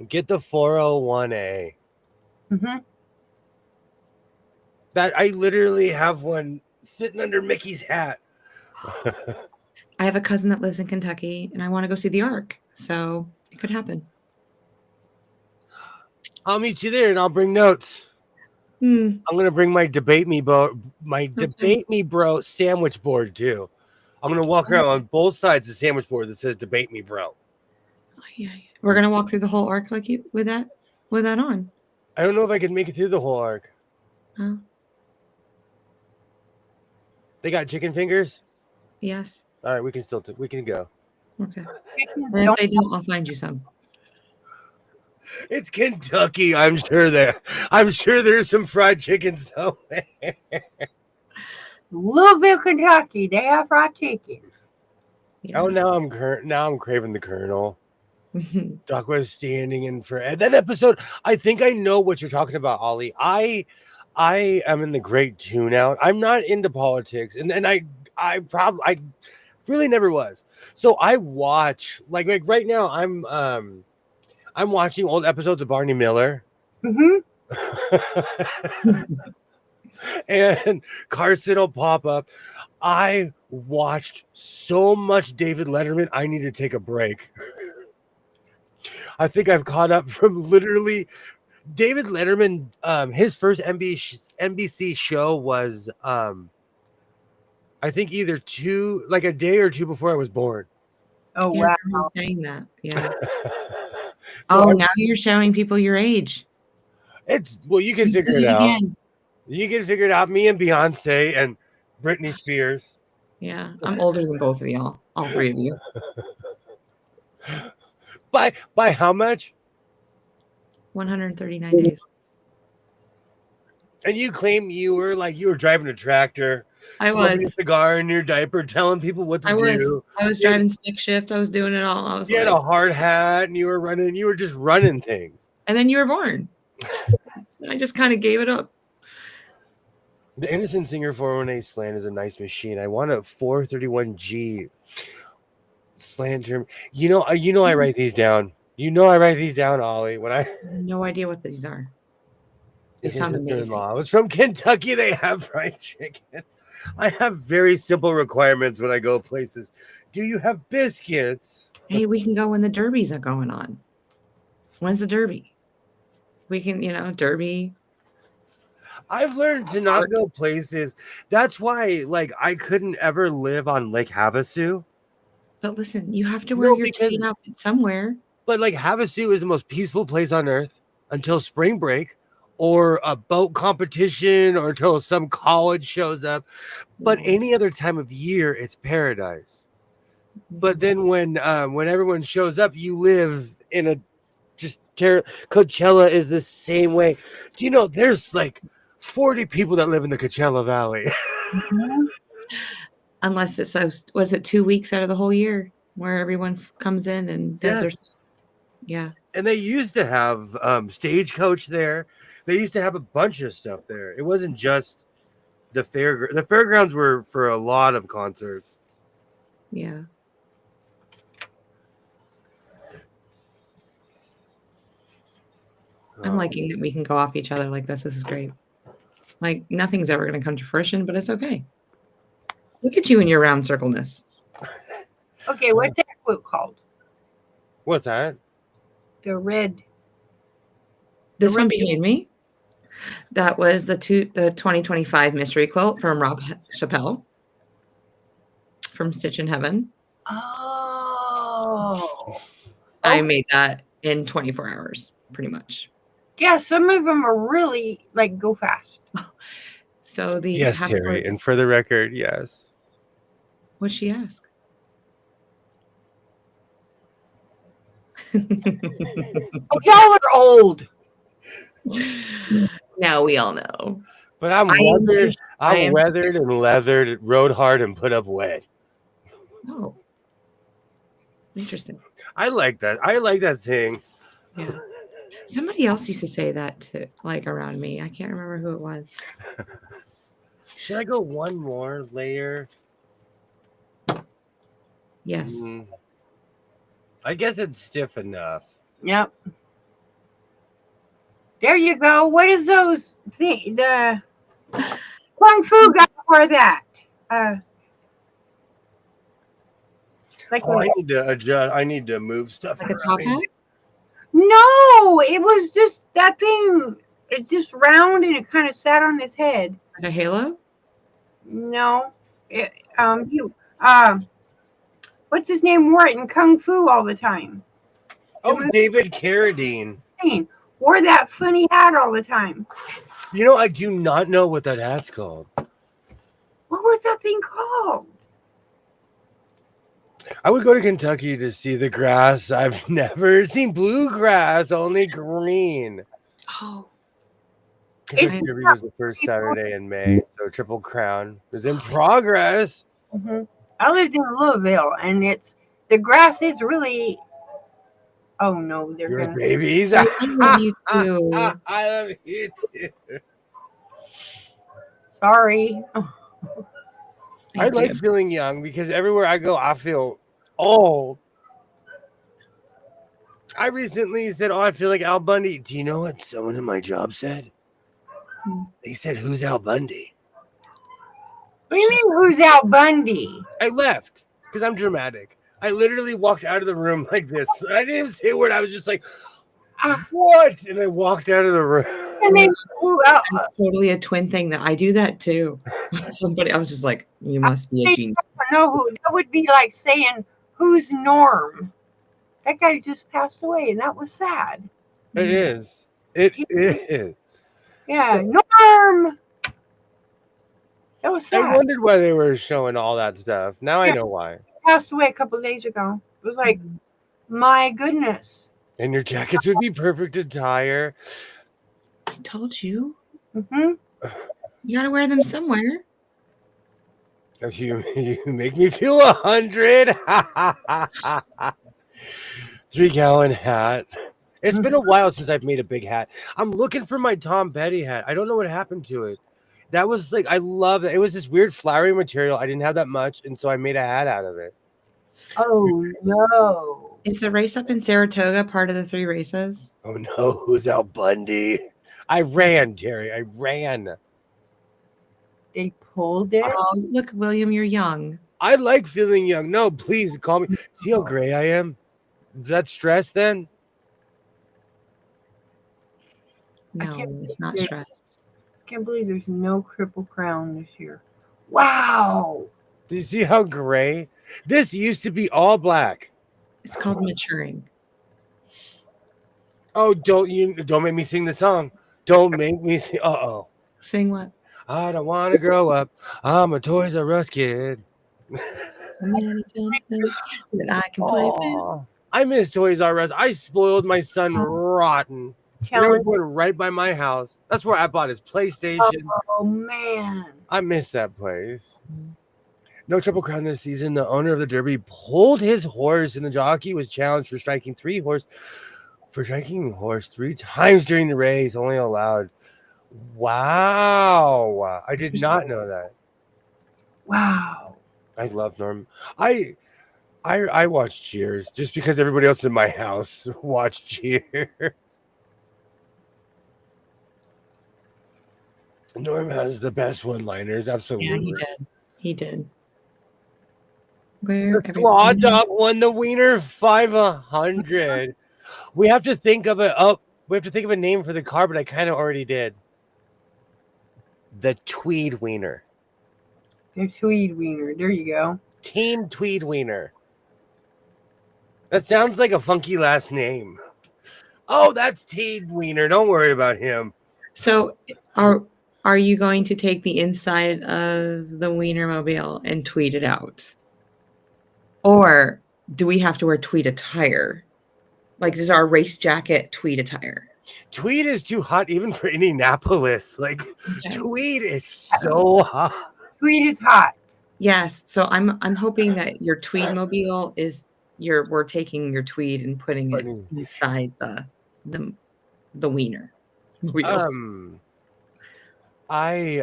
get the 401A. Mm-hmm. That I literally have one sitting under Mickey's hat. I have a cousin that lives in Kentucky and I want to go see the Ark. So it could happen. I'll meet you there and I'll bring notes. I'm gonna bring my debate me bro sandwich board too. I'm gonna walk around on both sides of the sandwich board that says "debate me, bro." Yeah. We're gonna walk through the whole arc like you with that on. I don't know if I can make it through the whole arc. Oh. They got chicken fingers. Yes. All right, we can still we can go. Okay. And if they don't, I'll find you some. It's Kentucky. I'm sure there's some fried chicken somewhere. Louisville, Kentucky. They have fried chicken. Yeah. Oh, now I'm craving the Colonel. Doc was standing in for that episode. I think I know what you're talking about, Ollie. I am in the great tune out. I'm not into politics, and I really never was. So I watch like right now. I'm watching old episodes of Barney Miller. Mm-hmm. And Carson will pop up. I watched so much David Letterman. I need to take a break. I think I've caught up from literally David Letterman. His first NBC show was I think either a day or two before I was born. Oh yeah, wow! I'm saying that. Yeah. So now you're showing people your age. You can figure it out. Again. You can figure it out. Me and Beyonce and Britney Spears. Yeah, I'm older than both of y'all. All three of you. By how much? 139 days. And you claim you were driving a tractor, I smoking a was. cigar in your diaper, telling people what to do. I was driving stick shift. I was doing it all. I was You had like, a hard hat, and you were just running things. and then you were born. I just kind of gave it up. The Innocent Singer 418 slant is a nice machine. I want a 431G slant term. I write these down. I write these down, Ollie. When I have no idea what these are. They It's sound your amazing. sister-in-law. I was from Kentucky. They have fried chicken. I have very simple requirements when I go places. Do you have biscuits? Hey, we can go when the derbies are going on. When's the derby? We can, derby. I've learned to not go places. That's why, I couldn't ever live on Lake Havasu. But listen, you have to wear your tweed outfit somewhere. But Havasu is the most peaceful place on earth until spring break or a boat competition or until some college shows up. But any other time of year, it's paradise. But then when everyone shows up, you live in a just Coachella is the same way. Do you know there's 40 people that live in the Coachella Valley? Unless it's 2 weeks out of the whole year where everyone comes in and does their. Yeah. And they used to have Stagecoach there. They used to have a bunch of stuff there. It wasn't just the fair. The fairgrounds were for a lot of concerts. Yeah. I'm liking that we can go off each other like this. This is great. Nothing's ever going to come to fruition, but it's okay. Look at you in your round circleness. Okay, what's that quote called? What's that? The red. This one behind me. That was the 2025 mystery quote from Rob Chappelle from Stitch in Heaven. Oh. I made that in 24 hours, pretty much. Yeah, some of them are really go fast. So the yes, Terry, and for the record, yes. What'd she ask? Y'all are old. Now we all know. But I'm weathered and leathered, rode hard and put up wet. Oh. Interesting. I like that. I like that saying. Yeah. Somebody else used to say that to around me. I can't remember who it was. Should I go one more layer? Yes. I guess it's stiff enough. Yep. There you go. What is those things? The Kung Fu guy for that? I need to adjust. I need to move stuff. Like a top hat? No, it was just that thing. It just round and it kind of sat on his head. Like a halo? No. What's his name? Wore it in Kung Fu all the time. Oh, David Carradine. Wore that funny hat all the time. I do not know what that hat's called. What was that thing called? I would go to Kentucky to see the grass. I've never seen bluegrass, only green. Oh. Kentucky Derby was the first Saturday in May, so Triple Crown was in progress. Mm-hmm. I lived in Louisville, and the grass is really. Oh no, they're You're gonna babies. I love you too. I love you too. Sorry. I like feeling young because everywhere I go, I feel old. I recently said, I feel like Al Bundy. Do you know what someone in my job said? They said, who's Al Bundy? What do you mean, who's Al Bundy? I left because I'm dramatic. I literally walked out of the room like this. I didn't even say a word. I was just like, what? And I walked out of the room. And then totally a twin thing that I do that too. Somebody, I was just like, you must be a genius. No, that would be like saying, who's Norm? That guy just passed away, and that was sad. It is. It is. Yeah, Norm. That was sad. I wondered why they were showing all that stuff. Now I know why. passed away a couple of days ago. It was like, Mhm. my goodness. And your jackets would be perfect attire. I told you. Hmm. You gotta wear them somewhere. You make me feel 100. 3-gallon hat. It's been a while since I've made a big hat. I'm looking for my Tom Petty hat. I don't know what happened to it. That was like, I love that. It was this weird flowery material. I didn't have that much, and so I made a hat out of it. Oh no. Is the race up in Saratoga part of the 3 races? Oh no, who's Al Bundy? I ran, Terry. I ran. They pulled it. Oh, look, William, you're young. I like feeling young. No, please call me. See how gray I am? Is that stress then? No, can't it's not believe it. stress. I can't believe there's no Triple Crown this year. Wow. Do you see how gray? This used to be all black. It's called maturing. Oh, don't make me sing the song. Don't make me sing. Uh-oh. Sing what? I don't want to grow up. I'm a Toys R Us kid. Many gentlemen that I can play with. Aw. I miss Toys R Us. I spoiled my son rotten. And they were Challenge. going right by my house. That's where I bought his PlayStation. Oh man. I miss that place. No Triple Crown this season. The owner of the Derby pulled his horse, and the jockey was challenged for striking the horse 3 times during the race. Only allowed. Wow, I did not know that. Wow. I love Norm. I watched Cheers just because everybody else in my house watched Cheers. Norm has the best one-liners, absolutely. Yeah, he did. He did. Where The Slaw Dog won the Wiener 500. We have to think of a name for the car, but I kind of already did. The Tweed Wiener. The Tweed Wiener. There you go. Team Tweed Wiener. That sounds like a funky last name. Oh, that's Tweed Wiener. Don't worry about him. So are you going to take the inside of the Wienermobile and tweet it out? Or do we have to wear tweed attire? Like, is our race jacket tweed attire? Tweed is too hot even for Indianapolis. Like, Okay. Tweed is so hot. Tweed is hot. Yes. So I'm hoping that your tweed mobile is we're taking your tweed and putting it inside the wiener. I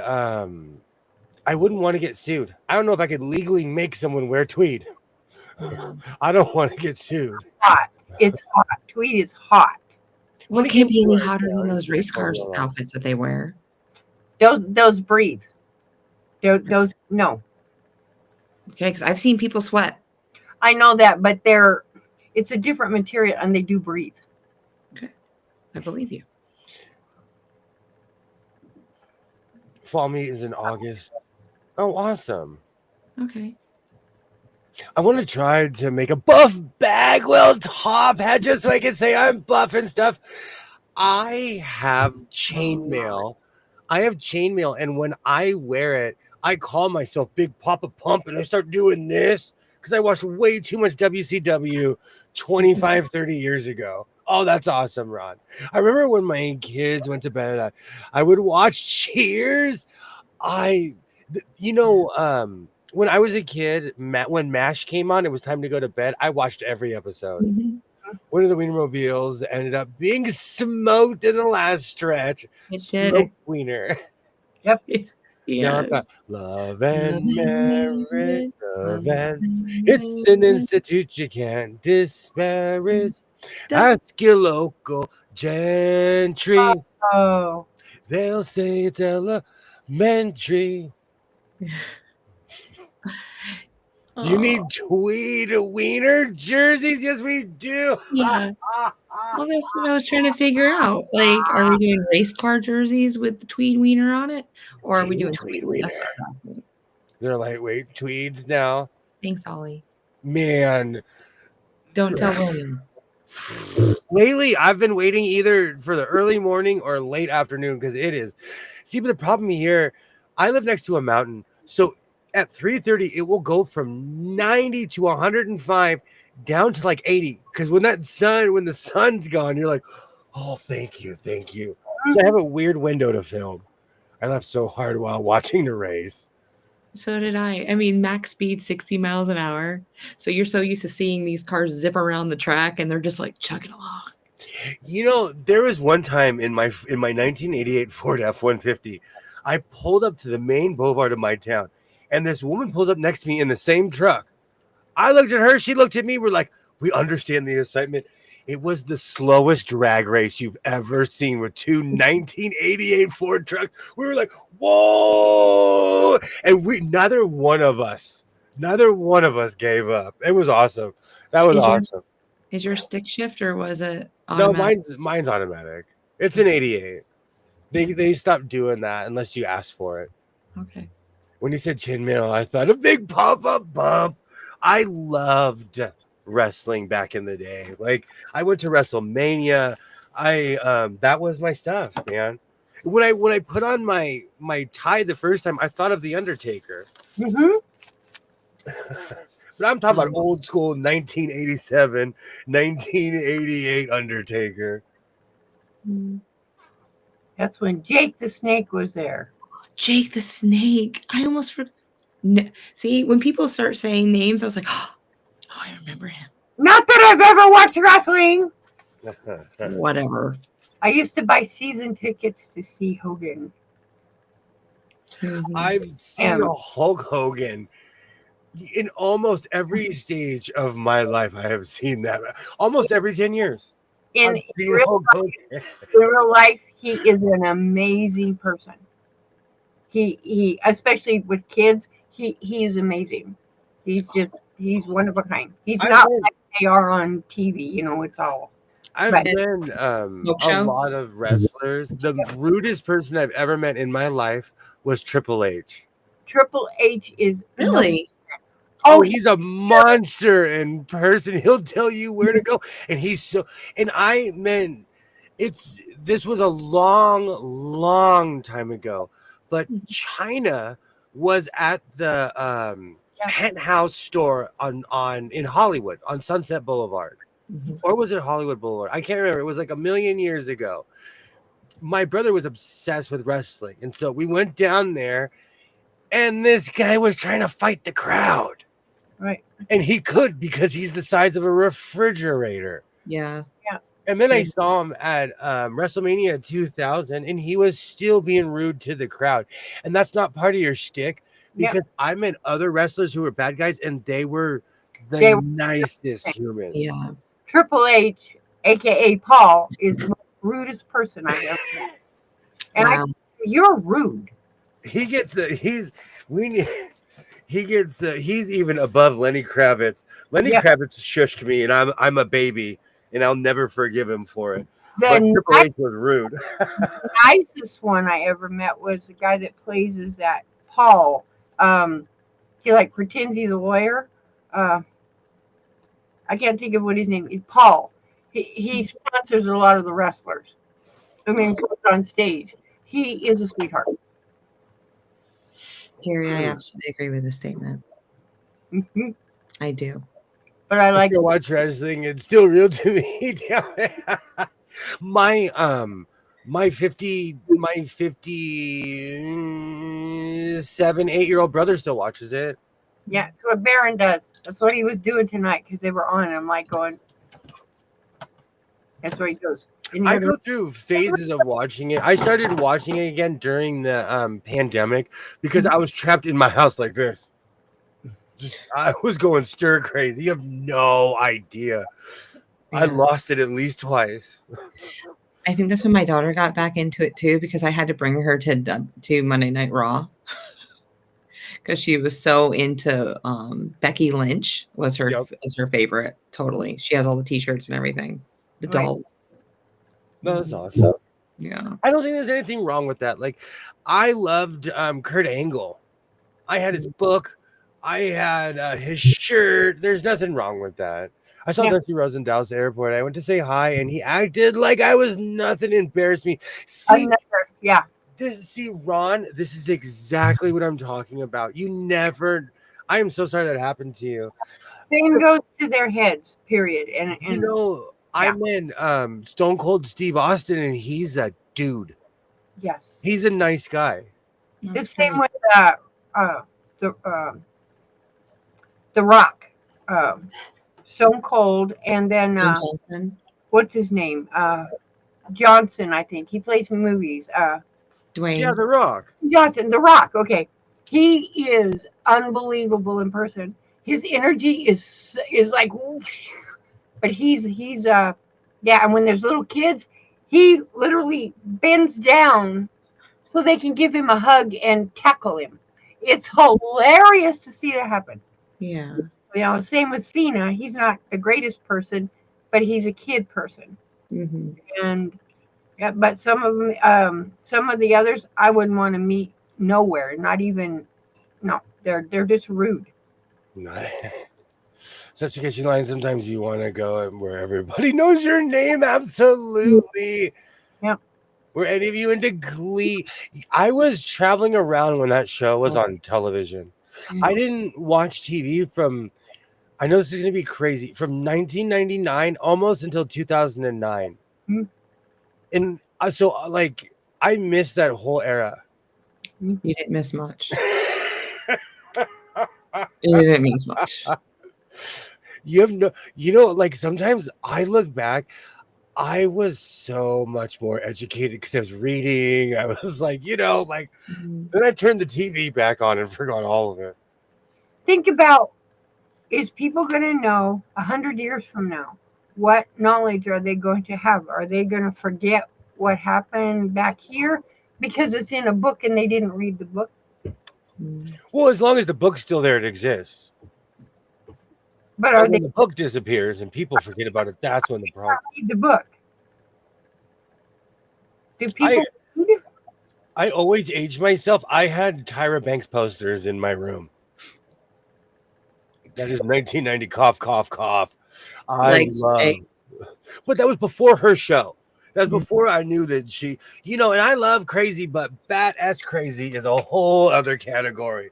wouldn't want to get sued. I don't know if I could legally make someone wear tweed. Yeah. I don't want to get sued. Hot. It's hot. Tweed is hot. Well, it can't be any hotter than those race cars outfits that they wear. Those breathe. Those no. Okay, because I've seen people sweat. I know that, but it's a different material and they do breathe. Okay, I believe you. Fall meet is in August. Oh, awesome. Okay. I want to try to make a buff Bagwell top hat just so I can say I'm buff and stuff. I have chainmail. And when I wear it, I call myself Big Papa Pump, and I start doing this because I watched way too much WCW 25, 30 years ago. Oh, that's awesome, Ron. I remember when my kids went to bed, I would watch Cheers. When I was a kid, when MASH came on, it was time to go to bed. I watched every episode. Mm-hmm. One of the Wienermobiles ended up being smoked in the last stretch. It did. Smoked wiener. Yep. Yes. Love and marriage, it's an institute you can't disparage. Ask your local gentry. Oh. They'll say it's elementary. You need tweed wiener jerseys? Yes, we do. Yeah. Well, that's what I was trying to figure out. Like, are we doing race car jerseys with the tweed wiener on it? Or are we doing tweed wiener? They're lightweight tweeds now. Thanks, Ollie. Man. Don't tell William. Lately, I've been waiting either for the early morning or late afternoon because it is. See, but the problem here, I live next to a mountain. So at 3:30, it will go from 90 to 105 down to like 80. Because when the sun's gone, you're like, oh, thank you, thank you. So I have a weird window to film. I laughed so hard while watching the race. So did I. I mean, max speed 60 miles an hour. So you're so used to seeing these cars zip around the track and they're just like chugging along. You know, there was one time in my 1988 Ford F-150, I pulled up to the main boulevard of my town, and this woman pulls up next to me in the same truck. I looked at her, she looked at me. We're like, we understand the excitement. It was the slowest drag race you've ever seen with two 1988 Ford trucks. We were like, whoa! And neither one of us gave up. It was awesome. That was awesome. Is your stick shift or was it automatic? No, mine's automatic. It's an 88. They stopped doing that unless you ask for it. Okay. When you said chin mill, I thought a big pop-up bump. I loved wrestling back in the day. Like, I went to WrestleMania. That was my stuff, man. When I put on my tie the first time, I thought of the Undertaker. Mm-hmm. But I'm talking about old school 1987, 1988 Undertaker. That's when Jake the Snake was there. Jake the Snake. I almost forgot. No. See, when people start saying names, I was like, oh, I remember him. Not that I've ever watched wrestling. Whatever. I used to buy season tickets to see Hogan. Mm-hmm. I've seen Hulk Hogan in almost every stage of my life. I have seen that almost every 10 years. In real life, he is an amazing person. He especially with kids, he is amazing. He's one of a kind. He's not like they are on TV, you know, it's all. I've been a lot of wrestlers. The rudest person I've ever met in my life was Triple H. Triple H is really. Oh, he's a monster in person. He'll tell you where to go, and this was a long time ago, but China was at the penthouse store in Hollywood on Sunset Boulevard. Mm-hmm. Or was it Hollywood Boulevard? I can't remember. It was like a million years ago. My brother was obsessed with wrestling, and so we went down there, and this guy was trying to fight the crowd. Right. And he could because he's the size of a refrigerator. Yeah. Yeah. And then I saw him at WrestleMania 2000, and he was still being rude to the crowd. And that's not part of your shtick, because I met other wrestlers who were bad guys, and they were the nicest humans. Yeah. Triple H, a.k.a. Paul, is the rudest person I've ever met. And you're rude. He's even above Lenny Kravitz. Lenny Kravitz shushed me, and I'm a baby, and I'll never forgive him for it. But Triple H was rude. The nicest one I ever met was the guy that plays as that Paul. He like pretends he's a lawyer. I can't think of what his name is. Paul. He sponsors a lot of the wrestlers. I mean, goes on stage. He is a sweetheart. Gary, I absolutely agree with this statement. Mm-hmm. I do. But I like to watch wrestling. It's still real to me. my 57, 8-year-old brother still watches it. Yeah, that's what Baron does. That's what he was doing tonight because they were on. And I'm like going. That's where he goes. I go through phases of watching it. I started watching it again during the pandemic because I was trapped in my house like this. I was going stir crazy. You have no idea. Yeah. I lost it at least twice. I think that's when my daughter got back into it too, because I had to bring her to Monday Night Raw because she was so into Becky Lynch was her favorite. Totally, she has all the T-shirts and everything, the dolls. No, that's awesome. Yeah, I don't think there's anything wrong with that. Like, I loved Kurt Angle. I had his book. I had his shirt. There's nothing wrong with that. I saw Dusty Rhodes in Dallas Airport. I went to say hi, and he acted like I was nothing. Embarrassed me. See, Ron, this is exactly what I'm talking about. I am so sorry that happened to you. Same goes to their heads, period. And yeah. I'm in Stone Cold Steve Austin, and he's a dude. Yes. He's a nice guy. The That's same great. with the Rock, Stone Cold, and then Dwayne Johnson. what's his name? Johnson, I think. He plays movies. Dwayne. Yeah, The Rock. Johnson, The Rock. Okay, he is unbelievable in person. His energy is like, but he's yeah. And when there's little kids, he literally bends down so they can give him a hug and tackle him. It's hilarious to see that happen. Yeah. Same with Cena. He's not the greatest person, but he's a kid person. Mm-hmm. And yeah, but some of them, some of the others, I wouldn't want to meet nowhere. Not even. No, they're just rude. Such a catchy line. Sometimes you want to go where everybody knows your name. Absolutely. Yep. Were any of you into Glee? I was traveling around when that show was on television. I didn't watch TV from, I know this is going to be crazy, from 1999 almost until 2009. Mm. And so, like, I missed that whole era. You didn't miss much. You didn't miss much. Like, sometimes I look back, I was so much more educated because I was reading. I was like, then I turned the TV back on and forgot all of it. Think about, is people going to know 100 years from now? What knowledge are they going to have? Are they going to forget what happened back here because it's in a book and they didn't read the book? Well, as long as the book's still there, it exists. But when the book disappears and people forget about it, that's when the problem. Read the book. Do people read it? I always age myself. I had Tyra Banks posters in my room. That is 1990. Cough, cough, cough. But that was before her show. That's before I knew that she, and I love crazy, but badass crazy is a whole other category.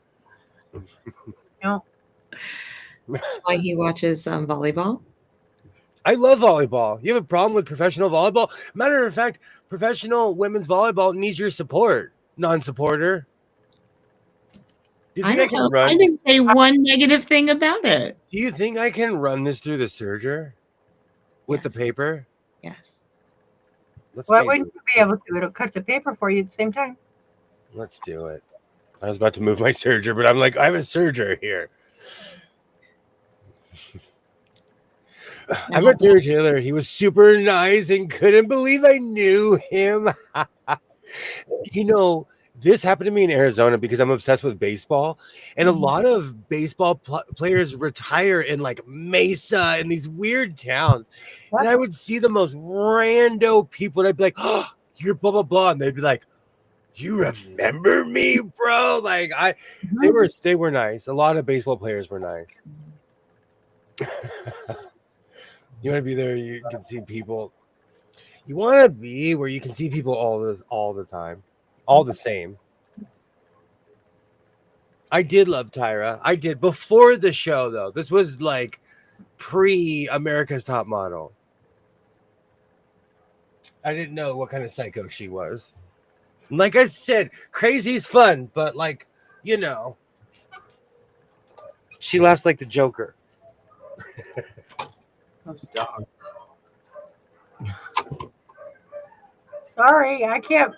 No. That's why he watches volleyball. I love volleyball. You have a problem with professional volleyball? Matter of fact, professional women's volleyball needs your support, non-supporter. I don't know. I didn't say one negative thing about it. Do you think I can run this through the serger with the paper? Yes. Why wouldn't you be able to? It'll cut the paper for you at the same time. Let's do it. I was about to move my serger, but I'm like, I have a serger here. I met Terry Taylor. He was super nice and couldn't believe I knew him. This happened to me in Arizona because I'm obsessed with baseball. And a lot of baseball players retire in like Mesa and these weird towns. What? And I would see the most rando people and I'd be like, oh, you're blah, blah, blah. And they'd be like, you remember me, bro? Like they were nice. A lot of baseball players were nice. You want to be there, you can see people. You want to be where you can see people all the time. All the same. I did love Tyra. I did before the show, though. This was like pre-America's Top Model. I didn't know what kind of psycho she was. Like I said, crazy's fun, but like, she laughs like the Joker. Stop. Sorry, I can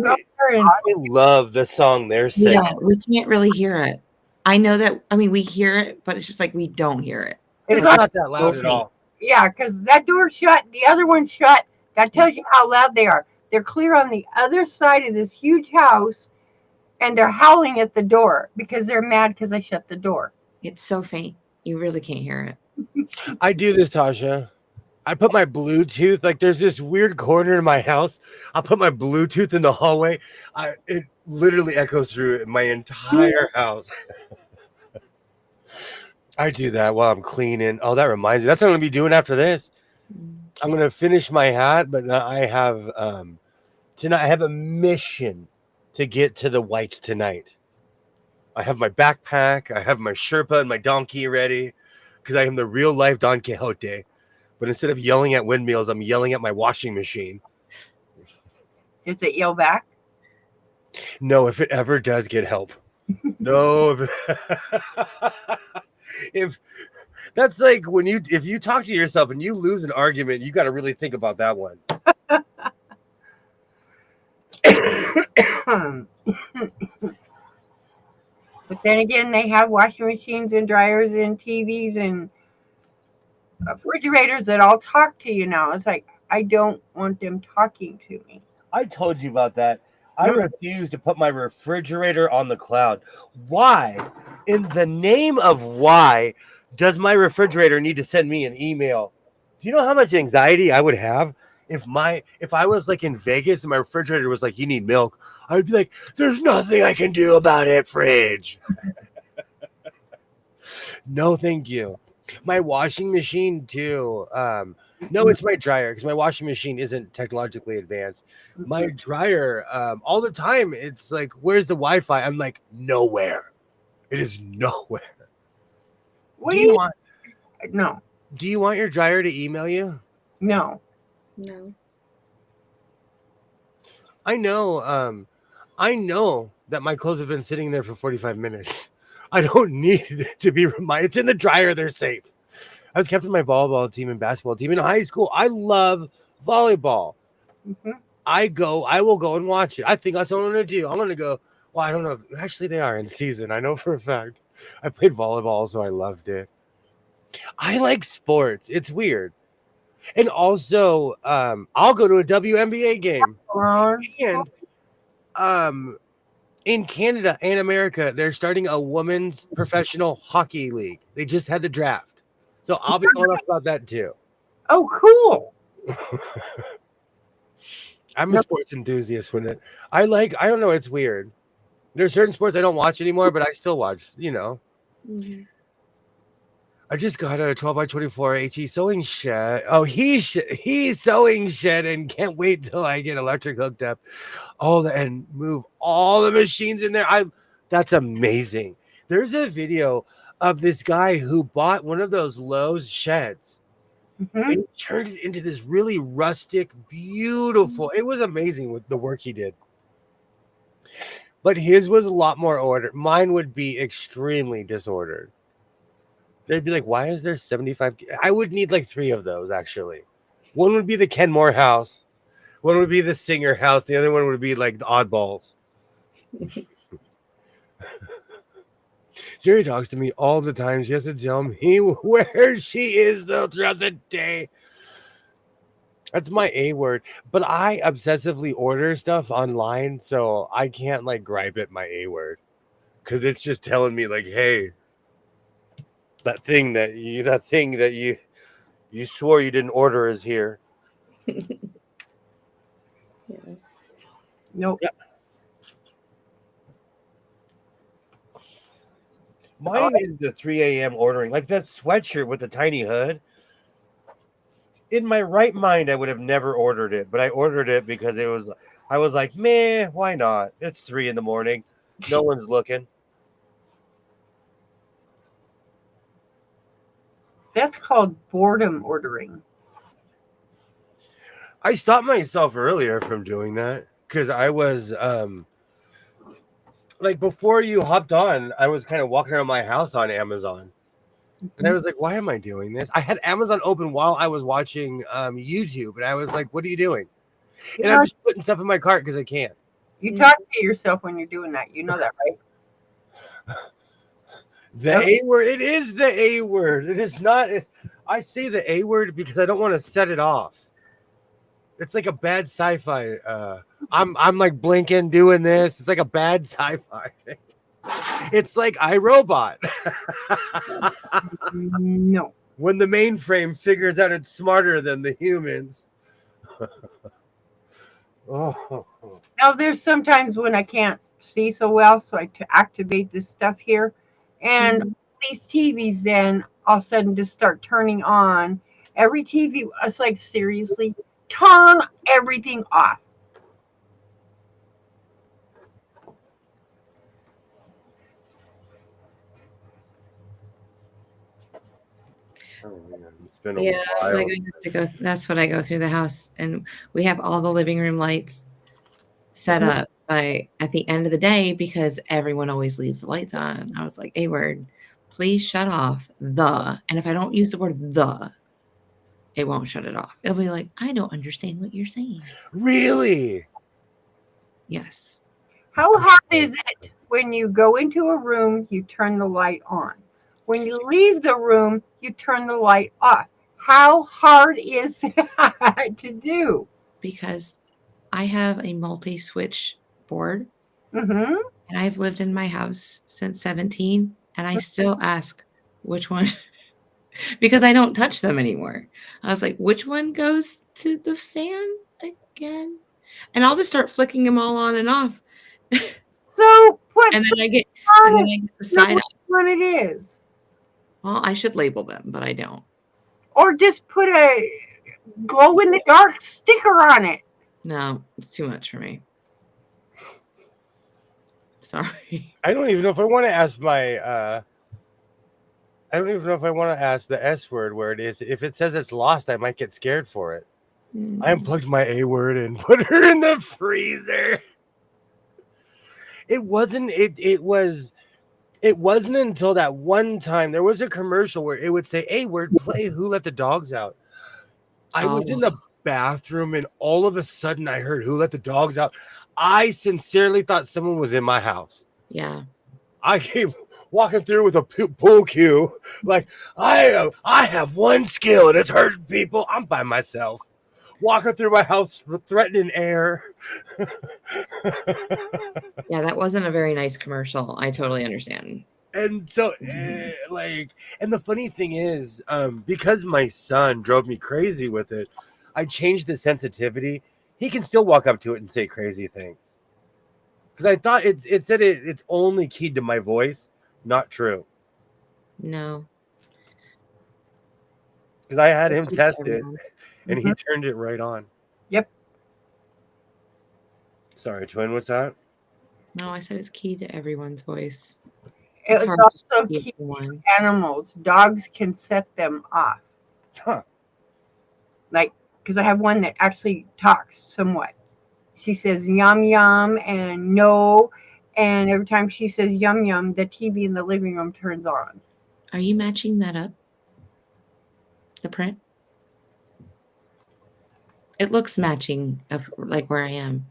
go there and I love the song they're singing. Yeah, we can't really hear it. I know that. I mean, we hear it, but it's just like we don't hear it. It's not that loud at all. Yeah, because that door's shut, the other one's shut. That tells you how loud they are. They're clear on the other side of this huge house, and they're howling at the door because they're mad because I shut the door. It's so faint. You really can't hear it. I do this, Tasha. I put my Bluetooth, like there's this weird corner in my house. I'll put my Bluetooth in the hallway. It literally echoes through my entire house. I do that while I'm cleaning. Oh, that reminds me. That's what I'm going to be doing after this. I'm going to finish my hat, but I have tonight I have a mission to get to the whites tonight. I have my backpack, I have my Sherpa and my donkey ready because I am the real life Don Quixote. But instead of yelling at windmills, I'm yelling at my washing machine. Does it yell back? No, if it ever does get help. No. If that's like when if you talk to yourself and you lose an argument, you got to really think about that one. But then again, they have washing machines and dryers and TVs and refrigerators that all talk to you now. It's like, I don't want them talking to me. I told you about that. I refuse to put my refrigerator on the cloud. Why, in the name of why, does my refrigerator need to send me an email? Do you know how much anxiety I would have if I was like in Vegas and my refrigerator was like, you need milk? I would be like, there's nothing I can do about it, fridge. No, thank you. My washing machine too. No, it's my dryer because my washing machine isn't technologically advanced. My dryer, all the time, it's like, where's the Wi-Fi? I'm like, nowhere. It is nowhere. What Do you want? No, Do you want your dryer to email you? no. No. I know. I know that my clothes have been sitting there for 45 minutes. I don't need it to be reminded. It's in the dryer. They're safe. I was captain of my volleyball team and basketball team in high school. I love volleyball. Mm-hmm. I will go and watch it. I think that's what I'm going to do. I'm going to go. Well, I don't know. Actually, they are in season. I know for a fact. I played volleyball, so I loved it. I like sports. It's weird. And also, I'll go to a WNBA game. And in Canada and America, they're starting a women's professional hockey league. They just had the draft. So I'll be going up about that too. Oh, cool. I'm a sports enthusiast I don't know, it's weird. There's certain sports I don't watch anymore, but I still watch, Mhm. I just got a 12x24 HE sewing shed. Oh, he's sewing shed and can't wait till I get electric hooked up. And move all the machines in there. That's amazing. There's a video of this guy who bought one of those Lowe's sheds and he turned it into this really rustic, beautiful. It was amazing with the work he did. But his was a lot more ordered. Mine would be extremely disordered. They'd be like, why is there 75? I would need like 3 of those, actually. One would be the Kenmore house. One would be the Singer house. The other one would be like the Oddballs. Siri talks to me all the time. She has to tell me where she is, though, throughout the day. That's my A word. But I obsessively order stuff online, so I can't like gripe at my A word. Because it's just telling me like, hey, that thing that you swore you didn't order is here. Yeah. Nope. Yeah. Mine is the 3 a.m. ordering, like that sweatshirt with the tiny hood. In my right mind, I would have never ordered it, but I ordered it because I was like, meh, why not? It's 3 a.m. No one's looking. That's called boredom ordering. I stopped myself earlier from doing that because I was like before you hopped on, I was kind of walking around my house on Amazon. And I was like, why am I doing this? I had Amazon open while I was watching YouTube. And I was like, what are you doing? And I'm just putting stuff in my cart because I can't. You talk to yourself when you're doing that. You know that, right? The A word. It is the A word. It is not. I say the A word because I don't want to set it off. It's like a bad sci-fi. I'm like blinking, doing this. It's like a bad sci-fi thing. It's like iRobot. No. When the mainframe figures out it's smarter than the humans. Oh. Now, there's sometimes when I can't see so well, so I activate this stuff here. And these TVs then all of a sudden just start turning on. Every TV, it's like, seriously, turn everything off. Oh man, it's been a Yeah, like while. I have to go. That's what I go through the house, and we have all the living room lights set up. So at the end of the day, because everyone always leaves the lights on, I was like, "A word, please shut off the." And if I don't use the word the, it won't shut it off. It'll be like, "I don't understand what you're saying." Really? Yes. How hard is it when you go into a room, you turn the light on? When you leave the room, you turn the light off. How hard is that to do? Because I have a multi-switch board, Mm-hmm. and I've lived in my house since 17, and I still ask which one because I don't touch them anymore. I was like, which one goes to the fan again? And I'll just start flicking them all on and off. So put And some then I get on it. the Know side which up. one it is. Well, I should label them, but I don't. Or just put a glow in the dark sticker on it. No, it's too much for me. Sorry. I don't even know if I want to ask my. I don't even know if I want to ask the S word where it is. If it says it's lost, I might get scared for it. I unplugged my A word and put her in the freezer. It wasn't. It was. It wasn't until that one time there was a commercial where it would say A word play Who Let the Dogs Out. I was in Oh, the bathroom and all of a sudden I heard Who Let the Dogs Out. I sincerely thought someone was in my house. yeah. I came walking through with a pool cue, like I have one skill and it's hurting people. I'm by myself, walking through my house, threatening air. Yeah, that wasn't a very nice commercial. I totally understand. And so, and the funny thing is, because my son drove me crazy with it, I changed the sensitivity. He can still walk up to it and say crazy things. Because I thought it said it's only keyed to my voice. Not true. No. Because I had him It's just test it everyone. and he turned it right on. Yep. Sorry, twin, what's that? No, I said it's key to everyone's voice. It's It's hard to also keep key one. animals. Dogs can set them off. Huh. Like, because I have one that actually talks somewhat. She says yum yum and no. And every time she says yum yum, the TV in the living room turns on. Are you matching that up? The print? It looks matching of like where I am.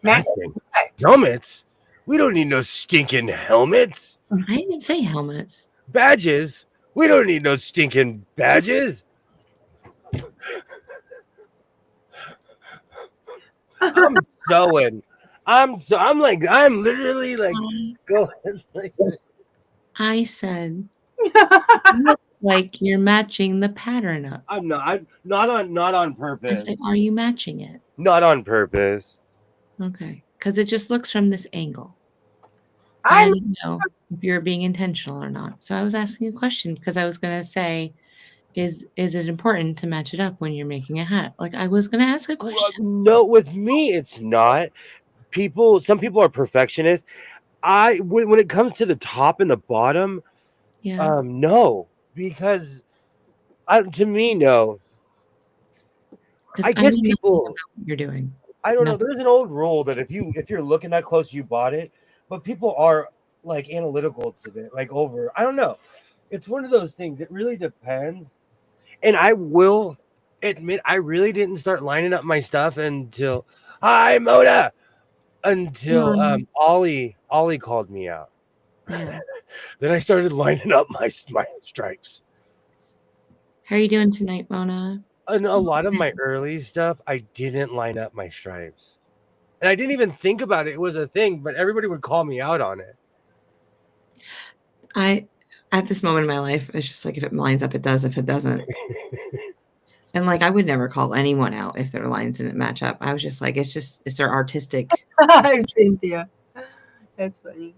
Matt, Matching helmets? We don't need no stinking helmets. I didn't say helmets. Badges? We don't need no stinking badges. I'm sewing. I'm literally like going like I said looks like you're matching the pattern up. I'm not on I purpose. said, are you matching it? Not on purpose. Okay. Because it just looks from this angle. And I I'm didn't know if you were being intentional or not. So I was asking a question because I was going to say, is it important to match it up when you're making a hat? Like I was going to ask a question. No, with me it's not. Some people are perfectionists. When it comes to the top and the bottom, Yeah. no, because to me, no. Because I I guess know nothing people. about what you're doing. I don't know. Nothing. There's an old rule that if you're looking that close, you bought it. But people are like analytical to it, like over. I don't know. It's one of those things. It really depends. And I will admit, I really didn't start lining up my stuff until hi Moda until Ollie called me out. Yeah. Then I started lining up my stripes. How are you doing tonight, Mona? And a lot of my early stuff, I didn't line up my stripes. And I didn't even think about it. It was a thing, but everybody would call me out on it. At this moment in my life, it's just like if it lines up, it does. If it doesn't, and like I would never call anyone out if their lines didn't match up. I was just like, it's their artistic. Cynthia. That's funny.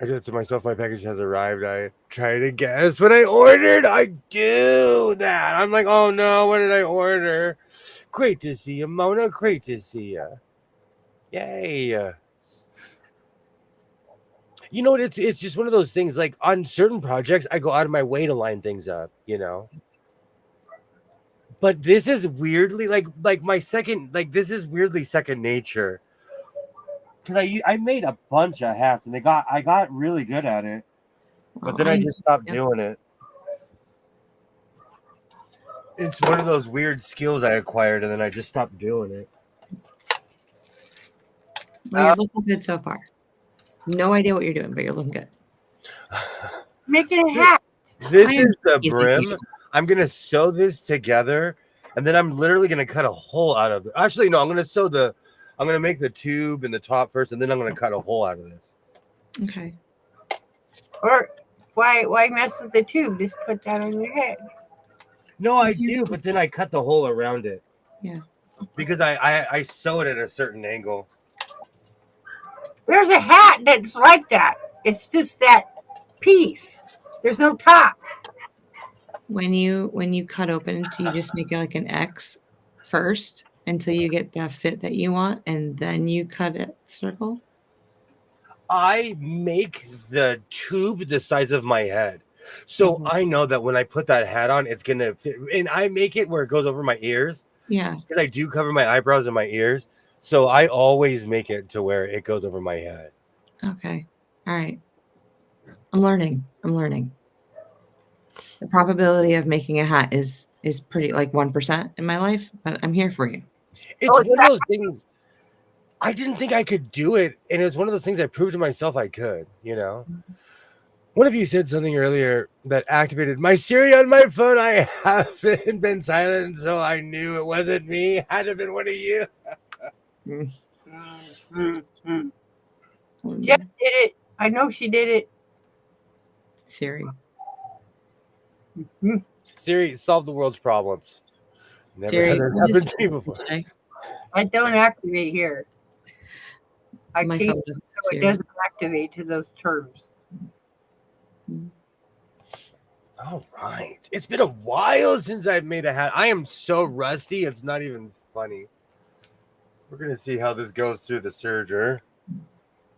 I said to myself, my package has arrived. I try to guess what I ordered. I do that. I'm like, oh no, what did I order? Great to see you, Mona. Great to see you. Yay. You know what? It's just one of those things. Like on certain projects, I go out of my way to line things up. But this is weirdly like my second like this is weirdly second nature. Because I made a bunch of hats and I got really good at it, but Well, then I just stopped doing it. It's one of those weird skills I acquired, and then I just stopped doing it. Well, you're looking good so far. No idea what you're doing, but you're looking good. Making a hat. This I am is the teasing brim. you. I'm gonna sew this together, and then I'm literally gonna cut a hole out of it. Actually, no, I'm gonna make the tube in the top first, and then I'm gonna cut a hole out of this. Okay. Or why mess with the tube? Just put that on your head. No, I do, but then I cut the hole around it. Yeah. Because I sew it at a certain angle. There's a hat that's like that. It's just that piece. There's no top. When you cut open, do you just make it like an X first until you get the fit that you want, and then you cut it circle? I make the tube the size of my head. So I know that when I put that hat on, it's going to fit. And I make it where it goes over my ears. Yeah. Because I do cover my eyebrows and my ears. So I always make it to where it goes over my head. Okay. All right. I'm learning. The probability of making a hat is pretty like 1% in my life, but I'm here for you. It's one of those things. I didn't think I could do it. And it's one of those things I proved to myself I could, One of you said something earlier that activated my Siri on my phone. I haven't been silent, so I knew it wasn't me. It had to have been one of you. Jess did it. I know she did it. Siri. Siri, solve the world's problems. Never Siri, had that happen to me before. I don't activate here. My keep phone it so it doesn't activate to those terms. All right. It's been a while since I've made a hat. I am so rusty. It's not even funny. We're going to see how this goes through the serger.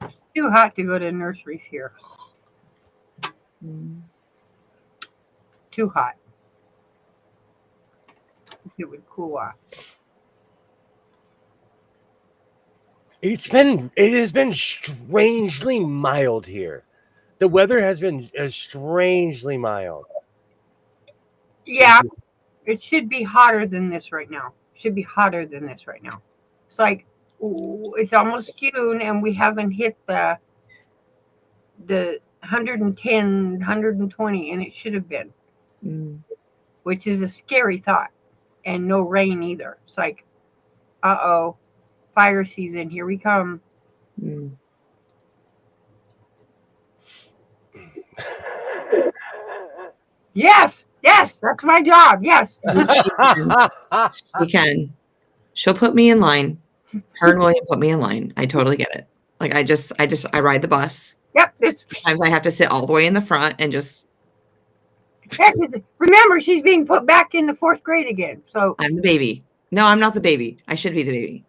It's too hot to go to nurseries here. Too hot. It would cool off. It has been strangely mild here. The weather has been strangely mild. Yeah, it should be hotter than this right now. It's like it's almost June and we haven't hit the 110, 120, and it should have been, which is a scary thought. And no rain either. It's like, uh-oh, fire season, here we come. Yes, that's my job. Yes. She can. She'll put me in line. Her and William put me in line. I totally get it. Like I ride the bus. Yep. Sometimes I have to sit all the way in the front and just. Remember, she's being put back in the 4th grade again. So I'm the baby. No, I'm not the baby. I should be the baby.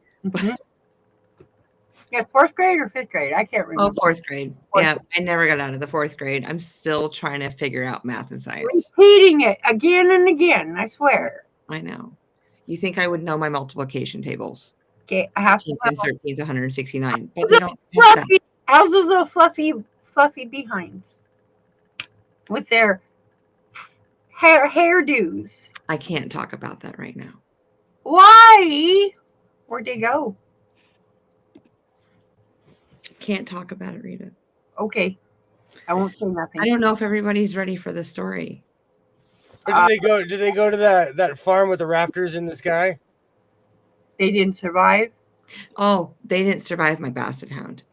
Yeah, 4th grade or 5th grade? I can't remember. Oh, 4th grade. Yeah, I never got out of the 4th grade. I'm still trying to figure out math and science. Repeating it again and again, I swear. I know. You think I would know my multiplication tables? Okay, I have 13 times 13 is 169. But they don't test that. How's those little fluffy behinds with their hairdos? I can't talk about that right now. Why? Where'd they go? Can't talk about it, Rita. Okay. I won't say nothing. I don't know if everybody's ready for the story. Where do they go to that farm with the raptors in the sky? They didn't survive? Oh, they didn't survive my basset hound.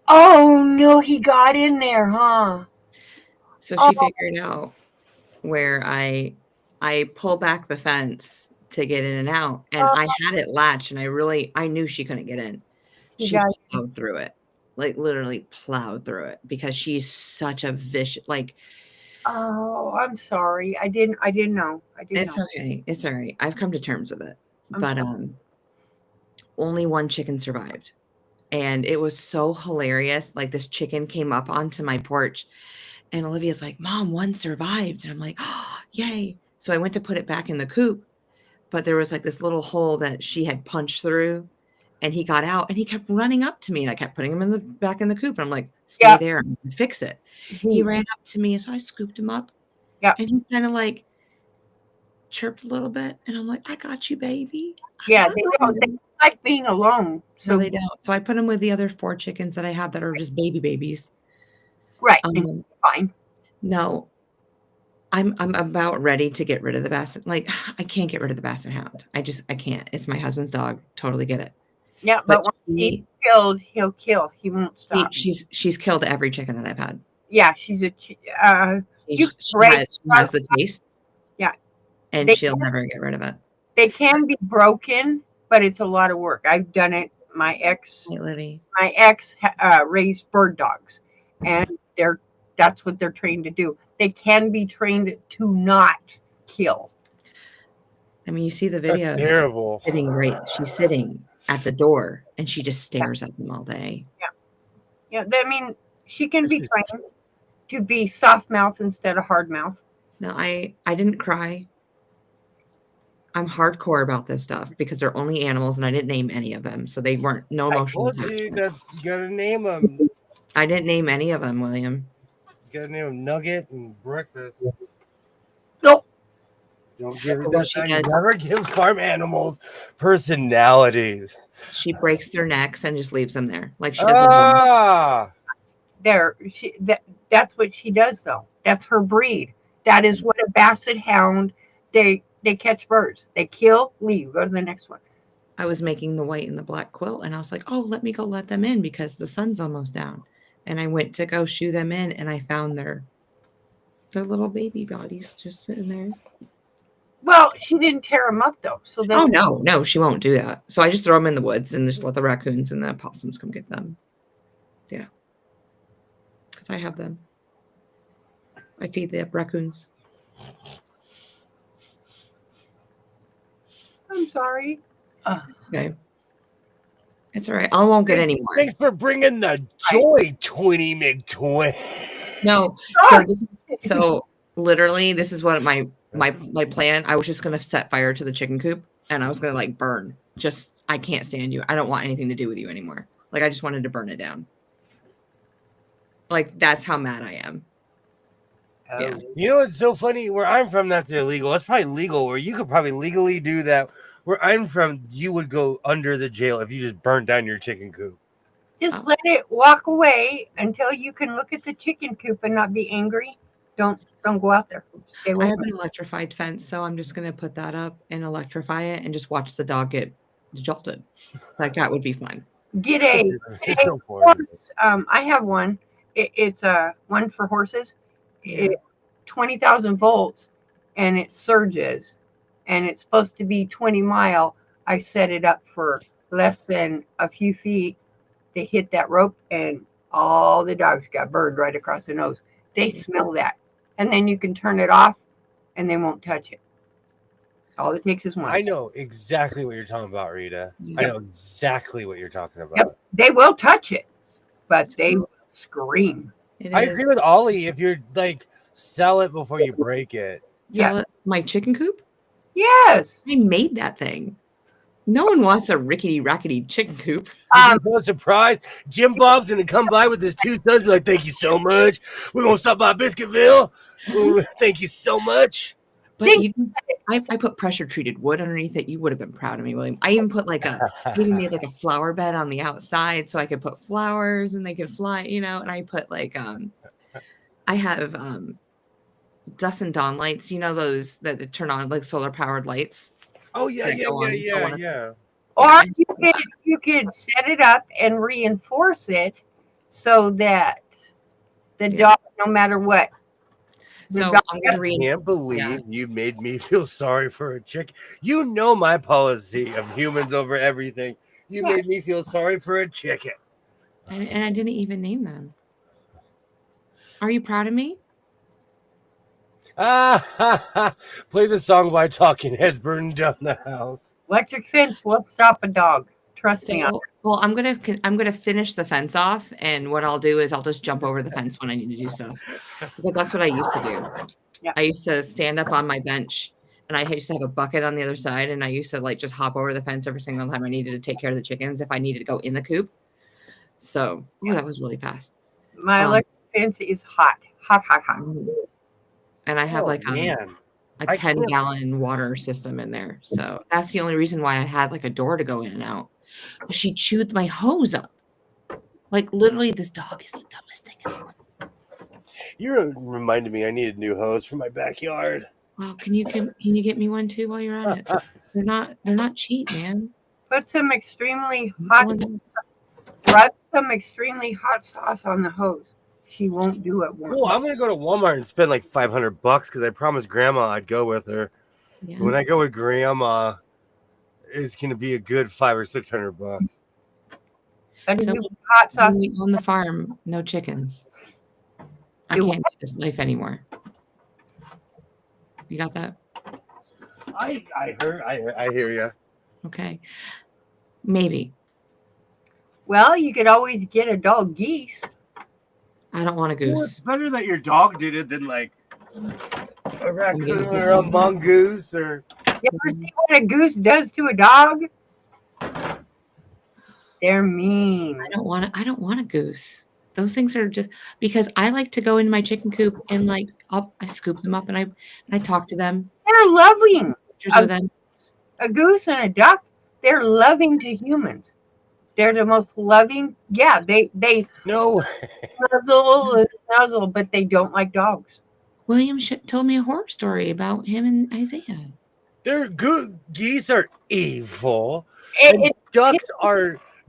Oh no, he got in there, huh? So she figured out where I pull back the fence to get in and out, and I had it latched, and I knew she couldn't get in. She plowed through it, like literally plowed through it, because she's such a vicious, like. Oh, I'm sorry. I didn't know. It's okay. It's all right. I've come to terms with it. But only one chicken survived. And it was so hilarious. Like this chicken came up onto my porch and Olivia's like, Mom, one survived. And I'm like, oh, yay. So I went to put it back in the coop, but there was like this little hole that she had punched through and he got out and he kept running up to me and I kept putting him in the back in the coop. And I'm like, stay Yep. there and fix it. He ran up to me. So I scooped him up Yep. and he kind of like chirped a little bit. And I'm like, I got you, baby. Yeah, they don't like being alone. So No, they don't. So I put them with the other 4 chickens that I have that are just babies. right, fine. No, I'm about ready to get rid of the basset. Like I can't get rid of the basset hound. I can't. It's my husband's dog. Totally get it. Yeah, but when he's killed, he'll kill. He won't stop. She's killed every chicken that I've had. Yeah, she's a. She has the taste. Yeah, and she'll never get rid of it. They can be broken, but it's a lot of work. I've done it. My ex raised bird dogs, and that's what they're trained to do. They can be trained to not kill. I mean, you see the video. That's terrible. She's sitting at the door, and she just stares at them all day. Yeah. I mean, she can be trained to be soft mouth instead of hard mouth. No, I didn't cry. I'm hardcore about this stuff because they're only animals, and I didn't name any of them, so they weren't no emotional. You gotta name them. I didn't name any of them, William. You gotta name them Nugget and Breakfast. Nope. Don't give it that time. Never give farm animals personalities. She breaks their necks and just leaves them there, like she doesn't. That's what she does, though. That's her breed. That is what a basset hound. They catch birds. They kill, leave, go to the next one. I was making the white and the black quilt, and I was like, oh, let me go let them in because the sun's almost down. And I went to go shoo them in, and I found their little baby bodies just sitting there. Well, she didn't tear them up, though. So no, she won't do that. So I just throw them in the woods and just let the raccoons and the possums come get them. Yeah. Because I have them. I feed the raccoons. I'm sorry. Okay. It's all right. I won't get any more. Thanks for bringing the joy, Twinnie McTwin. No. So literally, this is what my plan. I was just gonna set fire to the chicken coop, and I was gonna like burn. Just I can't stand you. I don't want anything to do with you anymore. Like I just wanted to burn it down. Like that's how mad I am. Yeah. You know what's so funny? Where I'm from, that's illegal. That's probably legal. Where you could probably legally do that. Where I'm from, you would go under the jail if you just burned down your chicken coop. Just let it walk away until you can look at the chicken coop and not be angry. Don't go out there. Stay away. I have an electrified fence, so I'm just gonna put that up and electrify it and just watch the dog get jolted. Like that would be fun. Get a horse. I have one. It's one for horses. Yeah. 20,000 volts, and it surges, and it's supposed to be 20 mile. I set it up for less than a few feet. They hit that rope, and all the dogs got burned right across the nose. They smell that, and then you can turn it off, and they won't touch it. All it takes is one. I know exactly what you're talking about, Rita. Yeah. I know exactly what you're talking about. Yep. They will touch it, but they scream. I agree with Ollie. If you're like, sell it before you break it. Sell it. My chicken coop? Yes. I made that thing. No one wants a rickety rackety chicken coop. No surprise. Jim Bob's gonna come by with his 2 sons. Be like, thank you so much. We're gonna stop by Biscuitville. Thank you so much. But I put pressure treated wood underneath it. You would have been proud of me, William. I even put even made like a flower bed on the outside so I could put flowers and they could fly, And I put I have dusk and dawn lights, those that turn on like solar powered lights. Oh yeah. Or you could set it up and reinforce it so that the dog, no matter what. So I can't believe you made me feel sorry for a chicken. You know my policy of humans over everything. You made me feel sorry for a chicken. And I didn't even name them. Are you proud of me? Play the song by Talking Heads, Burning Down the House. Electric fence will stop a dog. Trust me. So, well, I'm gonna finish the fence off, and what I'll do is I'll just jump over the fence when I need to do stuff, because that's what I used to do. Yeah. I used to stand up on my bench, and I used to have a bucket on the other side, and I used to like just hop over the fence every single time I needed to take care of the chickens if I needed to go in the coop. So, ooh, that was really fast. My electric fence is hot. Hot. And I have like man. a I 10-gallon water system in there. So that's the only reason why I had like a door to go in and out. But she chewed my hose up. Like literally, this dog is the dumbest thing in the world. You reminded me I need a new hose for my backyard. Well, can you get me one too while you're at it? They're not cheap, man. Put some extremely hot. Rub some extremely hot sauce on the hose. She won't do it. Well, I'm gonna go to Walmart and spend like $500 because I promised Grandma I'd go with her. Yeah. When I go with Grandma, it's gonna be a good $500 or $600. So hot sauce on the farm, no chickens. I can't do this life anymore. You got that? I hear you. Okay. Maybe. Well, you could always get adult geese. I don't want a goose. Well, it's better that your dog did it than like a raccoon or a mongoose or. You ever see what a goose does to a dog? They're mean. I don't want a goose. Those things are just because I like to go in my chicken coop and like I scoop them up and I talk to them. They're loving. With a goose and a duck, they're loving to humans. They're the most loving. Yeah, they no nuzzle, but they don't like dogs. William told me a horror story about him and Isaiah. They're good. Geese are evil.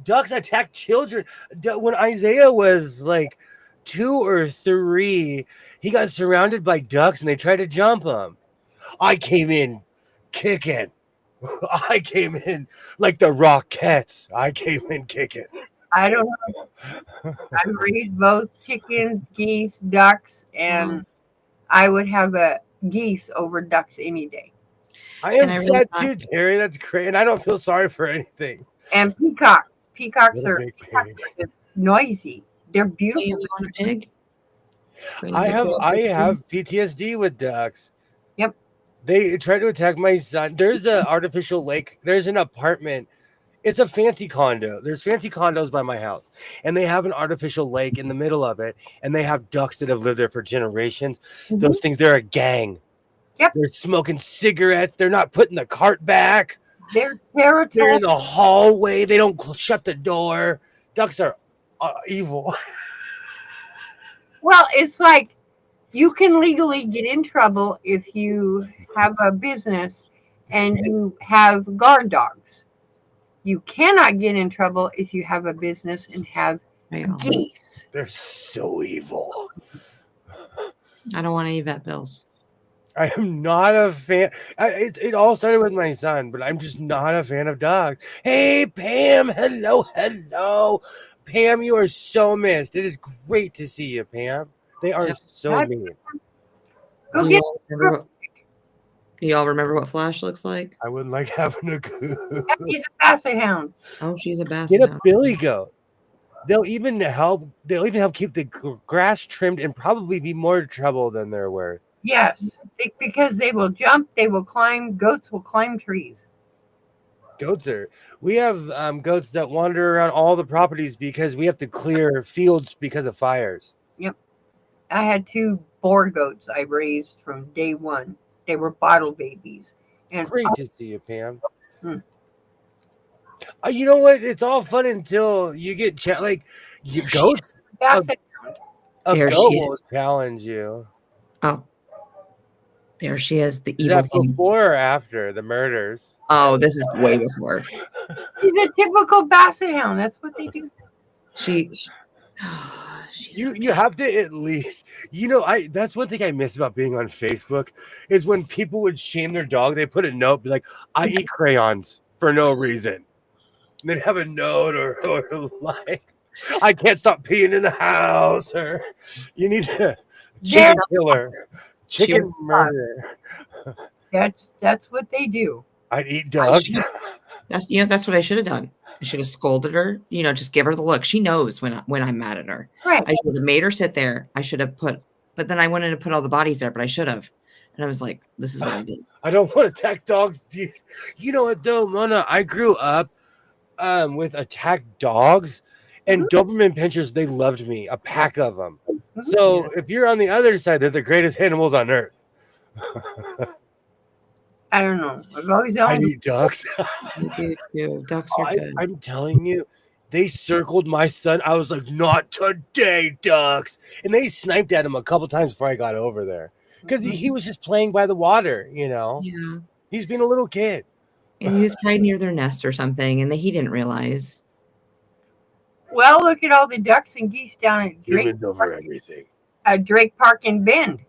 Ducks attack children. When Isaiah was like 2 or 3, he got surrounded by ducks and they tried to jump him. I came in kicking. I came in like the Rockettes. I came in kicking. I don't know. I've raised both chickens, geese, ducks, and I would have a geese over ducks any day. I am sad too, Terry. That's great. And I don't feel sorry for anything. And peacocks. Peacocks are noisy. They're beautiful. You want a pig? I have PTSD with ducks. Yep. They try to attack my son. There's an artificial lake. There's an apartment. It's a fancy condo. There's fancy condos by my house. And they have an artificial lake in the middle of it. And they have ducks that have lived there for generations. Mm-hmm. Those things, they're a gang. Yep. They're smoking cigarettes. They're not putting the cart back. They're territorial. They're in the hallway. They don't shut the door. Ducks are evil. Well, it's like you can legally get in trouble if you have a business and you have guard dogs. You cannot get in trouble if you have a business and have geese. They're so evil. I don't want any vet bills. I am not a fan. It all started with my son, but I'm just not a fan of dogs. Hey, Pam. Hello. Pam, you are so missed. It is great to see you, Pam. They are so mean. Do you all remember what Flash looks like? I wouldn't like having a goose. She's a basset hound. Oh, she's a basset hound. Get a billy goat. They'll even help keep the grass trimmed and probably be more trouble than they're worth. Yes, because they will jump, they will climb. Goats will climb trees. We have goats that wander around all the properties because we have to clear fields because of fires. Yep. I had 2 boar goats I raised from day one. They were bottle babies. And great to see you, Pam. You know what? It's all fun until you get goats. A goat will challenge you. Oh. There she is, the evil thing. Before or after the murders? Oh, this is way before. She's a typical basset hound. That's what they do. You have to at least, that's one thing I miss about being on Facebook is when people would shame their dog, they put a note, be like, I eat crayons for no reason. And they'd have a note or like, I can't stop peeing in the house, or you need to chicken killer. Chicken murder. That's what they do. I'd eat dogs. That's what I should have done. I should have scolded her, just give her the look. She knows when I'm mad at her. Right. I should have made her sit there. I should have but then I wanted to put all the bodies there, but I should have. And I was like, this is what I did. I don't want to attack dogs. You know what though, Mona? I grew up with attacked dogs, and Doberman pinchers. They loved me. A pack of them. So if you're on the other side, they're the greatest animals on earth. I don't know. I've always I owned. eat ducks. I do too. Ducks are good. I'm telling you, they circled my son. I was like, not today, ducks. And they sniped at him a couple times before I got over there. Because he was just playing by the water, Yeah. He's being a little kid. And he was probably near their nest or something, and he didn't realize. Well, look at all the ducks and geese down at Humans over everything. Drake Park in Bend,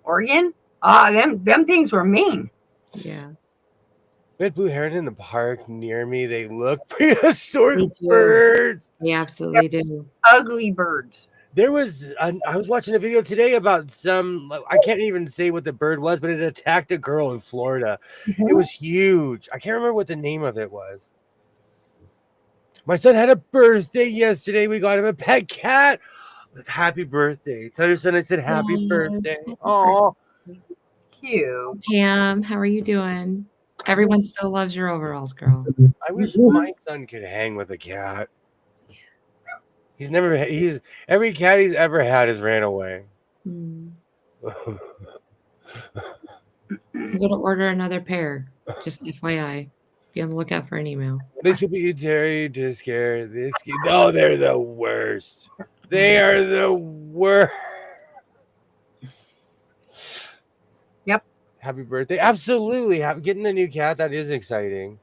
Oregon. Them things were mean. Yeah. We had blue heron in the park near me. They look prehistoric They do. birds. They absolutely do. Ugly birds. There was, I was watching a video today about I can't even say what the bird was, but it attacked a girl in Florida. It was huge. I can't remember what the name of it was. My son had a birthday yesterday. We got him a pet cat. Happy birthday. Tell your son I said happy birthday. Oh, Cute. Pam, how are you doing? Everyone still loves your overalls, girl. I wish my son could hang with a cat. Every cat he's ever had has ran away. I'm gonna order another pair. Just FYI. Be on the lookout for an email. This would be Terry to scare this kid. Oh, they're the worst. They are the worst. Yep. Happy birthday. Absolutely. Getting the new cat, that is exciting.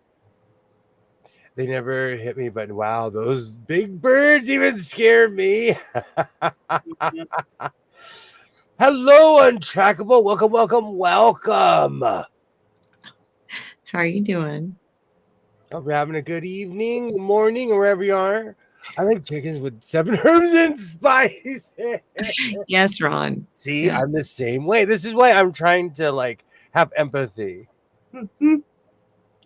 They never hit me, but wow, those big birds even scare me. Hello, Untrackable. Welcome. How are you doing? Hope you're having a good evening, morning, or wherever you are. I like chickens with 7 herbs and spices. Yes, Ron. See, I'm the same way. This is why I'm trying to have empathy.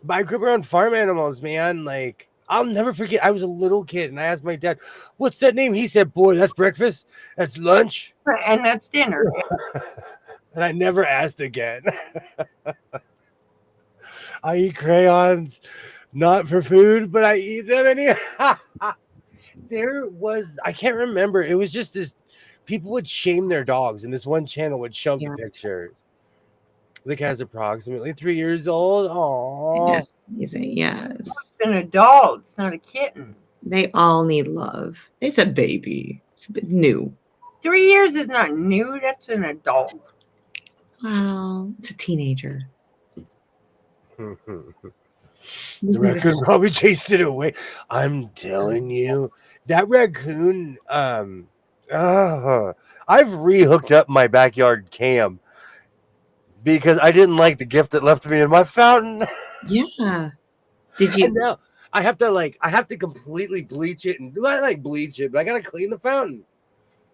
But I grew up around farm animals, man. I'll never forget. I was a little kid and I asked my dad, "What's that name?" He said, "Boy, that's breakfast. That's lunch. And that's dinner." And I never asked again. I eat crayons, not for food, but I eat them anyhow. I can't remember. It was just this. People would shame their dogs, and this one channel would show the pictures. The cat's approximately 3 years old. Aww. Yes, yes. It's an adult. It's not a kitten. They all need love. It's a baby. It's a bit new. 3 years is not new. That's an adult. Well, it's a teenager. The raccoon probably chased it away. I'm telling you, that raccoon. I've rehooked up my backyard cam because I didn't like the gift that left me in my fountain. Yeah. Did you? No, I have to completely bleach it, and not bleach it, but I gotta clean the fountain.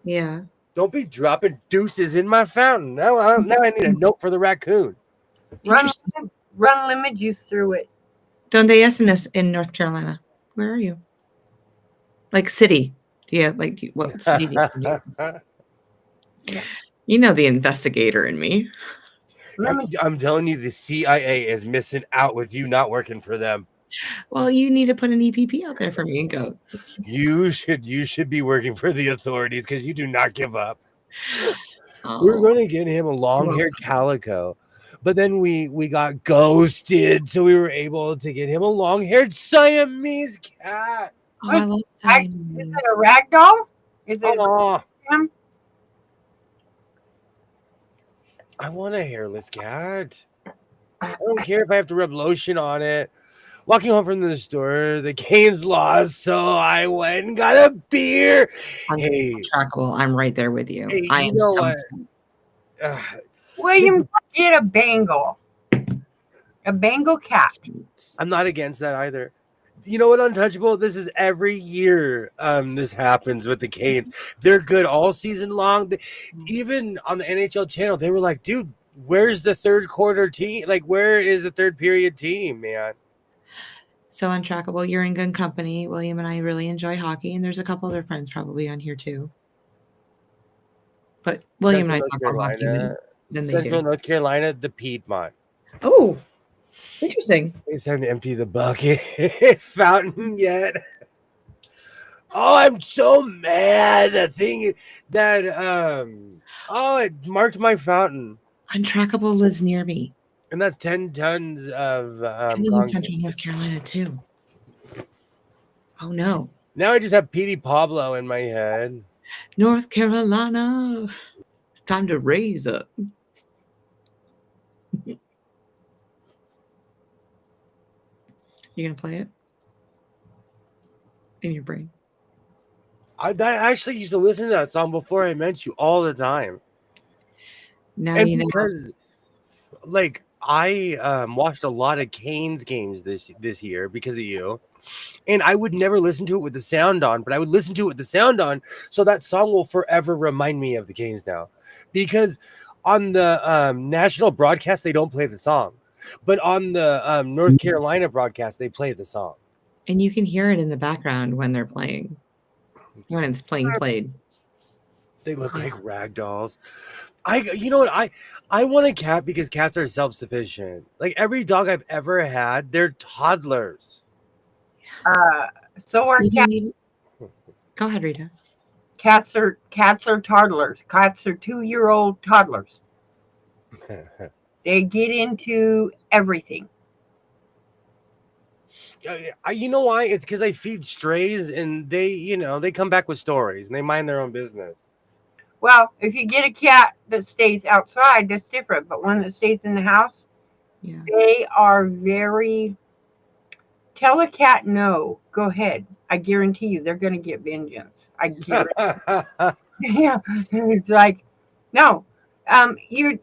Yeah. Don't be dropping deuces in my fountain. Now I need a note for the raccoon. Run limit juice through it. Donde es in North Carolina? Where are you? City? Do you what city do you? Yeah. You know the investigator in me. I'm telling you, the CIA is missing out with you not working for them. Well, you need to put an EPP out there for me and go. You should be working for the authorities because you do not give up. Oh. We were going to get him a long-haired calico, but then we got ghosted, so we were able to get him a long-haired Siamese cat. Oh, I love Siamese. Is it a rag doll? Is it him? I want a hairless cat. I don't care if I have to rub lotion on it. Walking home from the store, the cane's lost, so I went and got a beer. Trackable. I'm right there with you. Hey, I am so William, get a Bengal. A Bengal cat. I'm not against that either. You know what, Untouchable? This is every year this happens with the Canes. They're good all season long. Even on the NHL channel, they were like, dude, where's the third quarter team? Where is the third period team, man? So untrackable, you're in good company. William and I really enjoy hockey, and there's a couple other friends probably on here too. But William and Central I North talk more hockey Carolina. than they do. Central North Carolina, the Piedmont. Oh, interesting. It's time to empty the bucket fountain yet. Oh, I'm so mad. The thing that oh, it marked my fountain. Untrackable lives near me. And that's 10 tons of I live in concrete. Central North Carolina too. Oh no. Now I just have Petey Pablo in my head. North Carolina. It's time to raise up. You gonna play it? In your brain. I actually used to listen to that song before I met you all the time. Now And you know. because like I watched a lot of Canes games this year because of you. And I would never listen to it with the sound on, but I would listen to it with the sound on. So that song will forever remind me of the Canes now. Because on the national broadcast, they don't play the song. But on the North Carolina broadcast, they play the song. And you can hear it in the background when they're playing. When it's played. They look like rag dolls. You know what? I want a cat because cats are self-sufficient. Like every dog I've ever had, they're toddlers. So are cats. Go ahead, Rita. Cats are toddlers. Cats are 2-year-old toddlers. They get into everything. You know why? It's because I feed strays and they come back with stories and they mind their own business. Well, if you get a cat that stays outside, that's different. But one that stays in the house, they are very. Tell a cat no. Go ahead. I guarantee you, they're going to get vengeance. I guarantee. Yeah, it's like, no. You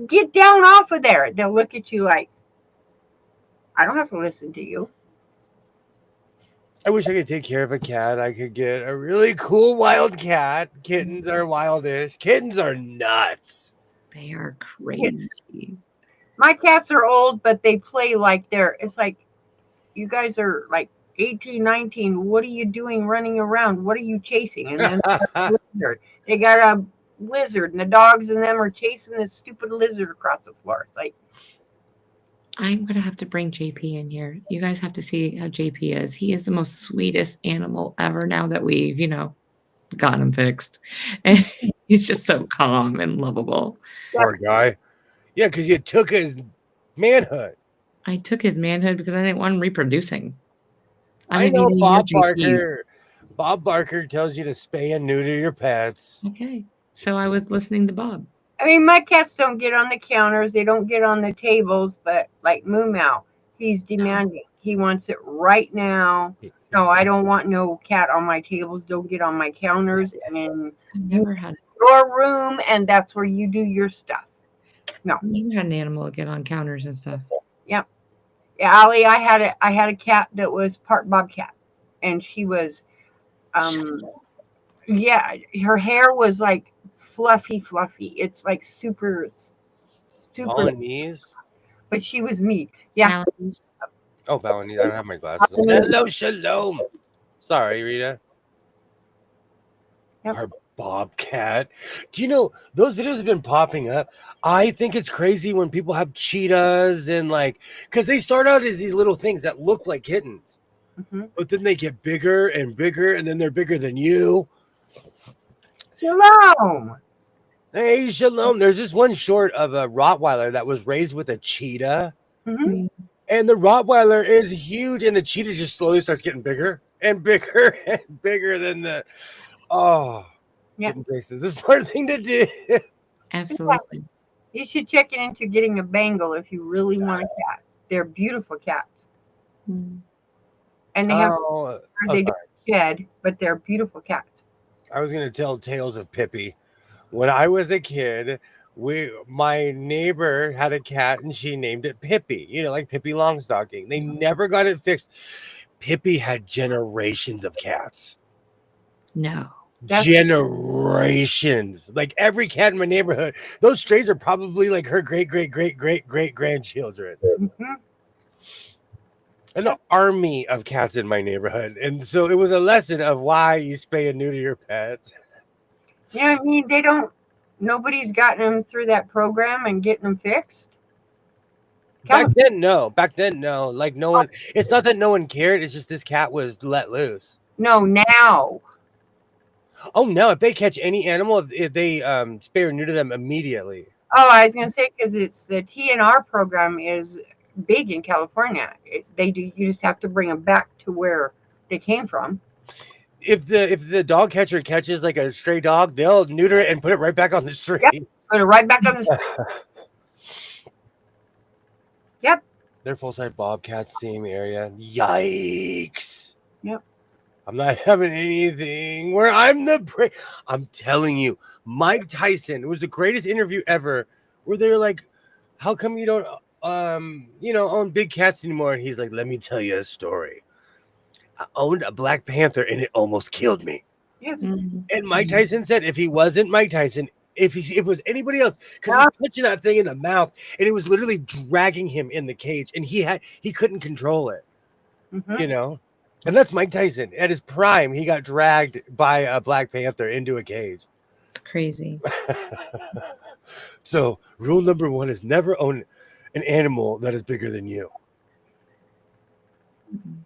get down off of there. They'll look at you like, I don't have to listen to you. I wish I could take care of a cat. I could get a really cool wild cat. Kittens are wildish. Kittens are nuts. They are crazy. My cats are old, but they play like it's like, you guys are like 18, 19. What are you doing running around? What are you chasing? And then they got a lizard, and the dogs and them are chasing this stupid lizard across the floor. It's like, I'm going to have to bring JP in here. You guys have to see how JP is. He is the most sweetest animal ever now that we've, gotten him fixed. And he's just so calm and lovable. Poor guy. Yeah, because you took his manhood. I took his manhood because I didn't want him reproducing. I know Bob Barker. Bob Barker tells you to spay and neuter your pets. Okay. So I was listening to Bob. I mean, my cats don't get on the counters. They don't get on the tables. But like Moo Mau, he's demanding. He wants it right now. No, I don't want no cat on my tables. Don't get on my counters. And I've never had your room, and that's where you do your stuff. No, I've never had an animal get on counters and stuff. Yep. Yeah, Allie, I had a cat that was part bobcat, and she was, yeah, her hair was like fluffy. It's like super. Balinese? But she was me. Yeah. Balinese. Oh, Balinese. I don't have my glasses on. Hello, Shalom. Sorry, Rita. Yep. Our bobcat. Do you know those videos have been popping up? I think it's crazy when people have cheetahs and because they start out as these little things that look like kittens, but then they get bigger and bigger, and then they're bigger than you. Shalom. Hey, Shalom. There's this one short of a Rottweiler that was raised with a cheetah. Mm-hmm. And the Rottweiler is huge, and the cheetah just slowly starts getting bigger and bigger and bigger than the. Oh, yeah. This is the smart thing to do. Absolutely. You should check it into getting a Bengal if you really want a cat. They're beautiful cats. And they have they don't shed, but they're beautiful cats. I was going to tell tales of Pippi. When I was a kid, my neighbor had a cat and she named it Pippi, like Pippi Longstocking. They never got it fixed. Pippi had generations of cats. No. Generations. Like every cat in my neighborhood, those strays are probably like her great grandchildren. an army of cats in my neighborhood. And so it was a lesson of why you spay and neuter your pets. Yeah, I mean, nobody's gotten them through that program and getting them fixed. Back then, no. Back then, no. Like, no one, it's not that no one cared. It's just this cat was let loose. No, now. Oh, no. If they catch any animal, if they spay or neuter them immediately. Oh, I was going to say, because it's the TNR program is big in California. You just have to bring them back to where they came from. If the dog catcher catches like a stray dog, they'll neuter it and put it right back on the street. Yep. Put it right back on the street. Yep. They're full-size bobcats, same area. Yikes. Yep. I'm not having anything where I'm the prey. I'm telling you, Mike Tyson, it was the greatest interview ever, where they're like, how come you don't own big cats anymore? And he's like, let me tell you a story. I owned a Black Panther and it almost killed me. Yes. Mm-hmm. And Mike Tyson said if he wasn't Mike Tyson, if it was anybody else, because he's punching that thing in the mouth and it was literally dragging him in the cage and he couldn't control it. Mm-hmm. And that's Mike Tyson. At his prime, he got dragged by a Black Panther into a cage. It's crazy. So rule number 1 is never own an animal that is bigger than you. Mm-hmm.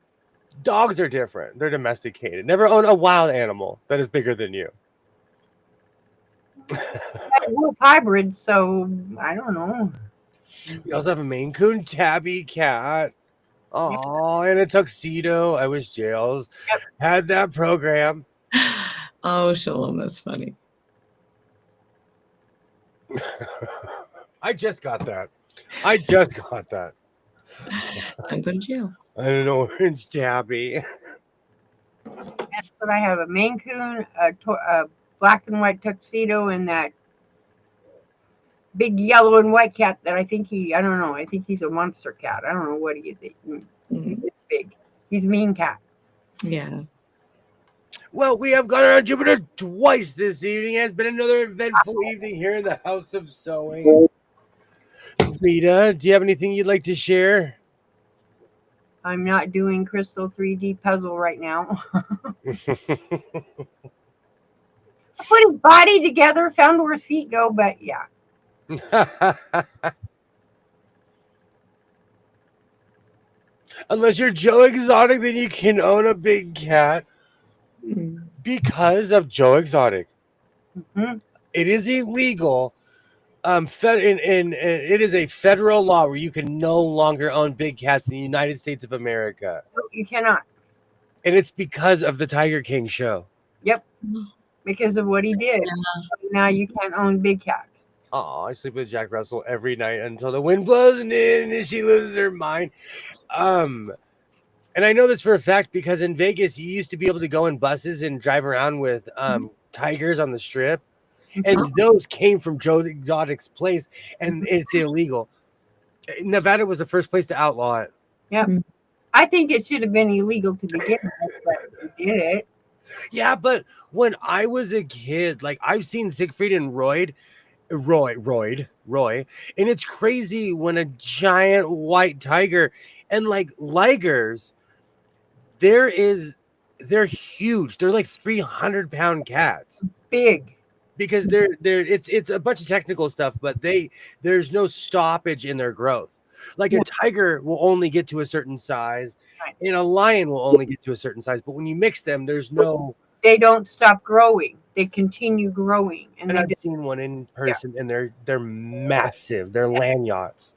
Dogs are different. They're domesticated. Never own a wild animal that is bigger than you. Wolf hybrids, so I don't know. We also have a Maine Coon tabby cat. Oh, and a tuxedo. I wish Jails had that program. Oh, Shalom, that's funny. I just got that. Don't go to jail. An orange tabby. That's what I have: a Maine Coon, a black and white tuxedo, and that big yellow and white cat that I think he's a monster cat. I don't know what he is. He's big. He's a mean cat. Yeah. Well, we have gone around Jupiter twice this evening. It has been another eventful evening here in the House of Sewing. Rita, do you have anything you'd like to share? I'm not doing Crystal 3D puzzle right now. I put his body together, found where his feet go, but yeah. Unless you're Joe Exotic, then you can own a big cat because of Joe Exotic. Mm-hmm. It is illegal. It is a federal law where you can no longer own big cats in the United States of America. No, you cannot. And it's because of the Tiger King show. Yep. Because of what he did. Yeah. Now you can't own big cats. Oh, I sleep with Jack Russell every night until the wind blows and then she loses her mind. And I know this for a fact because in Vegas, you used to be able to go in buses and drive around with tigers on the strip. And those came from Joe Exotic's place, and it's illegal. Nevada was the first place to outlaw it. Yeah. I think it should have been illegal to begin with, but we did it. Yeah, but when I was a kid, like I've seen Siegfried and Roy, and it's crazy when a giant white tiger and like ligers, they're huge. They're like 300-pound cats. Big. Because it's a bunch of technical stuff, but there's no stoppage in their growth. Like a tiger will only get to a certain size, and a lion will only get to a certain size. But when you mix them, they don't stop growing. They continue growing. And I've seen one in person, and they're massive. They're land yachts.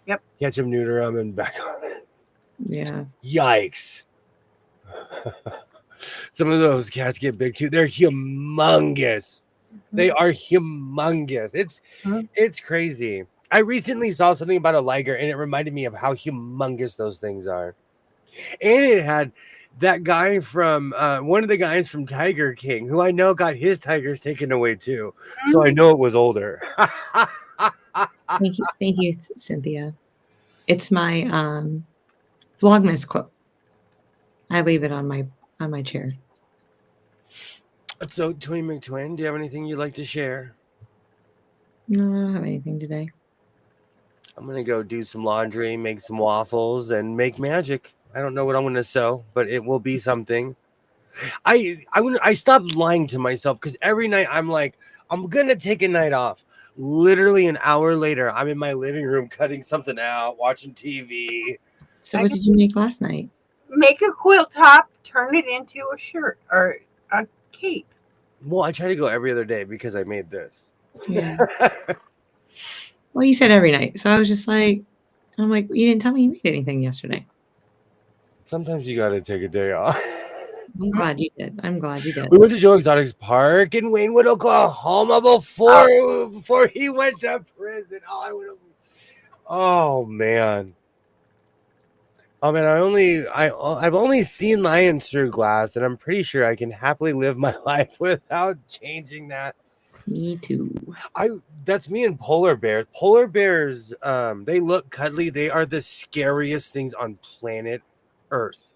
Yep. Catch them, neuter them, and back on it. Yeah. Yikes. Some of those cats get big too. They're humongous. They are humongous. It's crazy. I recently saw something about a liger, and it reminded me of how humongous those things are. And it had that guy from one of the guys from Tiger King, who I know got his tigers taken away too. So I know it was older. Thank you, Cynthia. It's my Vlogmas quote. I leave it on my chair. So, Twin McTwin, do you have anything you'd like to share? No, I don't have anything today. I'm going to go do some laundry, make some waffles, and make magic. I don't know what I'm going to sew, but it will be something. I stopped lying to myself because every night I'm like, I'm going to take a night off. Literally an hour later, I'm in my living room cutting something out, watching TV. So what did you make last night? Make a quilt top, turn it into a shirt or a cape. Well, I try to go every other day because I made this. Yeah. Well, you said every night. So I was just like, I'm like, you didn't tell me you made anything yesterday. Sometimes you got to take a day off. I'm glad you did. I'm glad you did. We went to Joe Exotic's Park in Waynewood, Oklahoma before he went to prison. Oh man. Oh man, I've only seen lions through glass, and I'm pretty sure I can happily live my life without changing that. Me too. That's me and polar bears. Polar bears, they look cuddly. They are the scariest things on planet Earth.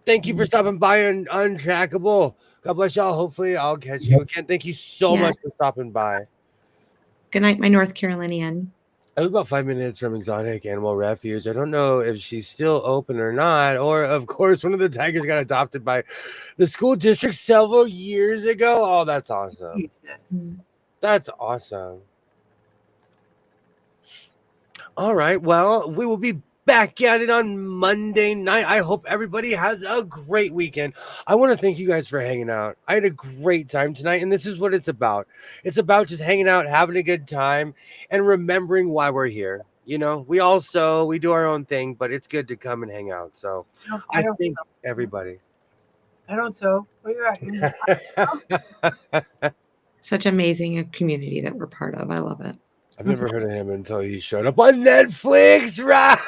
Thank you for stopping by on Untrackable. God bless y'all. Hopefully I'll catch you again. Thank you so much for stopping by. Good night, my North Carolinian. I was about 5 minutes from Exotic Animal Refuge. I don't know if she's still open or not. Or, of course, one of the tigers got adopted by the school district several years ago. Oh, that's awesome. That's awesome. All right. Well, we will be back at it on Monday night. I hope everybody has a great weekend. I want to thank you guys for hanging out. I had a great time tonight, and this is what it's about. It's about just hanging out, having a good time, and remembering why we're here. You know, we all sew, we do our own thing, but it's good to come and hang out. So I thank everybody. I don't sew. Where you at? Such amazing community that we're part of. I love it. I've never heard of him until he showed up on Netflix, right?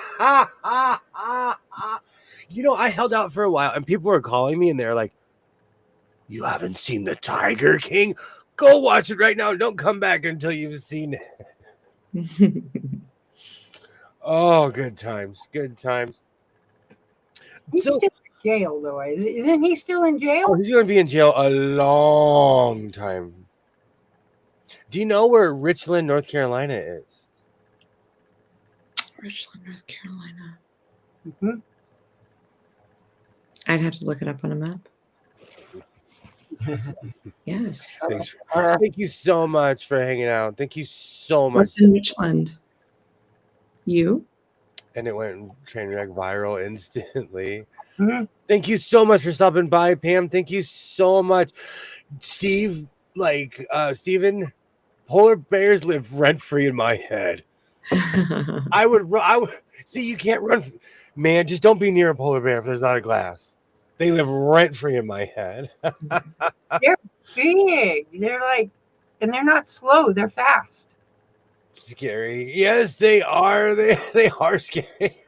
You know, I held out for a while, and people were calling me, and they're like, "You haven't seen The Tiger King? Go watch it right now. Don't come back until you've seen it." Oh, good times. Good times. He's still in jail, though. Isn't he still in jail? Oh, he's going to be in jail a long time. Do you know where Richland, North Carolina is? Richland, North Carolina. Mm-hmm. I'd have to look it up on a map. Yes. Thank you so much for hanging out. Thank you so much. What's in Richland? You? And it went train wreck viral instantly. Mm-hmm. Thank you so much for stopping by, Pam. Thank you so much. Steve, Steven, polar bears live rent-free in my head. I would see, you can't run. Man, just don't be near a polar bear if there's not a glass. They live rent-free in my head. They're big. They're like, and they're not slow. They're fast. Scary. Yes, they are. They are scary.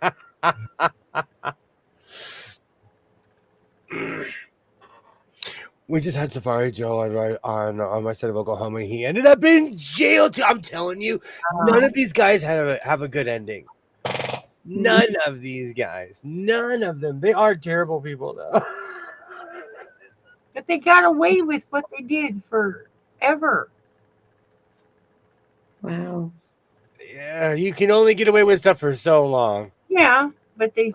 We just had Safari Joe on my side of Oklahoma. He ended up in jail too. I'm telling you, none of these guys have a good ending. None of these guys. None of them. They are terrible people, though. But they got away with what they did forever. Wow. Yeah, you can only get away with stuff for so long. Yeah, but they.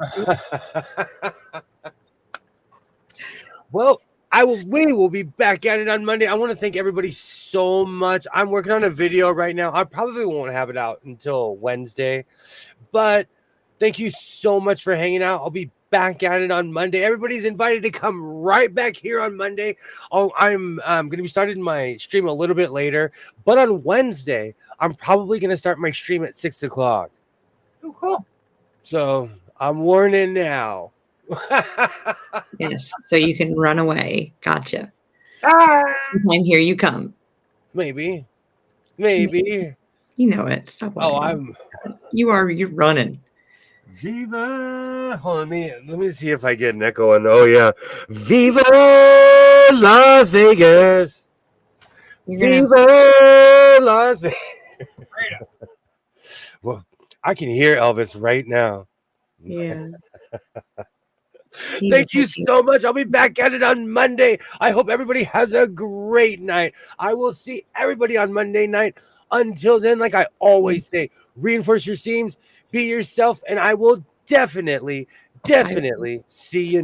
Well, we will be back at it on Monday. I want to thank everybody so much. I'm working on a video right now. I probably won't have it out until Wednesday, but thank you so much for hanging out. I'll be back at it on Monday. Everybody's invited to come right back here on Monday. I'm going to be starting my stream a little bit later, but on Wednesday, I'm probably going to start my stream at 6 o'clock. Oh, cool. So I'm warning now. Yes, so you can run away. Gotcha. Bye. And here you come. Maybe. You know it. Stop. You're running. Viva! Hold on, let me see if I get an echo on. Oh yeah, Viva Las Vegas! Viva Las Vegas! Well, I can hear Elvis right now. Yeah. Thank you so much. I'll be back at it on Monday. I hope everybody has a great night. I will see everybody on Monday night. Until then, like I always say, reinforce your seams, be yourself, and I will definitely see you